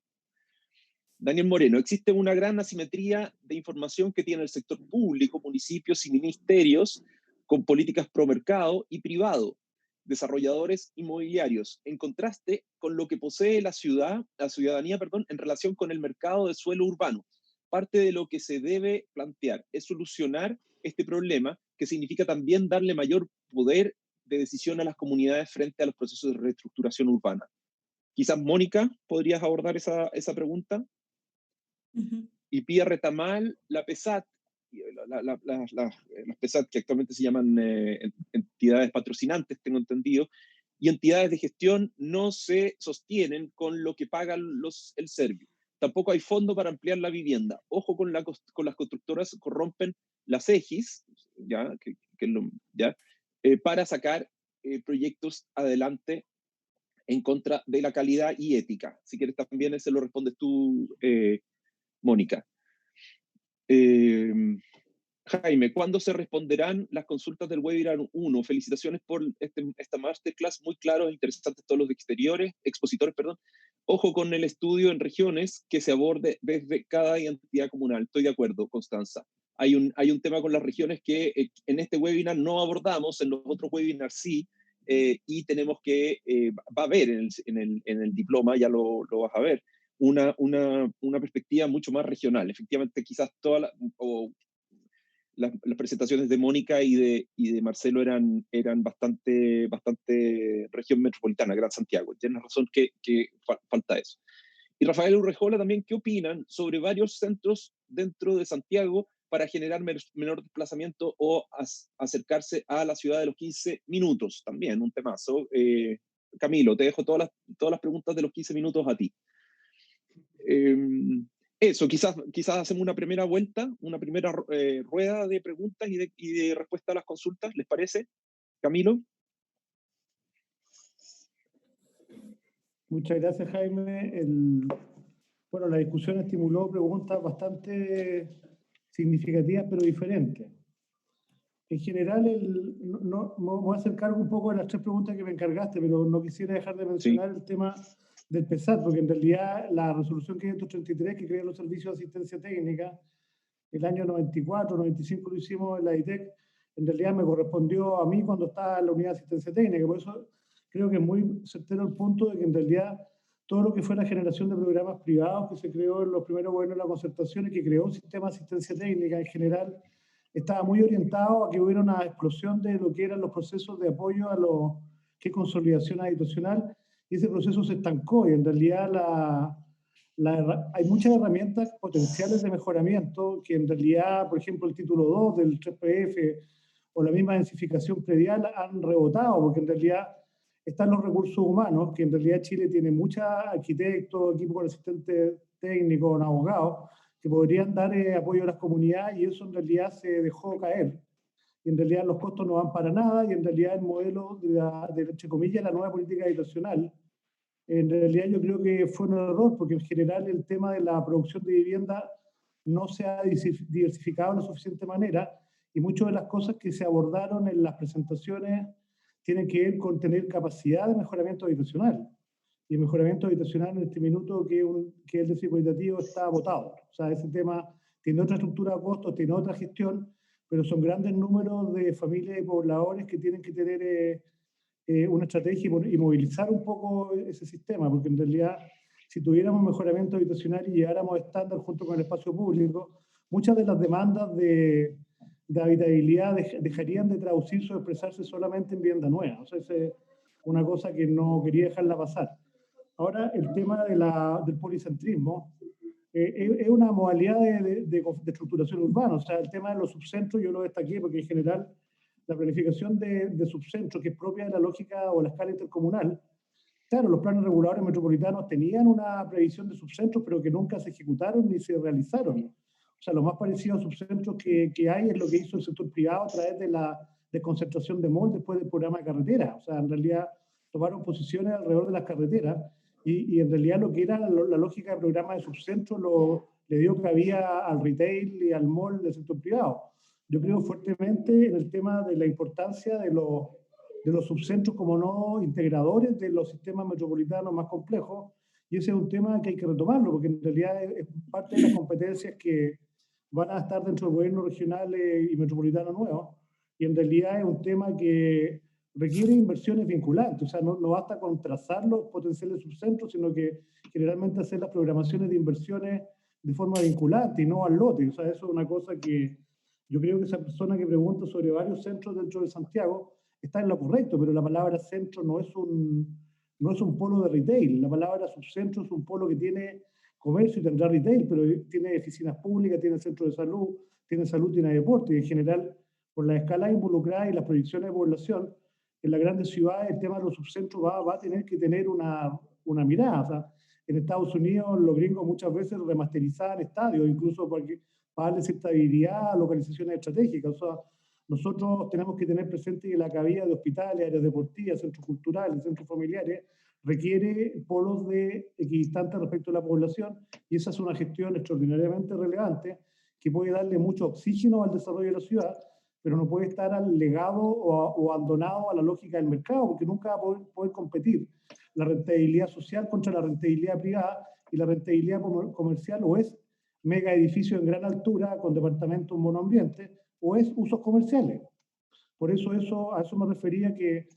Daniel Moreno, existe una gran asimetría de información que tiene el sector público, municipios y ministerios, con políticas pro mercado y privado, desarrolladores inmobiliarios, en contraste con lo que posee la ciudadanía, en relación con el mercado de suelo urbano. Parte de lo que se debe plantear es solucionar este problema, que significa también darle mayor poder de decisión a las comunidades frente a los procesos de reestructuración urbana. Quizás, Mónica, podrías abordar esa pregunta. Y Pía Retamal, la PESAT, las PESAT, que actualmente se llaman entidades patrocinantes, tengo entendido, y entidades de gestión no se sostienen con lo que pagan el Servio. Tampoco hay fondo para ampliar la vivienda. Ojo con las constructoras que corrompen las EGIs, para sacar proyectos adelante en contra de la calidad y ética. Si quieres también ese lo respondes tú, Mónica. Jaime, ¿cuándo se responderán las consultas del webinar 1? Felicitaciones por esta masterclass, muy claro e interesantes todos los expositores. Ojo con el estudio en regiones que se aborde desde cada identidad comunal. Estoy de acuerdo, Constanza. Hay un tema con las regiones que en este webinar no abordamos, en los otros webinars sí, y tenemos que, va a haber en el diploma, ya lo vas a ver, una perspectiva mucho más regional. Efectivamente, quizás las presentaciones de Mónica y de Marcelo eran bastante región metropolitana, Gran Santiago. Tienes razón que falta eso. Y Rafael Urrejola también, ¿qué opinan sobre varios centros dentro de Santiago para generar menor desplazamiento o acercarse a la ciudad de los 15 minutos? También un temazo. Camilo, te dejo todas las preguntas de los 15 minutos a ti. Eso, quizás hacemos una primera vuelta, una primera rueda de preguntas y de respuesta a las consultas, ¿les parece? Camilo. Muchas gracias, Jaime. Bueno, la discusión estimuló preguntas bastante significativas, pero diferentes. En general, me voy a hacer cargo un poco de las 3 preguntas que me encargaste, pero no quisiera dejar de mencionar el tema del PESAT, porque en realidad la resolución 533 que crea los servicios de asistencia técnica, el año 94, 95 lo hicimos en la ITEC, en realidad me correspondió a mí cuando estaba en la unidad de asistencia técnica, por eso creo que es muy certero el punto de que en realidad todo lo que fue la generación de programas privados que se creó en los primeros gobiernos de la concertación y que creó un sistema de asistencia técnica en general, estaba muy orientado a que hubiera una explosión de lo que eran los procesos de apoyo a lo que es consolidación habitacional, y ese proceso se estancó, y en realidad hay muchas herramientas potenciales de mejoramiento que en realidad, por ejemplo, el título 2 del 3PF o la misma densificación predial han rebotado, porque en realidad están los recursos humanos, que en realidad Chile tiene muchos arquitectos, equipos con asistentes técnicos, abogados, que podrían dar apoyo a las comunidades, y eso en realidad se dejó caer. Y en realidad los costos no van para nada, y en realidad el modelo de entre comillas, la nueva política habitacional, en realidad yo creo que fue un error, porque en general el tema de la producción de vivienda no se ha diversificado de la suficiente manera, y muchas de las cosas que se abordaron en las presentaciones tienen que ver con tener capacidad de mejoramiento habitacional. Y el mejoramiento habitacional en este minuto, que es el desigualitativo, está agotado. O sea, ese tema tiene otra estructura de costos, tiene otra gestión, pero son grandes números de familias y pobladores que tienen que tener una estrategia y movilizar un poco ese sistema, porque en realidad, si tuviéramos mejoramiento habitacional y llegáramos a estándar junto con el espacio público, muchas de las demandas de habitabilidad dejarían de traducirse o expresarse solamente en vivienda nueva. O sea, es una cosa que no quería dejarla pasar. Ahora, el tema del policentrismo es una modalidad de estructuración urbana. O sea, el tema de los subcentros yo lo destaqué porque en general la planificación de subcentros, que es propia de la lógica o la escala intercomunal, claro, los planes reguladores metropolitanos tenían una previsión de subcentros, pero que nunca se ejecutaron ni se realizaron. O sea, lo más parecido a subcentros que hay es lo que hizo el sector privado a través de la desconcentración de MOL después del programa de carretera. O sea, en realidad tomaron posiciones alrededor de las carreteras y en realidad lo que era la lógica de programa de subcentros le dio cabida al retail y al mall del sector privado. Yo creo fuertemente en el tema de la importancia de los subcentros como no integradores de los sistemas metropolitanos más complejos, y ese es un tema que hay que retomarlo, porque en realidad es parte de las competencias que van a estar dentro del gobierno regional y metropolitano nuevo, y en realidad es un tema que requiere inversiones vinculantes. O sea, no basta con trazar los potenciales subcentros, sino que generalmente hacer las programaciones de inversiones de forma vinculante y no al lote. O sea, eso es una cosa que yo creo que esa persona que pregunta sobre varios centros dentro de Santiago está en lo correcto, pero la palabra centro no es un polo de retail. La palabra subcentro es un polo que tiene comercio y tendrá retail, pero tiene oficinas públicas, tiene centro de salud, tiene deporte, y en general, por la escala involucrada y las proyecciones de población, en las grandes ciudades el tema de los subcentros va a tener que tener una mirada. O sea, en Estados Unidos los gringos muchas veces remasterizaban estadios, incluso para darle cierta habilidad a localizaciones estratégicas. O sea, nosotros tenemos que tener presente que la cabida de hospitales, áreas deportivas, centros culturales, centros familiares, requiere polos equidistantes respecto a la población, y esa es una gestión extraordinariamente relevante que puede darle mucho oxígeno al desarrollo de la ciudad, pero no puede estar legado o abandonado a la lógica del mercado, porque nunca va a poder competir la rentabilidad social contra la rentabilidad privada, y la rentabilidad comercial o es mega edificios en gran altura con departamentos monoambiente, o es usos comerciales. Por eso a eso me refería, que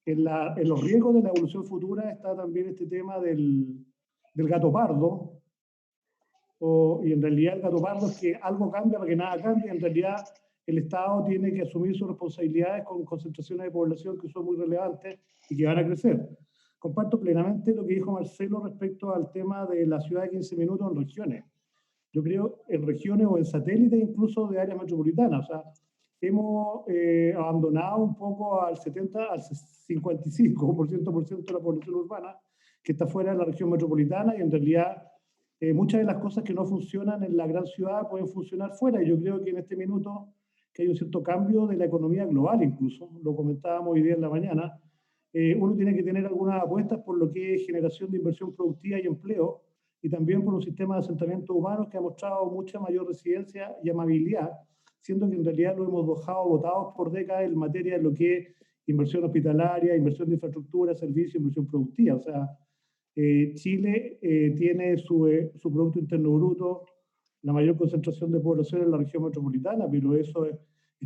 En los riesgos de la evolución futura está también este tema del gato pardo, y en realidad el gato pardo es que algo cambia para que nada cambie. En realidad el Estado tiene que asumir sus responsabilidades con concentraciones de población que son muy relevantes y que van a crecer. Comparto plenamente lo que dijo Marcelo respecto al tema de la ciudad de 15 minutos en regiones. Yo creo en regiones o en satélites incluso de áreas metropolitanas. O sea, hemos abandonado un poco al 55% de la población urbana que está fuera de la región metropolitana, y en realidad muchas de las cosas que no funcionan en la gran ciudad pueden funcionar fuera, y yo creo que en este minuto que hay un cierto cambio de la economía global, incluso, lo comentábamos hoy día en la mañana, uno tiene que tener algunas apuestas por lo que es generación de inversión productiva y empleo, y también por un sistema de asentamientos humanos que ha mostrado mucha mayor resiliencia y amabilidad, siendo que en realidad lo hemos dejado botados por décadas en materia de lo que es inversión hospitalaria, inversión de infraestructura, servicios, inversión productiva. O sea, Chile tiene su Producto Interno Bruto, la mayor concentración de población en la región metropolitana, pero eso es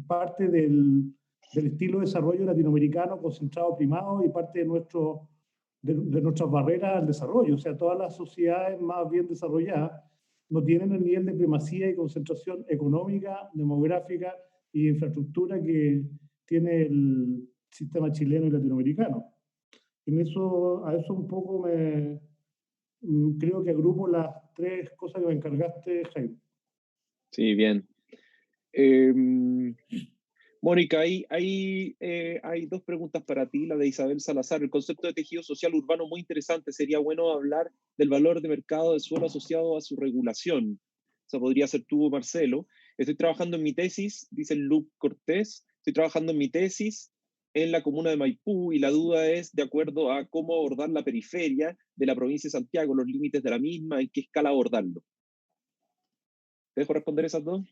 parte del estilo de desarrollo latinoamericano concentrado primado y parte de nuestras barreras al desarrollo. O sea, todas las sociedades más bien desarrolladas no tienen el nivel de primacía y concentración económica, demográfica y de infraestructura que tiene el sistema chileno y latinoamericano. A eso un poco creo que agrupo las tres cosas que me encargaste, Jaime. Sí, bien. Mónica, hay dos preguntas para ti, la de Isabel Salazar. El concepto de tejido social urbano muy interesante. Sería bueno hablar del valor de mercado del suelo asociado a su regulación. O sea, podría ser tú, Marcelo. Estoy trabajando en mi tesis, dice Luke Cortés, estoy trabajando en mi tesis en la comuna de Maipú, y la duda es de acuerdo a cómo abordar la periferia de la provincia de Santiago, los límites de la misma, en qué escala abordarlo. ¿Te dejo responder esas dos?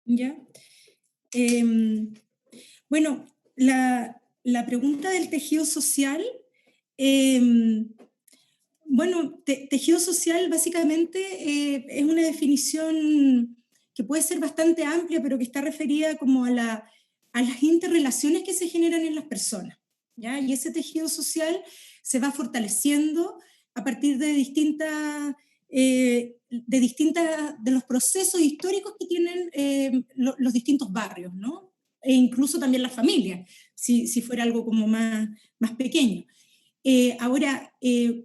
Ya. Bueno, la pregunta del tejido social, bueno, tejido social básicamente es una definición que puede ser bastante amplia, pero que está referida como a las interrelaciones que se generan en las personas, ¿ya? Y ese tejido social se va fortaleciendo a partir de los procesos históricos que tienen los distintos barrios, ¿no? E incluso también las familias, si fuera algo como más pequeño. Ahora,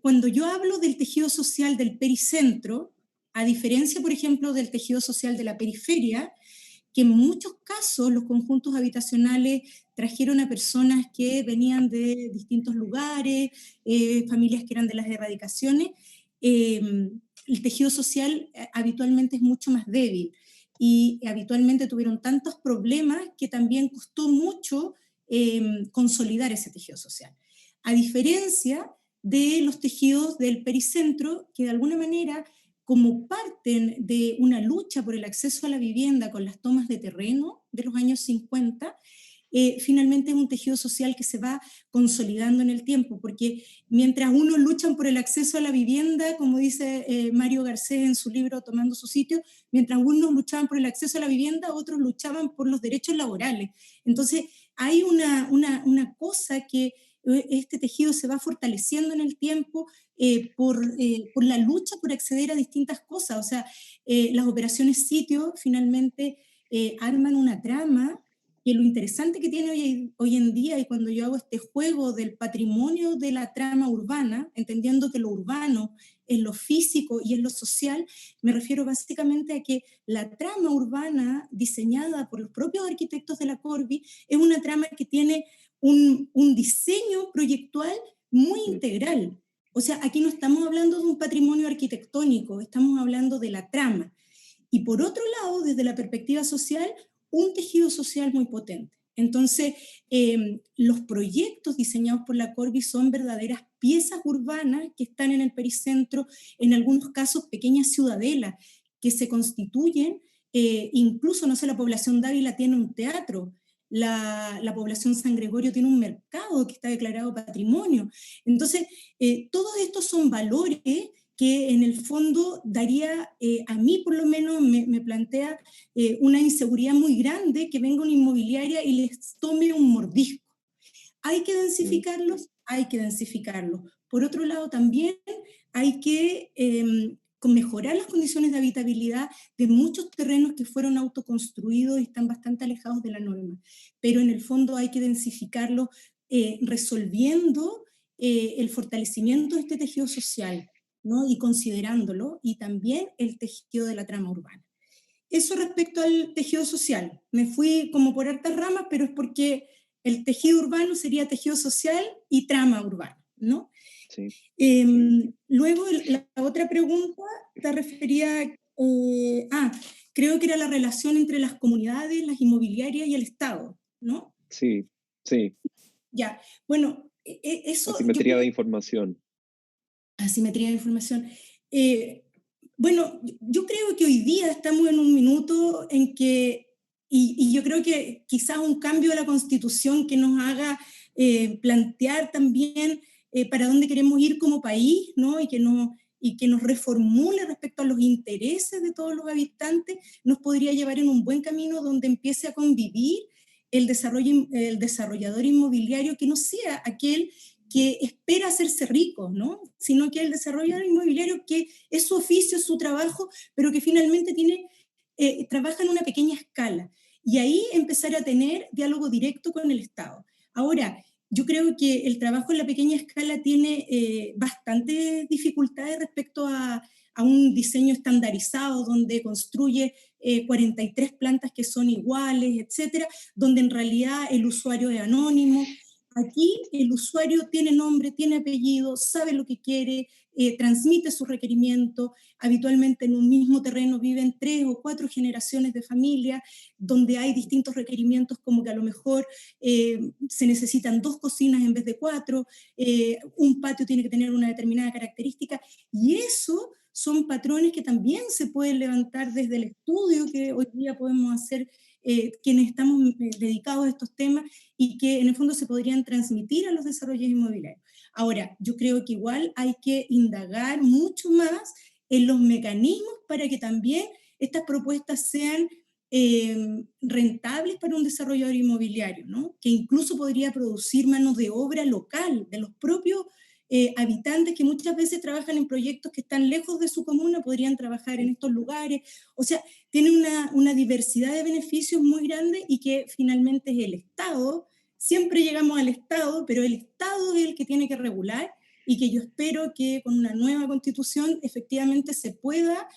cuando yo hablo del tejido social del pericentro, a diferencia, por ejemplo, del tejido social de la periferia, que en muchos casos los conjuntos habitacionales trajeron a personas que venían de distintos lugares, familias que eran de las erradicaciones, el tejido social habitualmente es mucho más débil, y habitualmente tuvieron tantos problemas que también costó mucho consolidar ese tejido social. A diferencia de los tejidos del pericentro, que de alguna manera, como parten de una lucha por el acceso a la vivienda con las tomas de terreno de los años 50, finalmente es un tejido social que se va consolidando en el tiempo, porque mientras unos luchan por el acceso a la vivienda, como dice Mario Garcés en su libro Tomando su sitio, mientras unos luchaban por el acceso a la vivienda, otros luchaban por los derechos laborales. Entonces hay una cosa que este tejido se va fortaleciendo en el tiempo por la lucha por acceder a distintas cosas. O sea, las operaciones sitio finalmente arman una trama, que lo interesante que tiene hoy en día, y cuando yo hago este juego del patrimonio de la trama urbana, entendiendo que lo urbano es lo físico y es lo social, me refiero básicamente a que la trama urbana diseñada por los propios arquitectos de la Corby es una trama que tiene un diseño proyectual muy integral. O sea, aquí no estamos hablando de un patrimonio arquitectónico, estamos hablando de la trama. Y por otro lado, desde la perspectiva social, un tejido social muy potente. Entonces, los proyectos diseñados por la Corby son verdaderas piezas urbanas que están en el pericentro, en algunos casos pequeñas ciudadelas que se constituyen, incluso, no sé, la población Dávila tiene un teatro, la población San Gregorio tiene un mercado que está declarado patrimonio. Entonces, todos estos son valores que en el fondo daría, a mí por lo menos me plantea una inseguridad muy grande que venga una inmobiliaria y les tome un mordisco. ¿Hay que densificarlos? Hay que densificarlos. Por otro lado, también hay que mejorar las condiciones de habitabilidad de muchos terrenos que fueron autoconstruidos y están bastante alejados de la norma. Pero en el fondo hay que densificarlos resolviendo el fortalecimiento de este tejido social, ¿no? Y considerándolo, y también el tejido de la trama urbana. Eso respecto al tejido social. Me fui como por hartas ramas, pero es porque el tejido urbano sería tejido social y trama urbana, ¿no? Sí. Luego, la otra pregunta te refería, creo que era la relación entre las comunidades, las inmobiliarias y el Estado, ¿no? Sí, sí. Ya, bueno, eso... Asimetría de información. Asimetría de información. Bueno, yo creo que hoy día estamos en un minuto en que, y yo creo que quizás un cambio de la Constitución que nos haga plantear también para dónde queremos ir como país, ¿no? Y que nos reformule respecto a los intereses de todos los habitantes, nos podría llevar en un buen camino donde empiece a convivir el desarrollador inmobiliario, que no sea aquel que espera hacerse rico, ¿no? Sino que el desarrollador inmobiliario, que es su oficio, es su trabajo, pero que finalmente trabaja en una pequeña escala. Y ahí empezar a tener diálogo directo con el Estado. Ahora, yo creo que el trabajo en la pequeña escala tiene bastantes dificultades respecto a un diseño estandarizado donde construye 43 plantas que son iguales, etcétera, donde en realidad el usuario es anónimo. Aquí el usuario tiene nombre, tiene apellido, sabe lo que quiere, transmite sus requerimientos. Habitualmente en un mismo terreno viven 3 o 4 generaciones de familia, donde hay distintos requerimientos, como que a lo mejor se necesitan 2 cocinas en vez de 4, un patio tiene que tener una determinada característica, y eso son patrones que también se pueden levantar desde el estudio que hoy día podemos hacer quienes estamos dedicados a estos temas, y que en el fondo se podrían transmitir a los desarrollos inmobiliarios. Ahora, yo creo que igual hay que indagar mucho más en los mecanismos para que también estas propuestas sean rentables para un desarrollador inmobiliario, ¿no? Que incluso podría producir mano de obra local de los propios habitantes que muchas veces trabajan en proyectos que están lejos de su comuna, podrían trabajar en estos lugares. O sea, tiene una diversidad de beneficios muy grande, y que finalmente es el Estado. Siempre llegamos al Estado, pero el Estado es el que tiene que regular, y que yo espero que con una nueva constitución efectivamente se pueda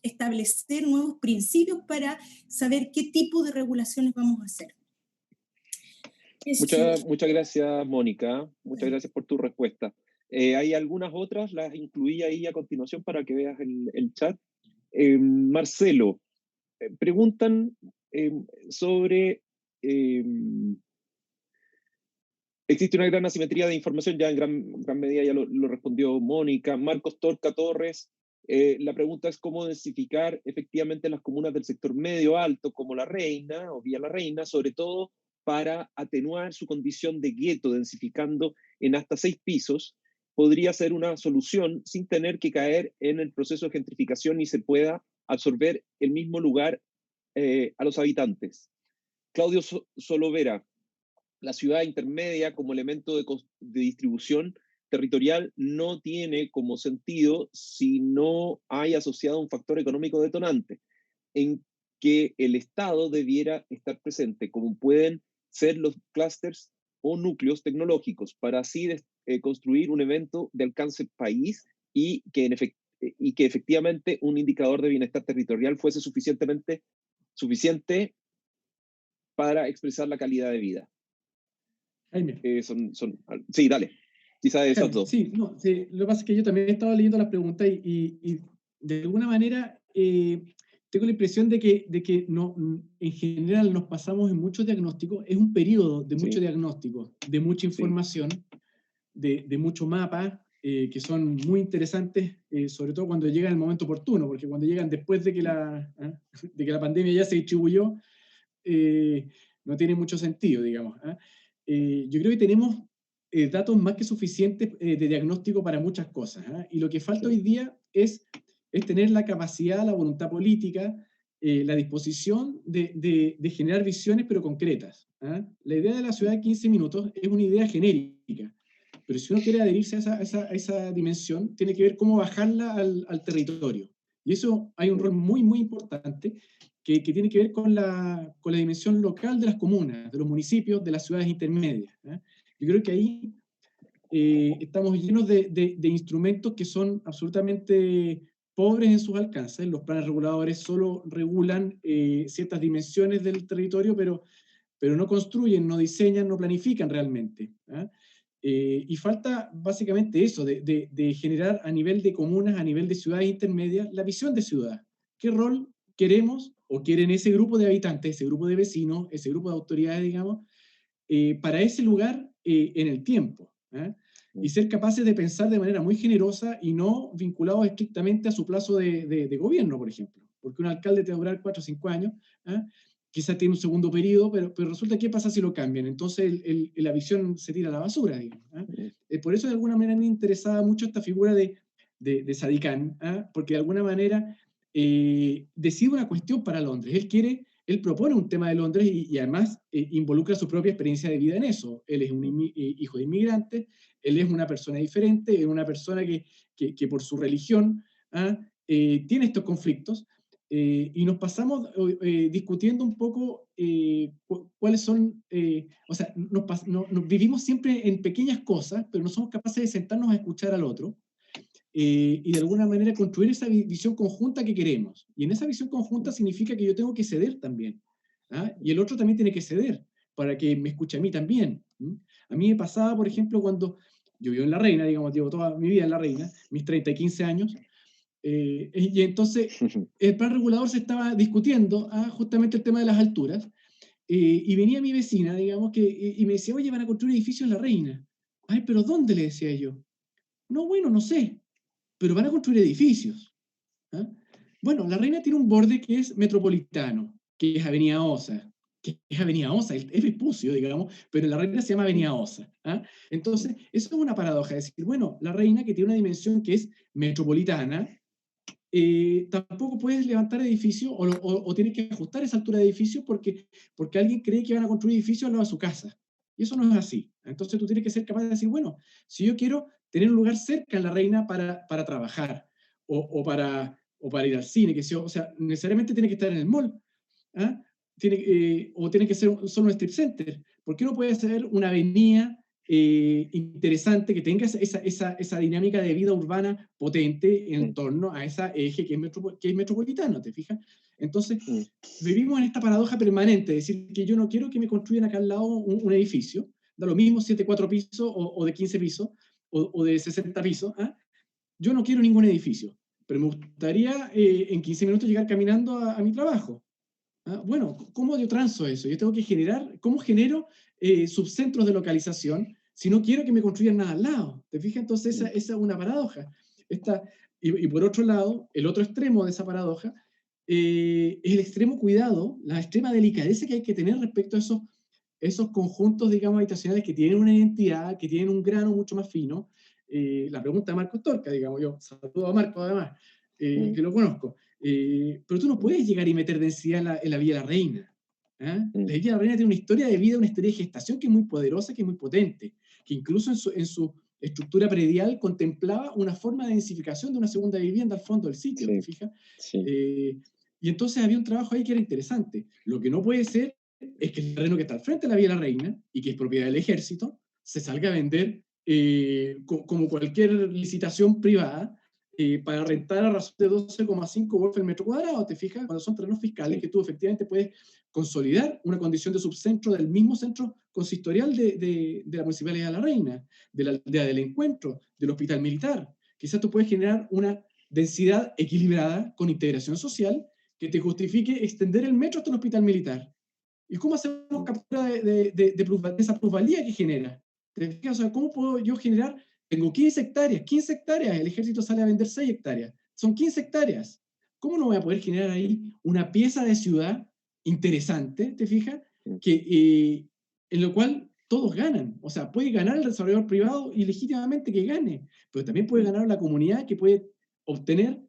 establecer nuevos principios para saber qué tipo de regulaciones vamos a hacer. Muchas gracias, Mónica. Muchas gracias por tu respuesta. Hay algunas otras, las incluí ahí a continuación para que veas el chat. Marcelo, preguntan sobre... existe una gran asimetría de información, ya en gran medida ya lo respondió Mónica. Marcos Torca Torres, la pregunta es cómo densificar efectivamente las comunas del sector medio alto, como La Reina o Villa La Reina, sobre todo para atenuar su condición de gueto, densificando en hasta 6 pisos, podría ser una solución sin tener que caer en el proceso de gentrificación y se pueda absorber el mismo lugar a los habitantes. Claudio Solovera, la ciudad intermedia como elemento de distribución territorial no tiene como sentido si no hay asociado un factor económico detonante, en que el Estado debiera estar presente, como pueden ser los clústeres o núcleos tecnológicos, para así construir un evento de alcance país y que efectivamente un indicador de bienestar territorial fuese suficiente para expresar la calidad de vida. Jaime. Sí, dale. Quizá de esos dos. Sí, no, sí, lo que pasa es que yo también estaba leyendo las preguntas y de alguna manera tengo la impresión de que no, en general nos pasamos en muchos diagnósticos. Es un periodo de mucho diagnóstico, de mucha información, de mucho mapa, que son muy interesantes, sobre todo cuando llega el momento oportuno, porque cuando llegan después de que la pandemia ya se distribuyó, no tiene mucho sentido, digamos. Yo creo que tenemos datos más que suficientes de diagnóstico para muchas cosas, y lo que falta hoy día es tener la capacidad, la voluntad política, la disposición de generar visiones, pero concretas. La idea de la ciudad de 15 minutos es una idea genérica, pero si uno quiere adherirse a esa dimensión, tiene que ver cómo bajarla al territorio. Y eso hay un rol muy, muy importante que tiene que ver con la dimensión local de las comunas, de los municipios, de las ciudades intermedias. Yo creo que ahí estamos llenos de instrumentos que son absolutamente pobres en sus alcances. Los planes reguladores solo regulan ciertas dimensiones del territorio, pero no construyen, no diseñan, no planifican realmente. Y falta básicamente eso, de generar a nivel de comunas, a nivel de ciudades intermedias, la visión de ciudad. ¿Qué rol queremos o quieren ese grupo de habitantes, ese grupo de vecinos, ese grupo de autoridades, digamos, para ese lugar en el tiempo? Y ser capaces de pensar de manera muy generosa y no vinculados estrictamente a su plazo de gobierno, por ejemplo. Porque un alcalde te va a durar 4 o 5 años, quizás tiene un segundo periodo, pero resulta, ¿qué pasa si lo cambian? Entonces la visión se tira a la basura, digamos. Por eso de alguna manera me interesaba mucho esta figura de Sadiq Khan, porque de alguna manera decide una cuestión para Londres. Él propone un tema de Londres y además involucra su propia experiencia de vida en eso. Él es un hijo de inmigrantes, él es una persona diferente, es una persona que por su religión tiene estos conflictos, y nos pasamos discutiendo un poco cuáles son, o sea, nos vivimos siempre en pequeñas cosas, pero no somos capaces de sentarnos a escuchar al otro, y de alguna manera construir esa visión conjunta que queremos. Y en esa visión conjunta significa que yo tengo que ceder también, y el otro también tiene que ceder para que me escuche a mí también. A mí me pasaba, por ejemplo, cuando yo vivo en La Reina, digamos, llevo toda mi vida en La Reina, mis 30 y 15 años, y entonces el plan regulador se estaba discutiendo justamente el tema de las alturas, y venía mi vecina, digamos, y me decía, oye, van a construir edificios en La Reina. Ay, pero ¿dónde? Le decía yo. No, bueno, no sé, pero van a construir edificios. Bueno, La Reina tiene un borde que es metropolitano, que es Avenida Osa, es Vespucio, digamos, pero en La Reina se llama Avenida Osa. Entonces, eso es una paradoja, es decir, bueno, La Reina, que tiene una dimensión que es metropolitana, tampoco puedes levantar edificios o tienes que ajustar esa altura de edificios porque alguien cree que van a construir edificios al lado de su casa. Y eso no es así. Entonces tú tienes que ser capaz de decir, bueno, si yo quiero tener un lugar cerca en La Reina para trabajar o para ir al cine, o sea, necesariamente tiene que estar en el mall, o tiene que ser solo un strip center. ¿Por qué no puede ser una avenida interesante que tenga esa dinámica de vida urbana potente en torno a ese eje que es metropolitano, ¿te fijas? Entonces, vivimos en esta paradoja permanente, es decir, que yo no quiero que me construyan acá al lado un edificio, da lo mismo 7-4 pisos o de 15 pisos o de 60 pisos, yo no quiero ningún edificio, pero me gustaría en 15 minutos llegar caminando a mi trabajo. Bueno, ¿cómo yo transo eso? Yo tengo que ¿cómo genero subcentros de localización si no quiero que me construyan nada al lado? ¿Te fijas? Entonces esa es una paradoja. Y por otro lado, el otro extremo de esa paradoja es el extremo cuidado, la extrema delicadeza que hay que tener respecto a esos conjuntos, digamos, habitacionales que tienen una identidad, que tienen un grano mucho más fino. La pregunta de Marco Torca, digamos, yo saludo a Marco además, que lo conozco. Pero tú no puedes llegar y meter densidad en la Villa La Reina. La Villa La Reina tiene una historia de vida, una historia de gestación que es muy poderosa, que es muy potente, que incluso en su estructura predial contemplaba una forma de densificación de una segunda vivienda al fondo del sitio, ¿te fijas? Sí. Y entonces había un trabajo ahí que era interesante. Lo que no puede ser es que el terreno que está al frente de la Villa La Reina, y que es propiedad del ejército, se salga a vender como cualquier licitación privada, para rentar a razón de 12,5 wolf el metro cuadrado, ¿te fijas? Cuando son terrenos fiscales, sí, que tú efectivamente puedes consolidar una condición de subcentro del mismo centro consistorial de la Municipalidad de La Reina, de la aldea del Encuentro, del Hospital Militar. Quizás tú puedes generar una densidad equilibrada con integración social que te justifique extender el metro hasta el Hospital Militar. ¿Y cómo hacemos captura de esa plusvalía que genera? ¿Te fijas? O sea, ¿cómo puedo yo generar? Tengo 15 hectáreas, el ejército sale a vender 6 hectáreas, son 15 hectáreas. ¿Cómo no voy a poder generar ahí una pieza de ciudad interesante, te fijas? En lo cual todos ganan. O sea, puede ganar el desarrollador privado y legítimamente que gane, pero también puede ganar la comunidad que puede obtener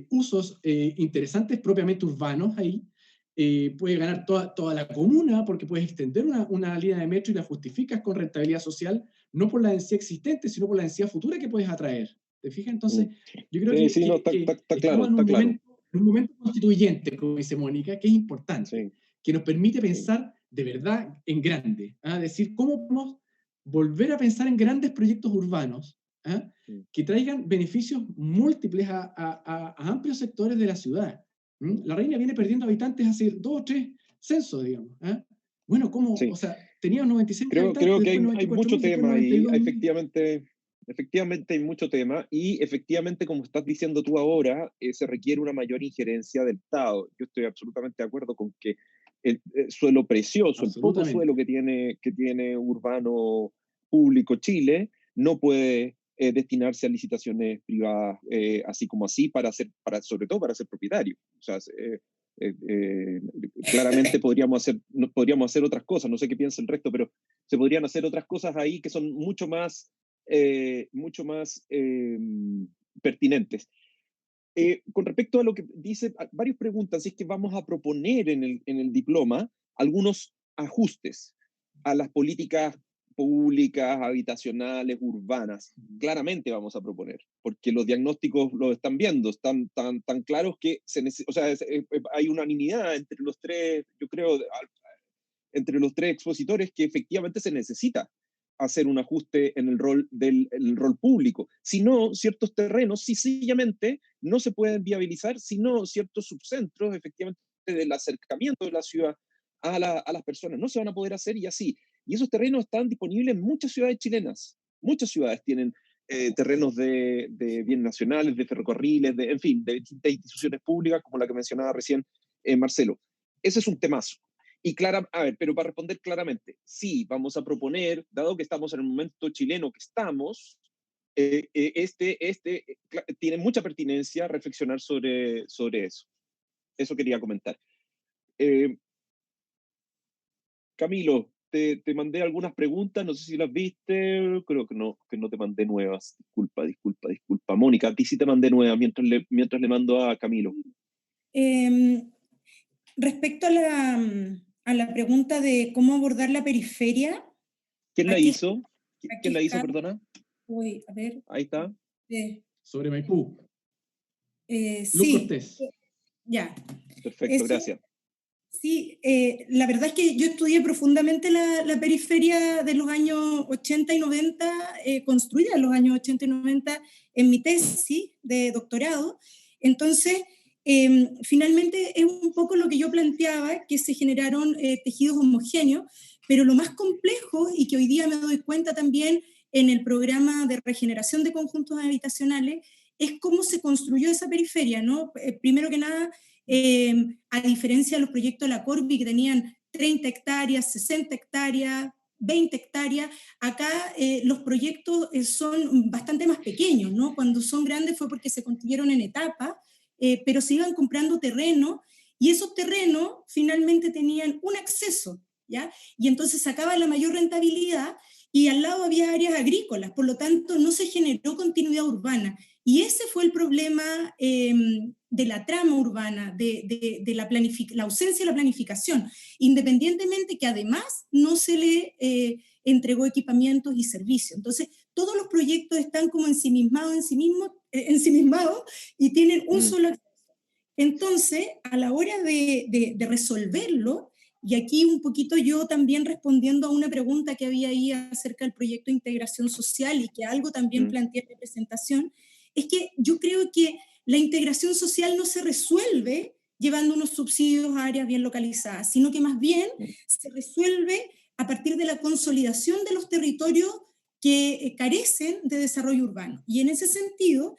usos interesantes propiamente urbanos ahí. Puedes ganar toda la comuna porque puedes extender una línea de metro y la justificas con rentabilidad social, no por la densidad existente, sino por la densidad futura que puedes atraer. ¿Te fijas? Entonces, yo creo que, sí, no, está claro, estamos en está claro. un momento constituyente, como dice Mónica, que es importante, Sí. que nos permite pensar de verdad en grande, decir cómo podemos volver a pensar en grandes proyectos urbanos que traigan beneficios múltiples a amplios sectores de la ciudad. La Reina viene perdiendo habitantes hace 2 o 3 censos, digamos. Bueno, ¿cómo? Sí. O sea, tenía 96 habitantes, Creo que después hay mucho 94.000, tema después ahí, 92.000. efectivamente hay mucho tema, y efectivamente, como estás diciendo tú ahora, se requiere una mayor injerencia del Estado. Yo estoy absolutamente de acuerdo con que el suelo precioso, el poco suelo que tiene urbano público Chile, no puede destinarse a licitaciones privadas así como así, sobre todo para ser propietario. O sea, claramente podríamos hacer otras cosas, no sé qué piensa el resto, pero se podrían hacer otras cosas ahí que son mucho más pertinentes. Con respecto a lo que dice, varias preguntas, es que vamos a proponer en el diploma algunos ajustes a las políticas públicas, habitacionales, urbanas. Claramente vamos a proponer, porque los diagnósticos lo están viendo, están tan claros que hay unanimidad entre los tres, yo creo, entre los tres expositores, que efectivamente se necesita hacer un ajuste en el rol público. Si no, ciertos terrenos sencillamente no se pueden viabilizar, sino ciertos subcentros, efectivamente, del acercamiento de la ciudad a las personas no se van a poder hacer, y así. Y esos terrenos están disponibles en muchas ciudades chilenas. Muchas ciudades tienen terrenos de bienes nacionales, de ferrocarriles, en fin, de distintas instituciones públicas, como la que mencionaba recién Marcelo. Ese es un temazo. Y pero para responder claramente, sí, vamos a proponer, dado que estamos en el momento chileno que estamos, tiene mucha pertinencia reflexionar sobre eso. Eso quería comentar. Camilo, te mandé algunas preguntas, no sé si las viste, creo que no te mandé nuevas. Disculpa. Mónica, a ti sí te mandé nuevas mientras le mando a Camilo. Respecto a la pregunta de cómo abordar la periferia. ¿Quién la hizo? ¿Quién la hizo, perdona? Uy, a ver. Ahí está. Sobre Maipú. Sí. Luz Cortés. Ya. Perfecto, gracias. Sí, la verdad es que yo estudié profundamente la periferia de los años 80 y 90, construida en los años 80 y 90 en mi tesis de doctorado. Entonces, finalmente es un poco lo que yo planteaba, que se generaron tejidos homogéneos, pero lo más complejo, y que hoy día me doy cuenta también en el programa de regeneración de conjuntos habitacionales, es cómo se construyó esa periferia, ¿no? Primero que nada, a diferencia de los proyectos de la Corby, que tenían 30 hectáreas, 60 hectáreas, 20 hectáreas, acá los proyectos son bastante más pequeños, ¿no? Cuando son grandes fue porque se construyeron en etapas, pero se iban comprando terreno, y esos terrenos finalmente tenían un acceso, ¿ya? Y entonces sacaba la mayor rentabilidad, y al lado había áreas agrícolas, por lo tanto no se generó continuidad urbana. Y ese fue el problema de la trama urbana, de la ausencia de la planificación, independientemente que además no se le entregó equipamientos y servicios. Entonces, todos los proyectos están como ensimismados y tienen un solo acceso. Entonces, a la hora de resolverlo, y aquí un poquito yo también respondiendo a una pregunta que había ahí acerca del proyecto de integración social, y que algo también planteé en la presentación, es que yo creo que la integración social no se resuelve llevando unos subsidios a áreas bien localizadas, sino que más bien se resuelve a partir de la consolidación de los territorios que carecen de desarrollo urbano. Y en ese sentido,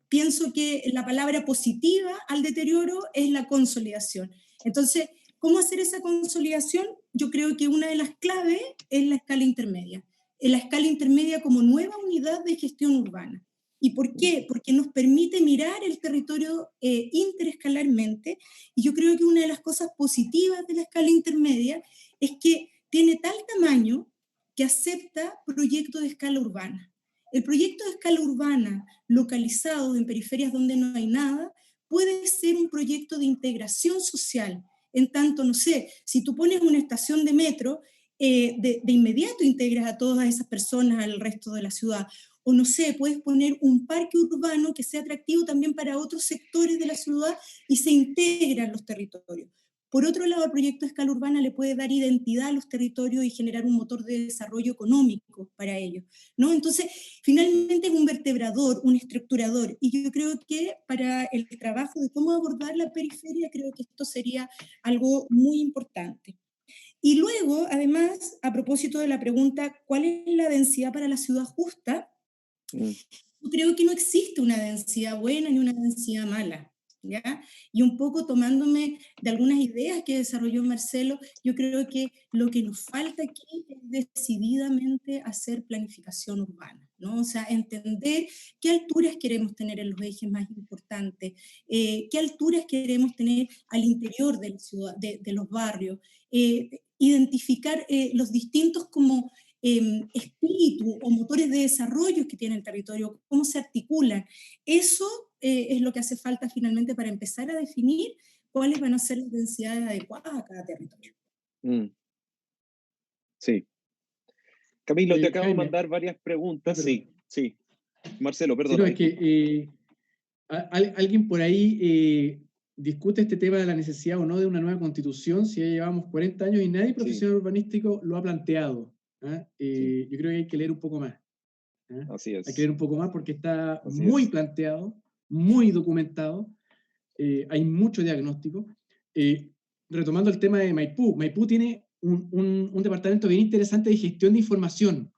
pienso que la palabra positiva al deterioro es la consolidación. Entonces, ¿cómo hacer esa consolidación? Yo creo que una de las claves es la escala intermedia. La escala intermedia como nueva unidad de gestión urbana. ¿Y por qué? Porque nos permite mirar el territorio interescalarmente, y yo creo que una de las cosas positivas de la escala intermedia es que tiene tal tamaño que acepta proyectos de escala urbana. El proyecto de escala urbana, localizado en periferias donde no hay nada, puede ser un proyecto de integración social. En tanto, no sé, si tú pones una estación de metro, de inmediato integras a todas esas personas al resto de la ciudad. O no sé, puedes poner un parque urbano que sea atractivo también para otros sectores de la ciudad y se integran los territorios. Por otro lado, el proyecto de escala urbana le puede dar identidad a los territorios y generar un motor de desarrollo económico para ellos, ¿no? Entonces, finalmente es un vertebrador, un estructurador, y yo creo que para el trabajo de cómo abordar la periferia, creo que esto sería algo muy importante. Y luego, además, a propósito de la pregunta, ¿cuál es la densidad para la ciudad justa? Yo creo que no existe una densidad buena ni una densidad mala, ¿ya? Y un poco tomándome de algunas ideas que desarrolló Marcelo, yo creo que lo que nos falta aquí es decididamente hacer planificación urbana, ¿no? O sea, entender qué alturas queremos tener en los ejes más importantes, qué alturas queremos tener al interior de la ciudad, de los barrios, identificar los distintos como espíritu o motores de desarrollo que tiene el territorio, cómo se articulan. Eso es lo que hace falta finalmente para empezar a definir cuáles van a ser las densidades adecuadas a cada territorio. Sí. Camilo, te acabo Jaime, de mandar varias preguntas. Sí, sí. Marcelo, perdón. Sí, no, es que alguien por ahí discute este tema de la necesidad o no de una nueva constitución, si ya llevamos 40 años y nadie profesional urbanístico lo ha planteado. Sí. Yo creo que hay que leer un poco más. Así es. Hay que leer un poco más porque está muy planteado, muy documentado, hay mucho diagnóstico. Retomando el tema de Maipú, Maipú tiene un departamento bien interesante de gestión de información.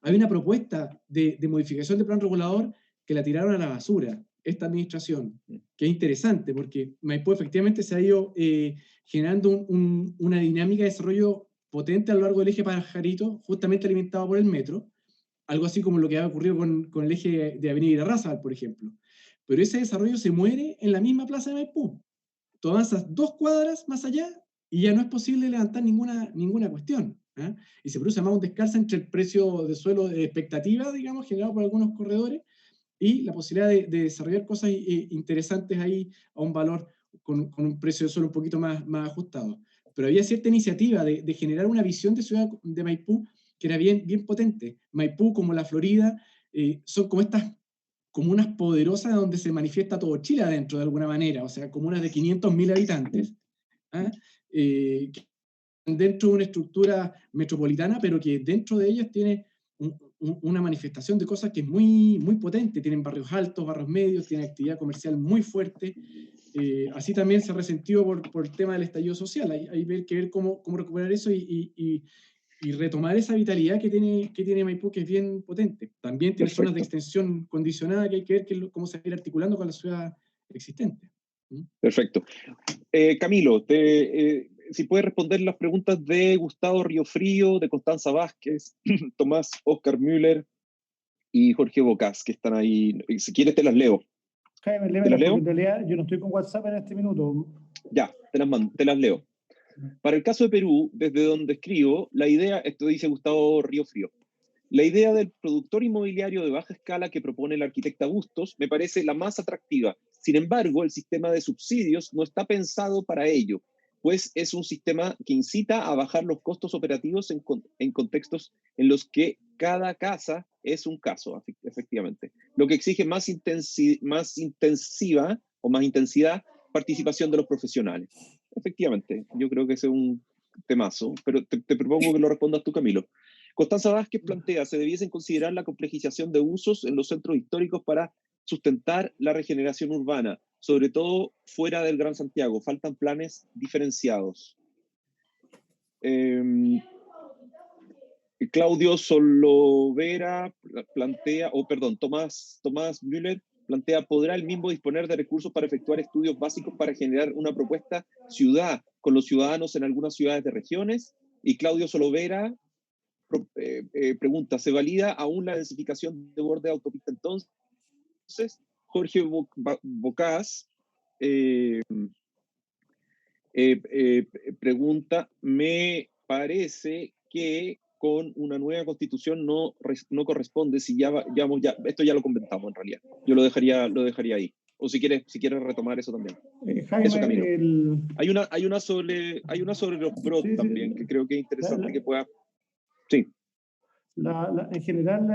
Hay una propuesta de modificación del plan regulador que la tiraron a la basura, esta administración, que es interesante porque Maipú efectivamente se ha ido generando una dinámica de desarrollo potente a lo largo del eje Pajarito, justamente alimentado por el metro, algo así como lo que ha ocurrido con el eje de Avenida Irarrázaval, por ejemplo. Pero ese desarrollo se muere en la misma plaza de Maipú. Tú avanzas 2 cuadras más allá y ya no es posible levantar ninguna cuestión. Y se produce más un descalce entre el precio de suelo de expectativa, digamos, generado por algunos corredores, y la posibilidad de desarrollar cosas interesantes ahí a un valor con un precio de suelo un poquito más ajustado. Pero había cierta iniciativa de generar una visión de ciudad de Maipú que era bien potente. Maipú, como la Florida, son como estas comunas poderosas donde se manifiesta todo Chile adentro de alguna manera, o sea, comunas de 500.000 habitantes, dentro de una estructura metropolitana, pero que dentro de ellas tiene una manifestación de cosas que es muy potente. Tienen barrios altos, barrios medios, tienen actividad comercial muy fuerte. Así también se ha resentido por el tema del estallido social. Hay que ver cómo recuperar eso y retomar esa vitalidad que tiene Maipú, que es bien potente. También tiene zonas de extensión condicionada que hay que ver cómo se va a ir articulando con la ciudad existente. Perfecto. Camilo, si puedes responder las preguntas de Gustavo Riofrío, de Constanza Vázquez, Tomás Oscar Müller y Jorge Bocas, que están ahí. Si quieres te las leo. Jaime, lémelas, porque en realidad yo no estoy con WhatsApp en este minuto. Ya, te las leo. Para el caso de Perú, desde donde escribo, la idea, esto dice Gustavo Riofrío, la idea del productor inmobiliario de baja escala que propone la arquitecta Bustos me parece la más atractiva. Sin embargo, el sistema de subsidios no está pensado para ello, pues es un sistema que incita a bajar los costos operativos en contextos en los que cada casa es un caso, efectivamente. Lo que exige más intensidad participación de los profesionales. Efectivamente, yo creo que ese es un temazo, pero te propongo que lo respondas tú, Camilo. Constanza Vázquez plantea, se debiesen considerar la complejización de usos en los centros históricos para sustentar la regeneración urbana, sobre todo fuera del Gran Santiago. Faltan planes diferenciados. Claudio Solovera plantea, Tomás Müller plantea, ¿podrá el mismo disponer de recursos para efectuar estudios básicos para generar una propuesta ciudad con los ciudadanos en algunas ciudades de regiones? Y Claudio Solovera pregunta, ¿se valida aún la densificación de borde de autopista entonces? Jorge Bocas pregunta, me parece que con una nueva constitución no corresponde si esto ya lo comentamos en realidad. Yo lo dejaría ahí. O si quieres retomar eso también. Jaime, eso, Camilo. Hay una sobre los BROT sí, también, que creo que es interesante que pueda... Sí. En general,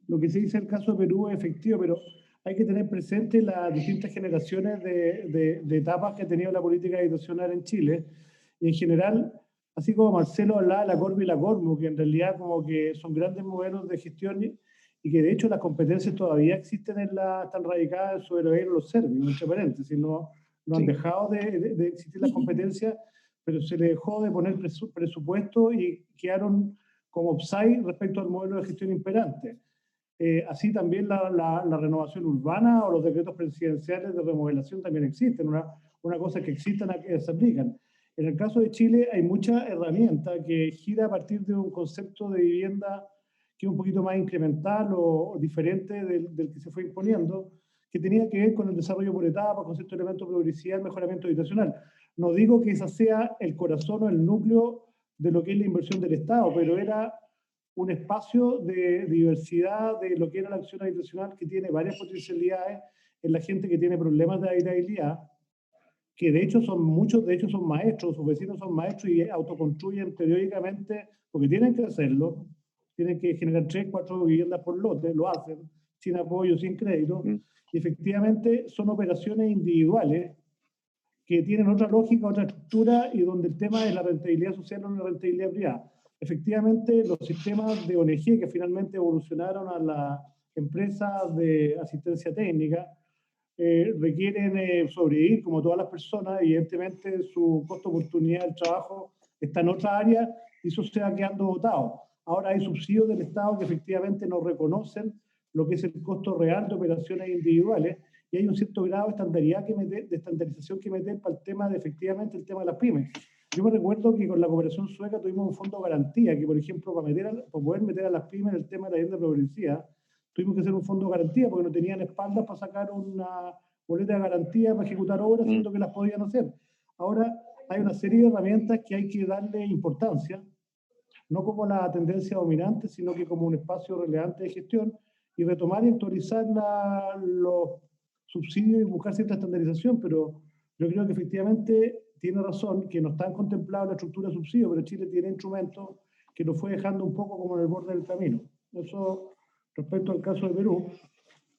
lo que se dice en el caso de Perú es efectivo, pero hay que tener presente las distintas generaciones de etapas que ha tenido la política habitacional en Chile. Y en general, así como Marcelo hablaba de la Corby y la Cormu, que en realidad como que son grandes modelos de gestión y que de hecho las competencias todavía existen están radicadas en Soberanía los serbios, entre paréntesis, no han dejado de existir las competencias, pero se le dejó de poner presupuesto y quedaron como upside respecto al modelo de gestión imperante. Así también la renovación urbana o los decretos presidenciales de remodelación también existen, una cosa que existen que se aplican. En el caso de Chile hay mucha herramienta que gira a partir de un concepto de vivienda que es un poquito más incremental o diferente del que se fue imponiendo, que tenía que ver con el desarrollo por etapas, con ciertos elementos de progresividad, el mejoramiento habitacional. No digo que esa sea el corazón o el núcleo de lo que es la inversión del Estado, pero era un espacio de diversidad de lo que era la acción habitacional que tiene varias potencialidades en la gente que tiene problemas de habitabilidad, que de hecho muchos son maestros, sus vecinos son maestros y autoconstruyen periódicamente, porque tienen que hacerlo, tienen que generar 3, 4 viviendas por lote, lo hacen, sin apoyo, sin crédito, y efectivamente son operaciones individuales que tienen otra lógica, otra estructura, y donde el tema de la rentabilidad social no es una rentabilidad privada. Efectivamente, los sistemas de ONG que finalmente evolucionaron a las empresas de asistencia técnica requieren sobrevivir como todas las personas, y evidentemente su costo de oportunidad del trabajo está en otra área y eso se va quedando botado. Ahora hay subsidios del Estado que efectivamente no reconocen lo que es el costo real de operaciones individuales, y hay un cierto grado de estandarización que meter para el tema de efectivamente el tema de las pymes. Yo me recuerdo que con la cooperación sueca tuvimos un fondo de garantía que, por ejemplo, para poder meter a las pymes en el tema de la vivienda progresiva, tuvimos que hacer un fondo de garantía porque no tenían espaldas para sacar una boleta de garantía para ejecutar obras, siendo que las podían hacer. Ahora hay una serie de herramientas que hay que darle importancia, no como la tendencia dominante, sino que como un espacio relevante de gestión, y retomar y actualizar los subsidios y buscar cierta estandarización, pero yo creo que efectivamente tiene razón que no están contemplados en la estructura de subsidios, pero Chile tiene instrumentos que lo fue dejando un poco como en el borde del camino. Eso respecto al caso de Perú.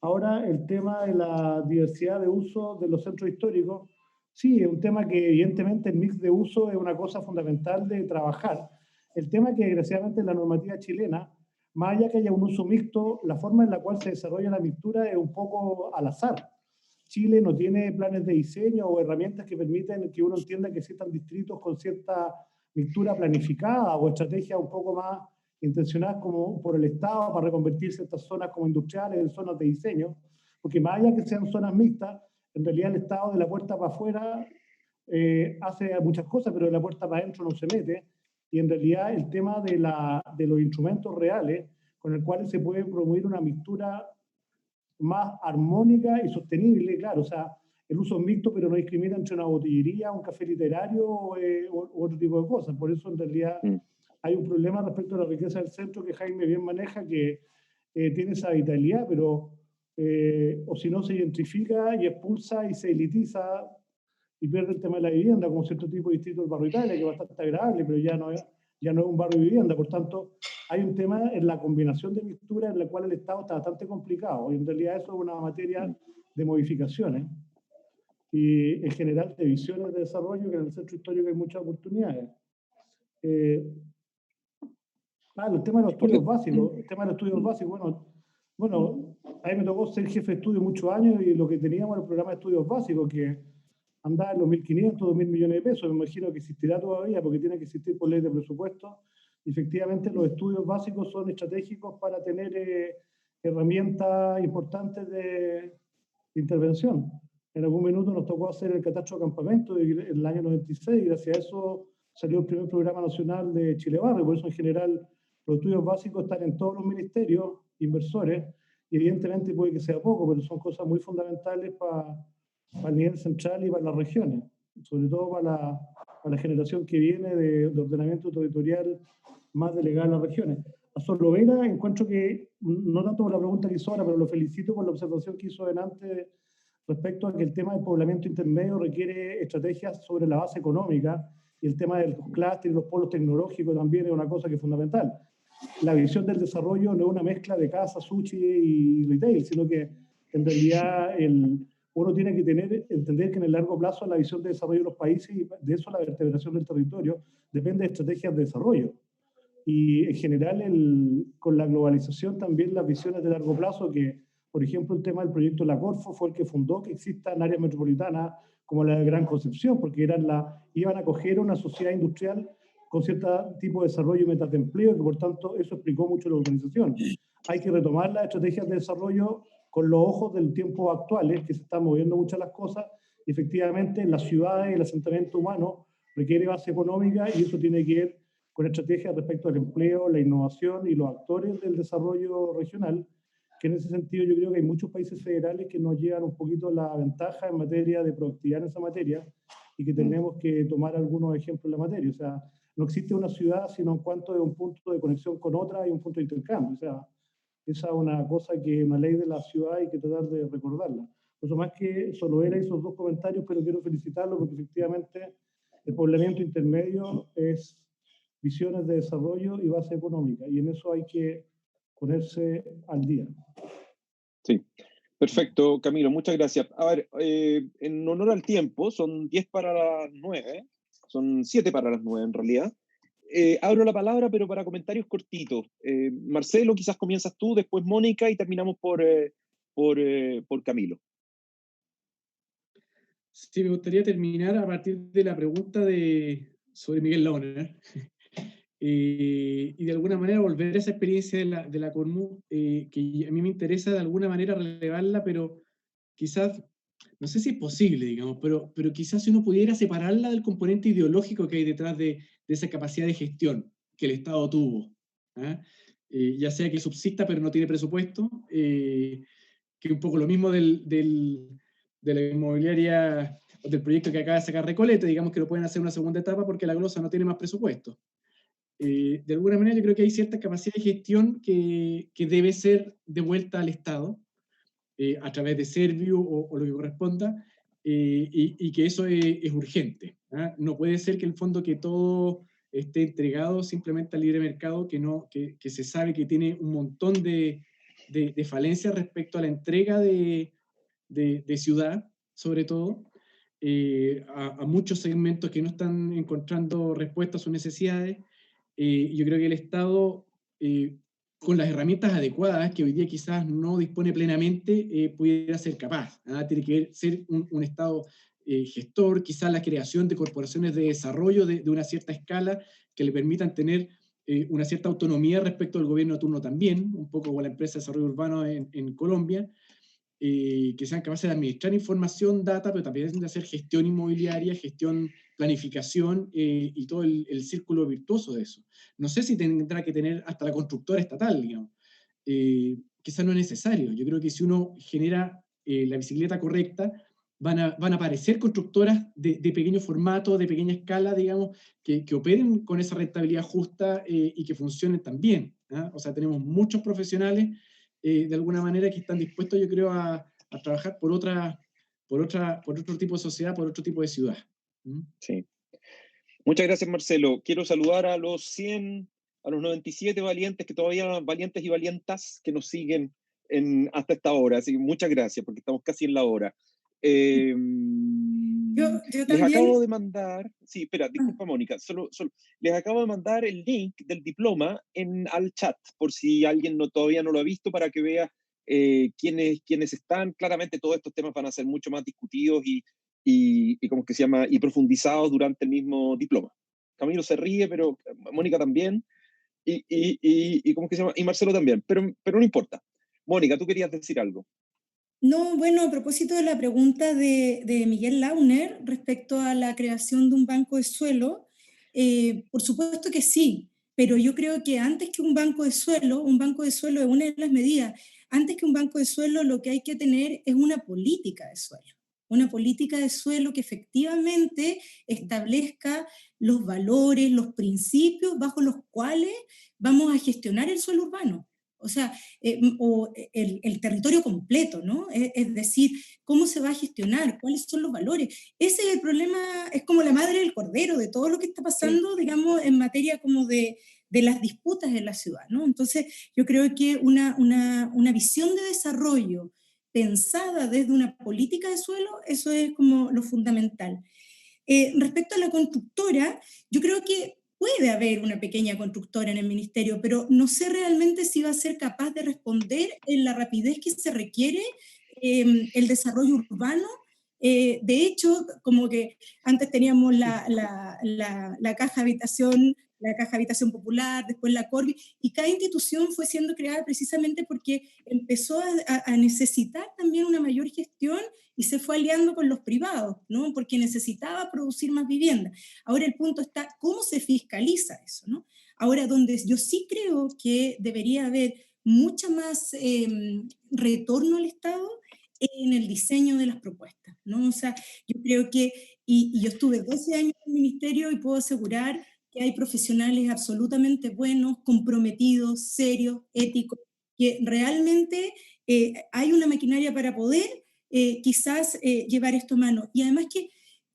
Ahora, el tema de la diversidad de uso de los centros históricos, sí, es un tema que evidentemente el mix de uso es una cosa fundamental de trabajar. El tema es que desgraciadamente en la normativa chilena, más allá que haya un uso mixto, la forma en la cual se desarrolla la mixtura es un poco al azar. Chile no tiene planes de diseño o herramientas que permiten que uno entienda que existan distritos con cierta mixtura planificada o estrategias un poco más intencionadas como por el Estado para reconvertir ciertas zonas como industriales en zonas de diseño, porque más allá que sean zonas mixtas, en realidad el Estado de la puerta para afuera hace muchas cosas, pero de la puerta para adentro no se mete, y en realidad el tema de los instrumentos reales con el cual se puede promover una mixtura más armónica y sostenible, claro, o sea, el uso es mixto, pero no discrimina entre una botillería, un café literario u otro tipo de cosas. Por eso, en realidad, hay un problema respecto a la riqueza del centro que Jaime bien maneja, que tiene esa vitalidad, pero o si no se gentrifica y expulsa y se elitiza y pierde el tema de la vivienda, como cierto tipo de distrito del barrio Italia, que es bastante agradable, pero ya no es un barrio de vivienda. Por tanto, hay un tema en la combinación de mixturas en la cual el Estado está bastante complicado, y en realidad eso es una materia de modificaciones y en general de visiones de desarrollo, que en el centro histórico hay muchas oportunidades. El tema de los estudios básicos, bueno, a mí me tocó ser jefe de estudio muchos años, y lo que teníamos era el programa de estudios básicos que andaba en los 1.500, 2.000 millones de pesos. Me imagino que existirá todavía porque tiene que existir por ley de presupuesto. Efectivamente, los estudios básicos son estratégicos para tener herramientas importantes de intervención. En algún minuto nos tocó hacer el catastro de campamento en el año 96, y gracias a eso salió el primer programa nacional de Chile Barrio. Por eso, en general, los estudios básicos están en todos los ministerios, inversores, y evidentemente puede que sea poco, pero son cosas muy fundamentales para el nivel central y para las regiones, sobre todo para la generación que viene de ordenamiento territorial más delegadas a las regiones. A Solovera encuentro que, no tanto por la pregunta que hizo ahora, pero lo felicito por la observación que hizo delante respecto a que el tema del poblamiento intermedio requiere estrategias sobre la base económica, y el tema de los clústeres y los polos tecnológicos también es una cosa que es fundamental. La visión del desarrollo no es una mezcla de casa, sushi y retail, sino que en realidad uno tiene que entender que en el largo plazo la visión de desarrollo de los países, y de eso la vertebración del territorio, depende de estrategias de desarrollo. Y en general, con la globalización también las visiones de largo plazo, que por ejemplo el tema del proyecto La Corfo fue el que fundó que existan áreas metropolitanas como la de Gran Concepción, porque iban a acoger una sociedad industrial con cierto tipo de desarrollo y metas de empleo, y que por tanto eso explicó mucho la urbanización. Hay que retomar las estrategias de desarrollo con los ojos del tiempo actuales, que se están moviendo muchas las cosas, y efectivamente las ciudades y el asentamiento humano requiere base económica, y eso tiene que ver con estrategias respecto al empleo, la innovación y los actores del desarrollo regional, que en ese sentido yo creo que hay muchos países federales que nos llevan un poquito la ventaja en materia de productividad en esa materia, y que tenemos que tomar algunos ejemplos en la materia. O sea, no existe una ciudad sino en cuanto de un punto de conexión con otra y un punto de intercambio. O sea, esa es una cosa que una ley de la ciudad hay que tratar de recordarla. Por eso más que Solovera hizo dos comentarios, pero quiero felicitarlo porque efectivamente el poblamiento intermedio es visiones de desarrollo y base económica, y en eso hay que ponerse al día. Sí, perfecto, Camilo, muchas gracias. A ver, en honor al tiempo, son 10 para las 9, son 7 para las 9 en realidad. Abro la palabra, pero para comentarios cortitos. Marcelo, quizás comienzas tú, después Mónica, y terminamos por Camilo. Sí, me gustaría terminar a partir de la pregunta sobre Miguel Launer. Y de alguna manera volver a esa experiencia de la Cormu, que a mí me interesa de alguna manera relevarla, pero quizás, no sé si es posible, digamos, pero quizás si uno pudiera separarla del componente ideológico que hay detrás de esa capacidad de gestión que el Estado tuvo, ¿ah? Ya sea que subsista pero no tiene presupuesto, que es un poco lo mismo de la inmobiliaria, del proyecto que acaba de sacar Recoleta, digamos que lo pueden hacer en una segunda etapa porque la glosa no tiene más presupuesto. De alguna manera yo creo que hay cierta capacidad de gestión que debe ser devuelta al Estado a través de Servio o lo que corresponda, y que eso es urgente, ¿ah? No puede ser que el fondo que todo esté entregado simplemente al libre mercado, que se sabe que tiene un montón de falencias respecto a la entrega de ciudad, sobre todo, a muchos segmentos que no están encontrando respuesta a sus necesidades. Yo creo que el Estado, con las herramientas adecuadas, que hoy día quizás no dispone plenamente, pudiera ser capaz. Tiene que ser un Estado gestor, quizás la creación de corporaciones de desarrollo de una cierta escala que le permitan tener una cierta autonomía respecto al gobierno de turno también, un poco como la empresa de desarrollo urbano en Colombia, que sean capaces de administrar información, data, pero también de hacer gestión inmobiliaria, gestión, planificación y todo el círculo virtuoso de eso. No sé si tendrá que tener hasta la constructora estatal, digamos. Quizás no es necesario. Yo creo que si uno genera la bicicleta correcta, van a aparecer constructoras de pequeño formato, de pequeña escala, digamos, que operen con esa rentabilidad justa y que funcionen también, ¿ah? O sea, tenemos muchos profesionales de alguna manera que están dispuestos, yo creo, a trabajar por otro tipo de sociedad, por otro tipo de ciudad. Sí. Muchas gracias, Marcelo. Quiero saludar a los 100, a los 97 valientes, valientes y valientas que nos siguen hasta esta hora. Así que muchas gracias, porque estamos casi en la hora. Yo les también. acabo de mandar, sí, espera, disculpa Mónica, solo les acabo de mandar el link del diploma al chat, por si alguien todavía no lo ha visto, para que vea quiénes están. Claramente todos estos temas van a ser mucho más discutidos y ¿cómo es que se llama? Y profundizados durante el mismo diploma. Camilo se ríe, pero Mónica también, y ¿cómo es que se llama? Y Marcelo también, pero no importa. Mónica, tú querías decir algo. No, bueno, a propósito de la pregunta de Miguel Launer respecto a la creación de un banco de suelo, por supuesto que sí, pero yo creo que antes que un banco de suelo es una de las medidas. Antes que un banco de suelo, lo que hay que tener es una política de suelo. una política de suelo que efectivamente establezca los valores, los principios bajo los cuales vamos a gestionar el suelo urbano. O sea, o el territorio completo, ¿no? Es decir, ¿cómo se va a gestionar? ¿Cuáles son los valores? Ese es el problema, es como la madre del cordero de todo lo que está pasando, digamos, en materia como de las disputas en la ciudad, ¿no? Entonces, yo creo que una visión de desarrollo pensada desde una política de suelo, eso es como lo fundamental. Respecto a la constructora, yo creo que puede haber una pequeña constructora en el ministerio, pero no sé realmente si va a ser capaz de responder en la rapidez que se requiere el desarrollo urbano. De hecho, como que antes teníamos la caja habitación popular, después la Corvi, y cada institución fue siendo creada precisamente porque empezó a necesitar también una mayor gestión y se fue aliando con los privados, ¿no? Porque necesitaba producir más vivienda. Ahora el punto está, ¿cómo se fiscaliza eso, ¿no? Ahora, donde yo sí creo que debería haber mucha más retorno al Estado en el diseño de las propuestas, ¿no? O sea, yo creo que, y yo estuve 12 años en el ministerio y puedo asegurar que hay profesionales absolutamente buenos, comprometidos, serios, éticos, que realmente hay una maquinaria para poder quizás llevar esto a mano. Y además que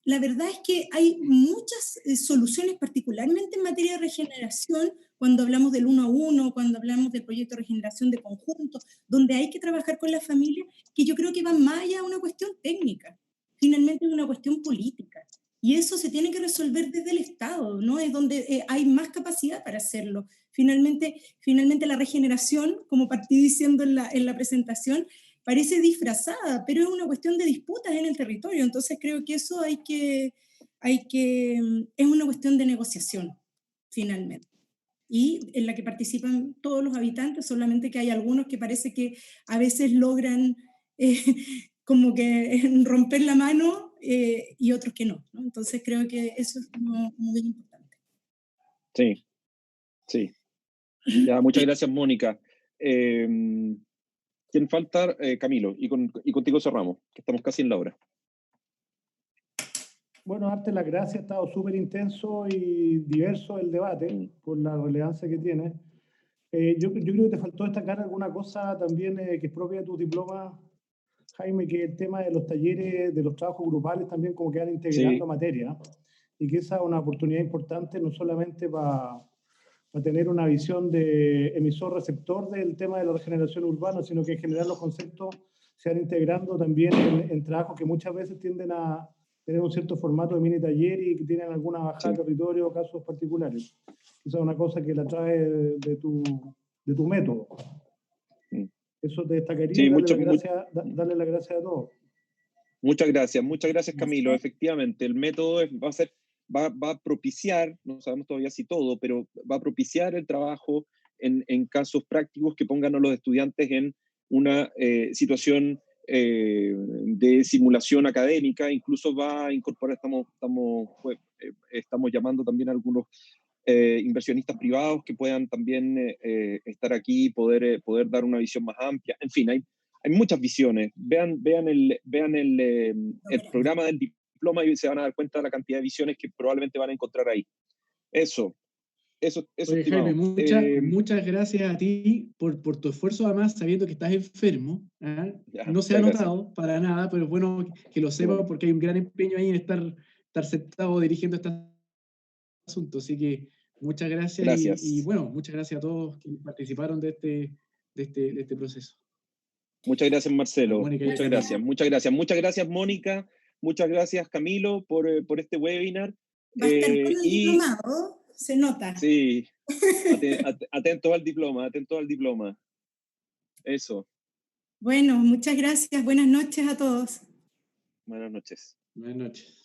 la verdad es que hay muchas soluciones, particularmente en materia de regeneración, cuando hablamos del 1 a 1, cuando hablamos del proyecto de regeneración de conjuntos, donde hay que trabajar con la familia, que yo creo que va más allá de una cuestión técnica, finalmente es una cuestión política. Y eso se tiene que resolver desde el Estado, ¿no? Es donde hay más capacidad para hacerlo. Finalmente la regeneración, como partí diciendo en la presentación, parece disfrazada, pero es una cuestión de disputas en el territorio. Entonces creo que eso es una cuestión de negociación, finalmente. Y en la que participan todos los habitantes, solamente que hay algunos que parece que a veces logran como que romper la mano y otros que no, ¿no? Entonces creo que eso es muy importante. Sí, sí. Ya, muchas gracias, Mónica. ¿Quién falta? Camilo, y contigo cerramos, que estamos casi en la hora. Bueno, darte las gracias, ha estado súper intenso y diverso el debate por la relevancia que tiene. Yo creo que te faltó destacar alguna cosa también que es propia de tu diploma, Jaime, que el tema de los talleres, de los trabajos grupales también como que van integrando materia, y que esa es una oportunidad importante no solamente para tener una visión de emisor-receptor del tema de la regeneración urbana, sino que en general los conceptos se van integrando también en trabajos que muchas veces tienden a tener un cierto formato de mini taller y que tienen alguna bajada de territorio o casos particulares. Esa es una cosa que la trae de tu método. Eso te destacaría, darle las gracias a todos. Muchas gracias Camilo. Efectivamente, el método va a propiciar, no sabemos todavía si todo, pero va a propiciar el trabajo en casos prácticos que pongan a los estudiantes en una situación de simulación académica. Incluso va a incorporar, estamos llamando también a algunos inversionistas privados que puedan también estar aquí y poder dar una visión más amplia. En fin, hay muchas visiones. Vean el programa del diploma y se van a dar cuenta de la cantidad de visiones que probablemente van a encontrar ahí. Eso. Oye, Jaime, muchas gracias a ti por tu esfuerzo, además, sabiendo que estás enfermo. No se ha notado para nada, pero es bueno que lo sepas porque hay un gran empeño ahí en estar sentado dirigiendo este asunto. Así que muchas gracias. Y bueno, muchas gracias a todos que participaron de este proceso. Muchas gracias, Marcelo. Mónica, muchas gracias. Muchas gracias, Mónica. Muchas gracias, Camilo, por este webinar. Va a estar con el diplomado, se nota. Sí, atento al diploma. Eso. Bueno, muchas gracias. Buenas noches a todos. Buenas noches. Buenas noches.